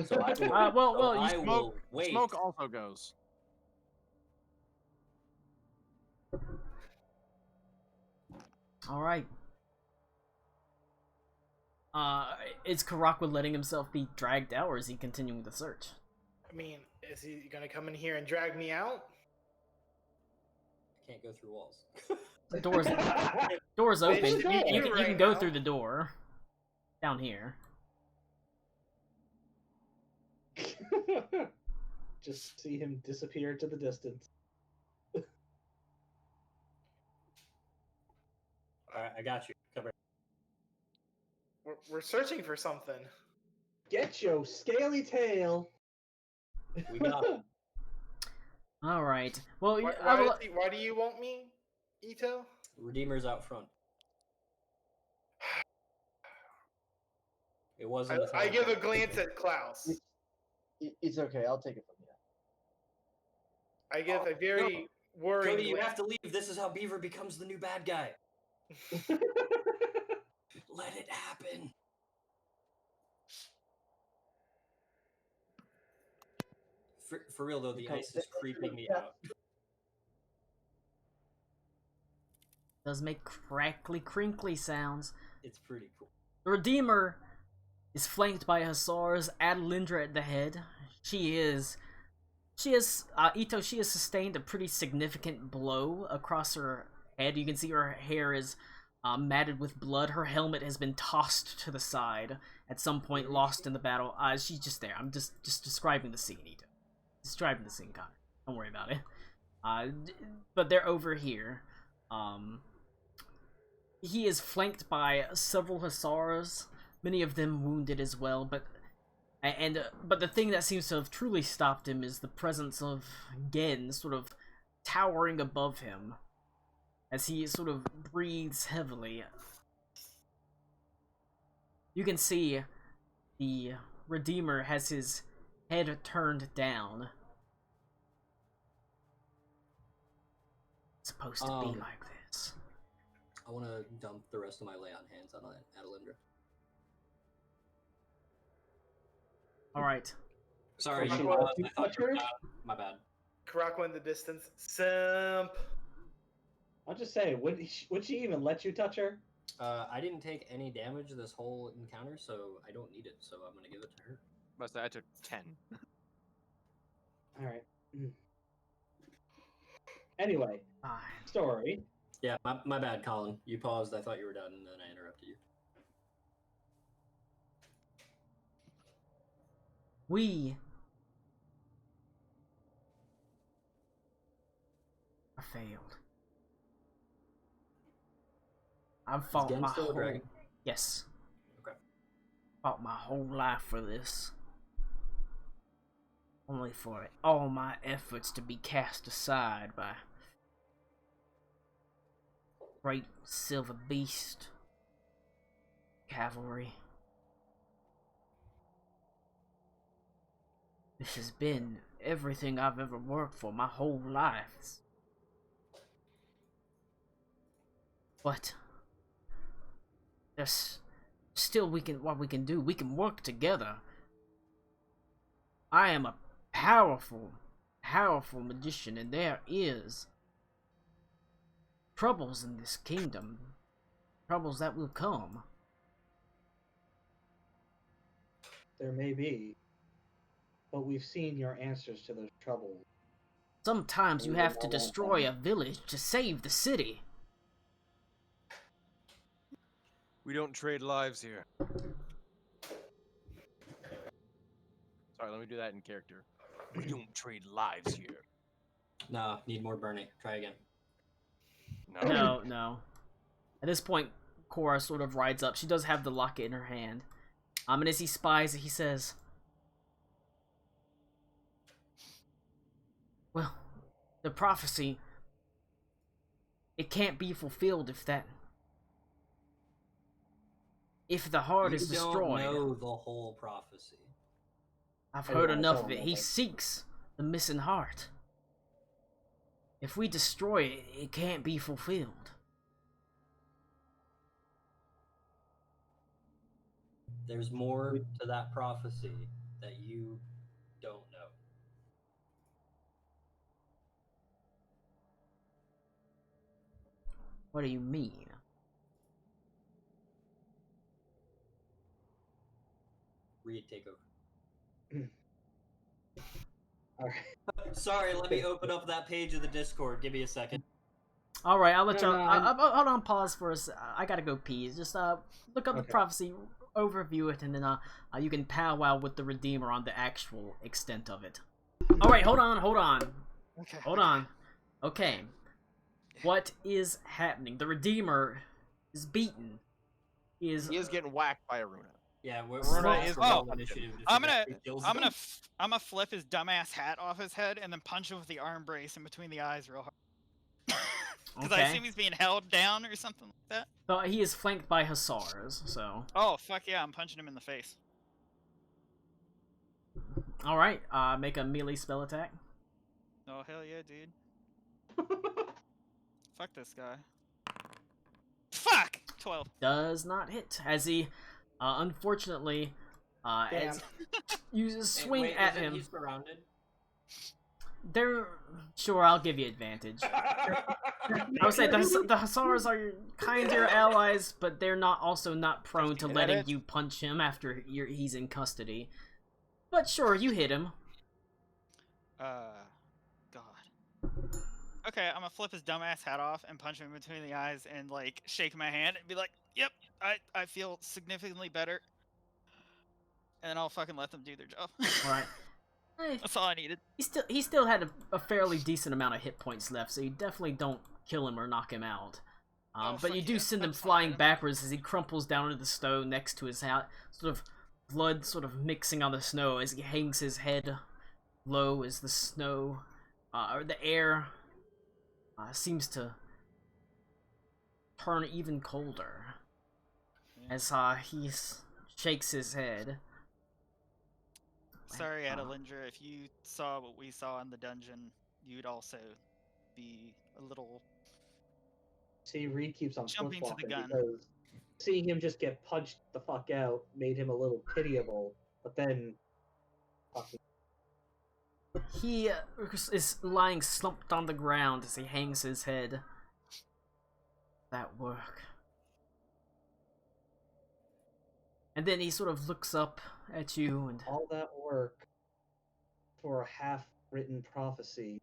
So I will, you will wait. Smoke also goes. all right. Is Karakwa letting himself be dragged out, or is he continuing the search? I mean, is he gonna come in here and drag me out? I can't go through walls. The door's open. should be You in can right go now. through the door down here. Just see him disappear to the distance. All right, I got you. Come here. We're searching for something. Get your scaly tail. We got him. All right. Well, Why do you want me, Ito? Redeemer's out front. It wasn't. I give a glance at Klaus. It's okay. I'll take it from you. I give a very worried Cody, you glance. have to leave. This is how Beaver becomes the new bad guy. Let it happen. For real though, the ice is creeping me out. does make crackly, crinkly sounds. It's pretty cool. The Redeemer is flanked by Hussars, Adelindra at the head. She has sustained a pretty significant blow across her head. You can see her hair is matted with blood. Her helmet has been tossed to the side at some point, lost in the battle. She's just there. I'm just describing the scene, Ito. Describing the scene, Connor. Don't worry about it. But they're over here. He is flanked by several Hussars, many of them wounded as well, but the thing that seems to have truly stopped him is the presence of Gen sort of towering above him as he sort of breathes heavily. You can see the Redeemer has his head turned down. It's supposed to be like this. I want to dump the rest of my lay on hands on Adelindra. Alright. Sorry, She you was I thought you were touched? my bad. Karakwa in the distance. Simp. I'll just say, would she even let you touch her? I didn't take any damage this whole encounter, so I don't need it, so I'm gonna give it to her. Must say I took 10. All right. Anyway, Fine. story. Yeah, my bad, Colin. You paused, I thought you were done, and then I interrupted you. We are failed. I've fought Gen my still a whole dragon? yes. Okay. Fought my whole life for this. Only for all my efforts to be cast aside by great silver beast cavalry. This has been everything I've ever worked for my whole life. But there's still what we can do. We can work together. I am a powerful magician, and there is troubles in this kingdom. Troubles that will come. There may be, but we've seen your answers to those troubles. Sometimes you have to destroy a village to save the city. We don't trade lives here. Alright, let me do that in character. We don't trade lives here. Nah, need more Bernie. Try again. No, no. At this point, Cora sort of rides up. She does have the locket in her hand. And as he spies it, he says, well, the prophecy, it can't be fulfilled if the heart is destroyed. You don't know the whole prophecy. I've I heard don't enough know of it. He that. seeks the missing heart. If we destroy it, it can't be fulfilled. There's more to that prophecy that you don't know. What do you mean? Reed, take over. All right. Sorry, let me open up that page of the Discord. Give me a second. All right, I'll let No, y'all. no, hold on, pause for us. I gotta go pee. Just look up the Okay. prophecy, overview it, and then you can powwow with the Redeemer on the actual extent of it. All right, hold on. Okay. Hold on. Okay. What is happening? The Redeemer is beaten. He is getting whacked by Aruna. Yeah, we're Runa not is- for roll oh, initiative to I'm figure out gonna who kills I'm him. gonna flip his dumbass hat off his head and then punch him with the arm brace in between the eyes real hard. Because I Okay. assume he's being held down or something like that. But he is flanked by hussars, so. Oh fuck yeah, I'm punching him in the face. All right. Make a melee spell attack. Oh hell yeah, dude. Fuck this guy. Fuck! 12. Does not hit as he, unfortunately, as you Hey, swing wait, at is it him. He's surrounded. They're sure. I'll give you advantage. I would say the hussars are kind of your allies, but they're also not prone to Hit letting it. you punch him after he's in custody. But sure, you hit him. God. Okay, I'm gonna flip his dumbass hat off and punch him in between the eyes and like shake my hand and be like, "Yep, I feel significantly better." And then I'll fucking let them do their job. All right. That's all I needed. He still had a fairly decent amount of hit points left, so you definitely don't kill him or knock him out. Oh, But you fuck do yeah. send him That's fine, flying man. backwards as he crumples down into the snow next to his hat, sort of blood sort of mixing on the snow as he hangs his head low as the snow, or the air, seems to turn even colder as he shakes his head. Sorry, Adelinger, if you saw what we saw in the dungeon, you'd also be a little. See, Reed keeps on Jumping to the flip-flopping gun. because seeing him just get punched the fuck out made him a little pitiable. But then, fucking He is lying slumped on the ground as he hangs his head. That work. And then he sort of looks up at you and all that work for a half-written prophecy,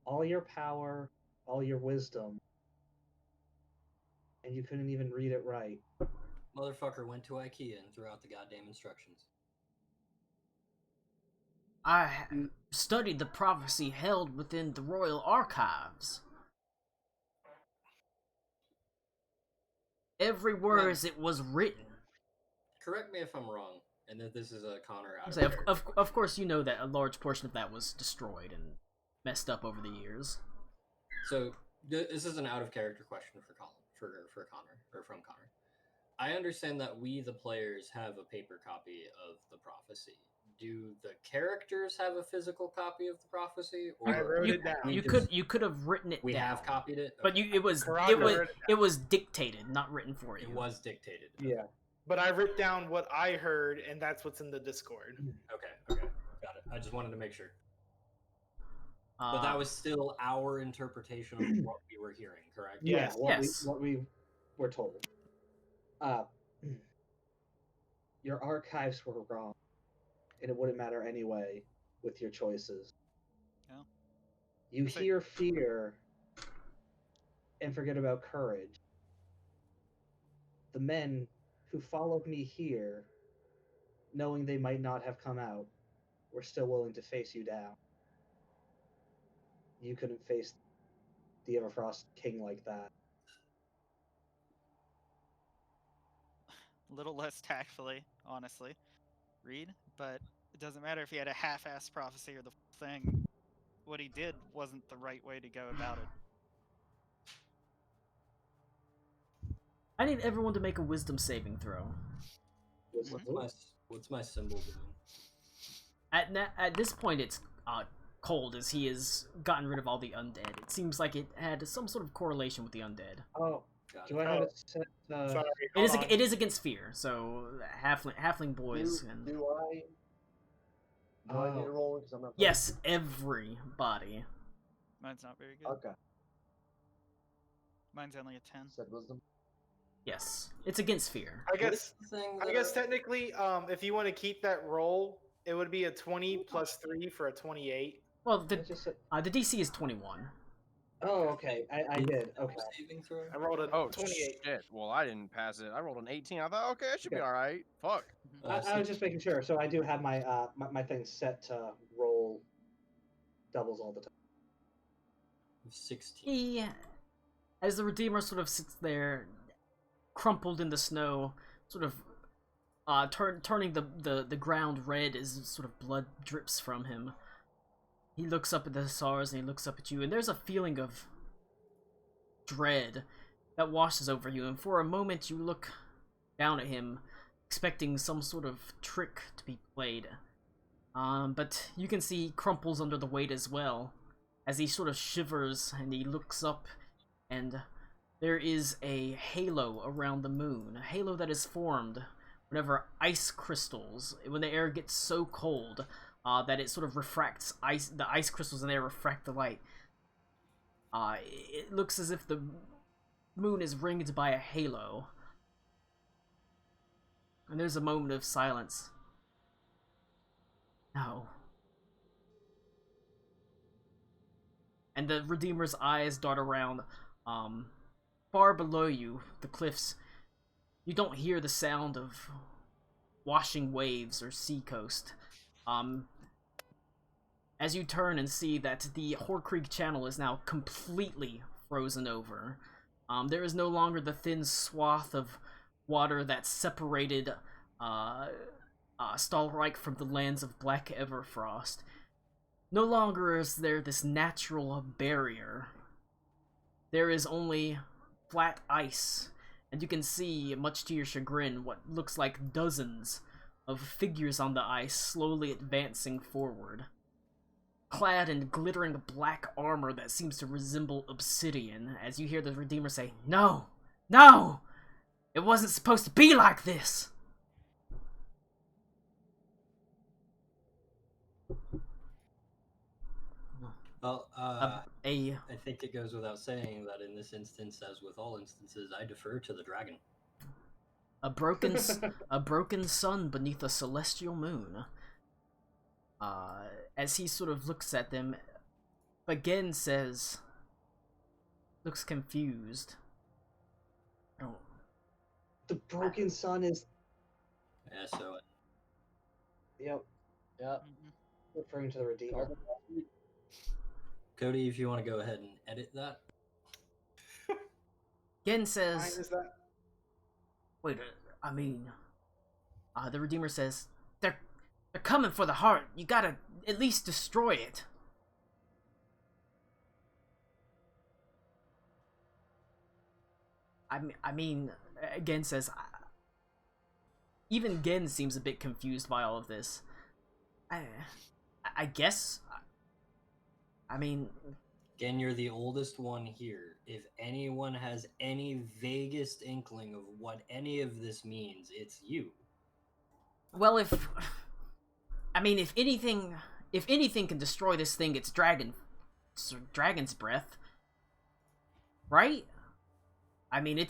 all your power, all your wisdom, and you couldn't even read it right. Motherfucker went to IKEA and threw out the goddamn instructions. I studied the prophecy held within the royal archives. Every word as it was written. Correct me if I'm wrong, and that this is a Connor out So of course you know that a large portion of that was destroyed and messed up over the years. So this is an out of character question for Connor or from Connor. I understand that we, the players, have a paper copy of the prophecy. Do the characters have a physical copy of the prophecy? Or I wrote it down. You could have written it We down. have copied it, But Okay. it was dictated, not written for you. It was dictated. Yeah. But I wrote down what I heard, and that's what's in the Discord. Okay, got it. I just wanted to make sure. But that was still our interpretation of what we were hearing, correct? Yeah, Yes. what we were told. Your archives were wrong, and it wouldn't matter anyway with your choices. Yeah. You Perfect. hear fear and forget about courage. The men who followed me here, knowing they might not have come out, we're still willing to face you down. You couldn't face the Everfrost King like that. A little less tactfully, honestly, Reed, but it doesn't matter if he had a half-assed prophecy or the full thing. What he did wasn't the right way to go about it. I need everyone to make a wisdom saving throw. What's my symbol doing? At this point, it's cold, as he has gotten rid of all the undead. It seems like it had some sort of correlation with the undead. Oh, Got do it. I have it set? Sorry, It is hold on. it is against fear, so halfling boys and Do I need to roll because I'm not? yes, everybody. Mine's not very good. Okay. Mine's only a 10. Said wisdom. Yes, it's against fear. I guess Thing I guess technically, if you want to keep that roll, it would be a 20 plus 3 for a 28. Well, I just said, the DC is 21. oh, okay. I did. Okay. saving throw. I rolled a Oh 28. shit! Well, I didn't pass it. I rolled an 18. I thought, okay, I should be Okay. all right. Fuck. I was just making sure. So I do have my my thing set to roll doubles all the time. 16. He, as the Redeemer sort of sits there, crumpled in the snow, sort of turning the ground red as sort of blood drips from him. He looks up at the stars and he looks up at you, and there's a feeling of dread that washes over you, and for a moment you look down at him, expecting some sort of trick to be played. But you can see he crumples under the weight as well, as he sort of shivers and he looks up, and there is a halo around the moon, a halo that is formed whenever ice crystals, when the air gets so cold that it sort of refracts the ice crystals in there refract the light. It looks as if the moon is ringed by a halo. And there's a moment of silence. No. And the Redeemer's eyes dart around. Far below you, the cliffs, you don't hear the sound of washing waves or seacoast. As you turn and see that the Hoar Creek Channel is now completely frozen over. There is no longer the thin swath of water that separated Stalreich from the lands of Black Everfrost. No longer is there this natural barrier. There is only flat ice, and you can see, much to your chagrin, what looks like dozens of figures on the ice slowly advancing forward, clad in glittering black armor that seems to resemble obsidian, as you hear the Redeemer say, "No! No! It wasn't supposed to be like this!" Well, A I think it goes without saying that in this instance, as with all instances, I defer to the dragon. a broken sun beneath a celestial moon. As he sort of looks at them, again says, looks confused. I don't. The broken sun is. Yeah, so Yep. Yep. Referring to the Redeemer. Cody, if you want to go ahead and edit that. Again Mine says, is that. wait, the Redeemer says, they're coming for the heart. You gotta at least destroy it. I mean, Gen says, even Gen seems a bit confused by all of this. I guess, I mean, Again, you're the oldest one here. If anyone has any vaguest inkling of what any of this means, it's you. well, if anything can destroy this thing, it's dragon's breath, right? I mean,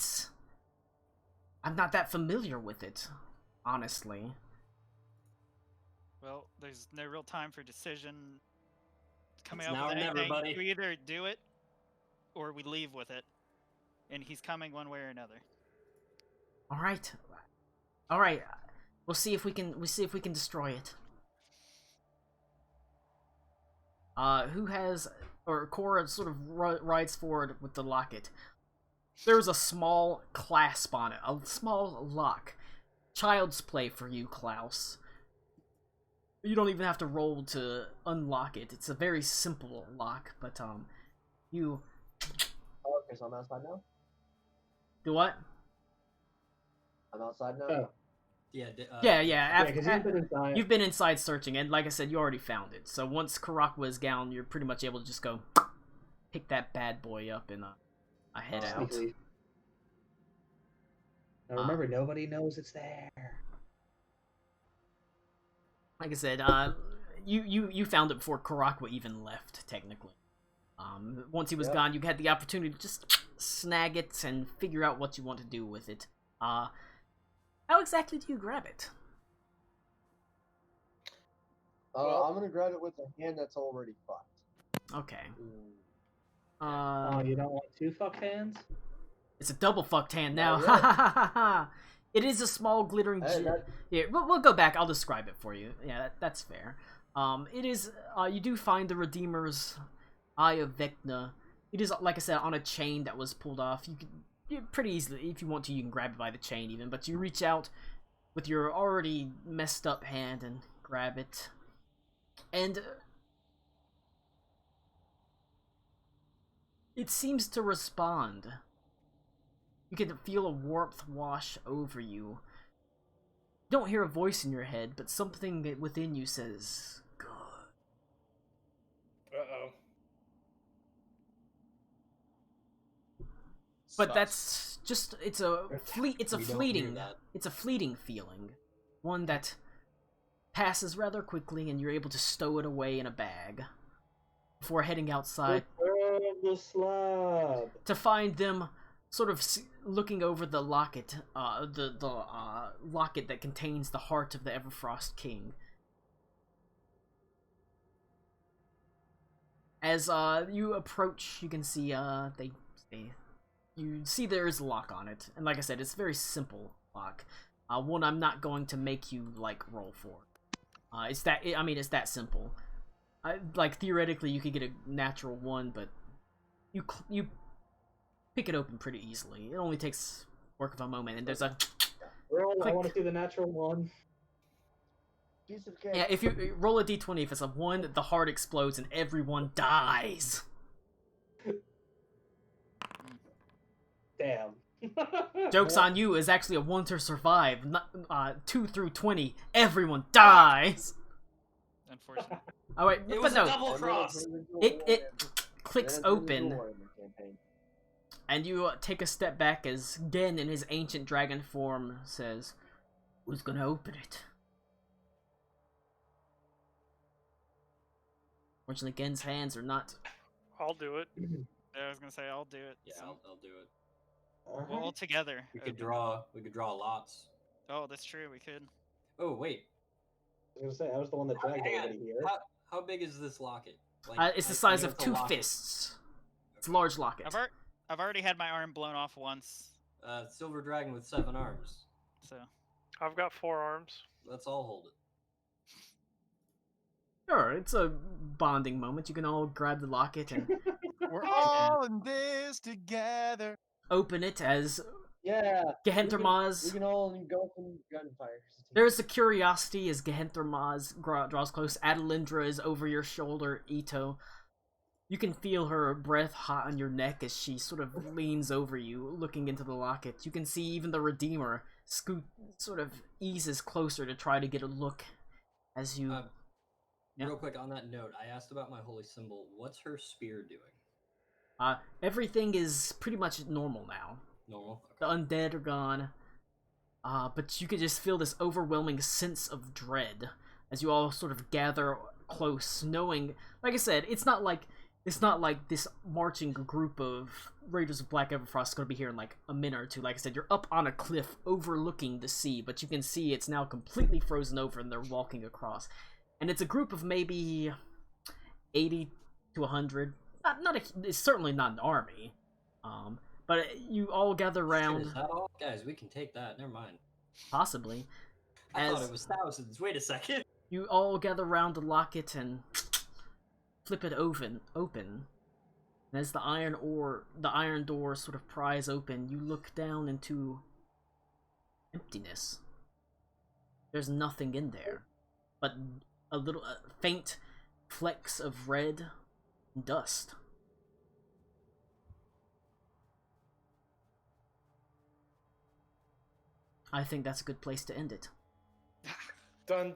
I'm not that familiar with it, honestly. Well, there's no real time for decision coming It's up now with or never, anything. buddy. We either do it or we leave with it, and he's coming one way or another. All right. We'll see if we can destroy it. who has, or Cora sort of rides forward with the locket. There's a small clasp on it, a small lock. Child's play for you, Klaus. You don't even have to roll to unlock it. It's a very simple lock, but you Oh, okay, so I'm outside now? do what? I'm outside now? Oh. Yeah. Yeah. Yeah, because you've been inside. You've been inside searching, and like I said, you already found it. So once Karakwa is gone, you're pretty much able to just go pick that bad boy up and head out. Sneakily. Now remember, nobody knows it's there. Like I said, you found it before Karakwa even left, technically. Once he was gone, you had the opportunity to just snag it and figure out what you want to do with it. How exactly do you grab it? I'm gonna grab it with a hand that's already fucked. Okay. Oh, you don't want two fucked hands? It's a double fucked hand now. Oh, It is a small glittering Hey, gem. Yeah, we'll go back. I'll describe it for you. Yeah, that's fair. It is. You do find the Redeemer's Eye of Vecna. It is, like I said, on a chain that was pulled off. Pretty easily, if you want to, you can grab it by the chain even. But you reach out with your already messed up hand and grab it, and it seems to respond. You can feel a warmth wash over you. You don't hear a voice in your head, but something within you says, "Good." Uh-oh. But that's just it's a We don't hear fleeting that. it's a fleeting feeling. One that passes rather quickly and you're able to stow it away in a bag before heading outside Return of the slab. to find them sort of looking over the locket, the locket that contains the heart of the Everfrost King. As you approach, you can see you see there is a lock on it, and like I said, it's a very simple lock. One I'm not going to make you like roll for. It's that simple. Like theoretically, you could get a natural one, but you pick it open pretty easily. It only takes work of a moment, and there's a Roll, I click. want to see the natural one. Piece of cake. Yeah, if you roll a d20, if it's a 1, the heart explodes and everyone dies. Damn. Joke's on you is actually a 1 to survive. 2 through 20, everyone dies. Unfortunately. Oh wait, It but was a no, double cross. it clicks open, and you take a step back as Gen in his ancient dragon form says, "Who's gonna open it?" Fortunately, Gen's hands are not. I'll do it. Yeah, I was gonna say I'll do it. Yeah, I'll do it. We'll all together. We could open. draw lots. Oh, that's true. We could. Oh wait, I was gonna say I was the one that dragged hang on. everybody here. How big is this locket? It's the I size mean, of it's a 2 locket. fists. It's a large locket. I've already had my arm blown off once, Silver dragon with 7 arms. so I've got 4 arms. Let's all hold it. Sure, it's a bonding moment. You can all grab the locket and We're all in this together. open it as Yeah. Gehentermaz. We can all go from gunfire. There's a curiosity as Gehentermaz draws close. Adelindra is over your shoulder, Ito. You can feel her breath hot on your neck as she sort of leans over you, looking into the locket. You can see even the Redeemer sort of eases closer to try to get a look as you... Yeah. Real quick on that note, I asked about my holy symbol. What's her spear doing? Everything is pretty much normal now. Normal. The undead are gone. But you can just feel this overwhelming sense of dread as you all sort of gather close, knowing, like I said, it's not like this marching group of Raiders of Black Everfrost is going to be here in like a minute or two. Like I said, you're up on a cliff overlooking the sea, but you can see it's now completely frozen over and they're walking across. And it's a group of maybe 80 to 100. It's certainly not an army. But you all gather around. Shit, is that all? Guys, we can take that. Never mind. Possibly. I thought it was thousands. Wait a second. You all gather around the locket and flip it open, and as the iron door sort of pries open, you look down into emptiness. There's nothing in there, but a little faint flecks of red dust. I think that's a good place to end it. Dun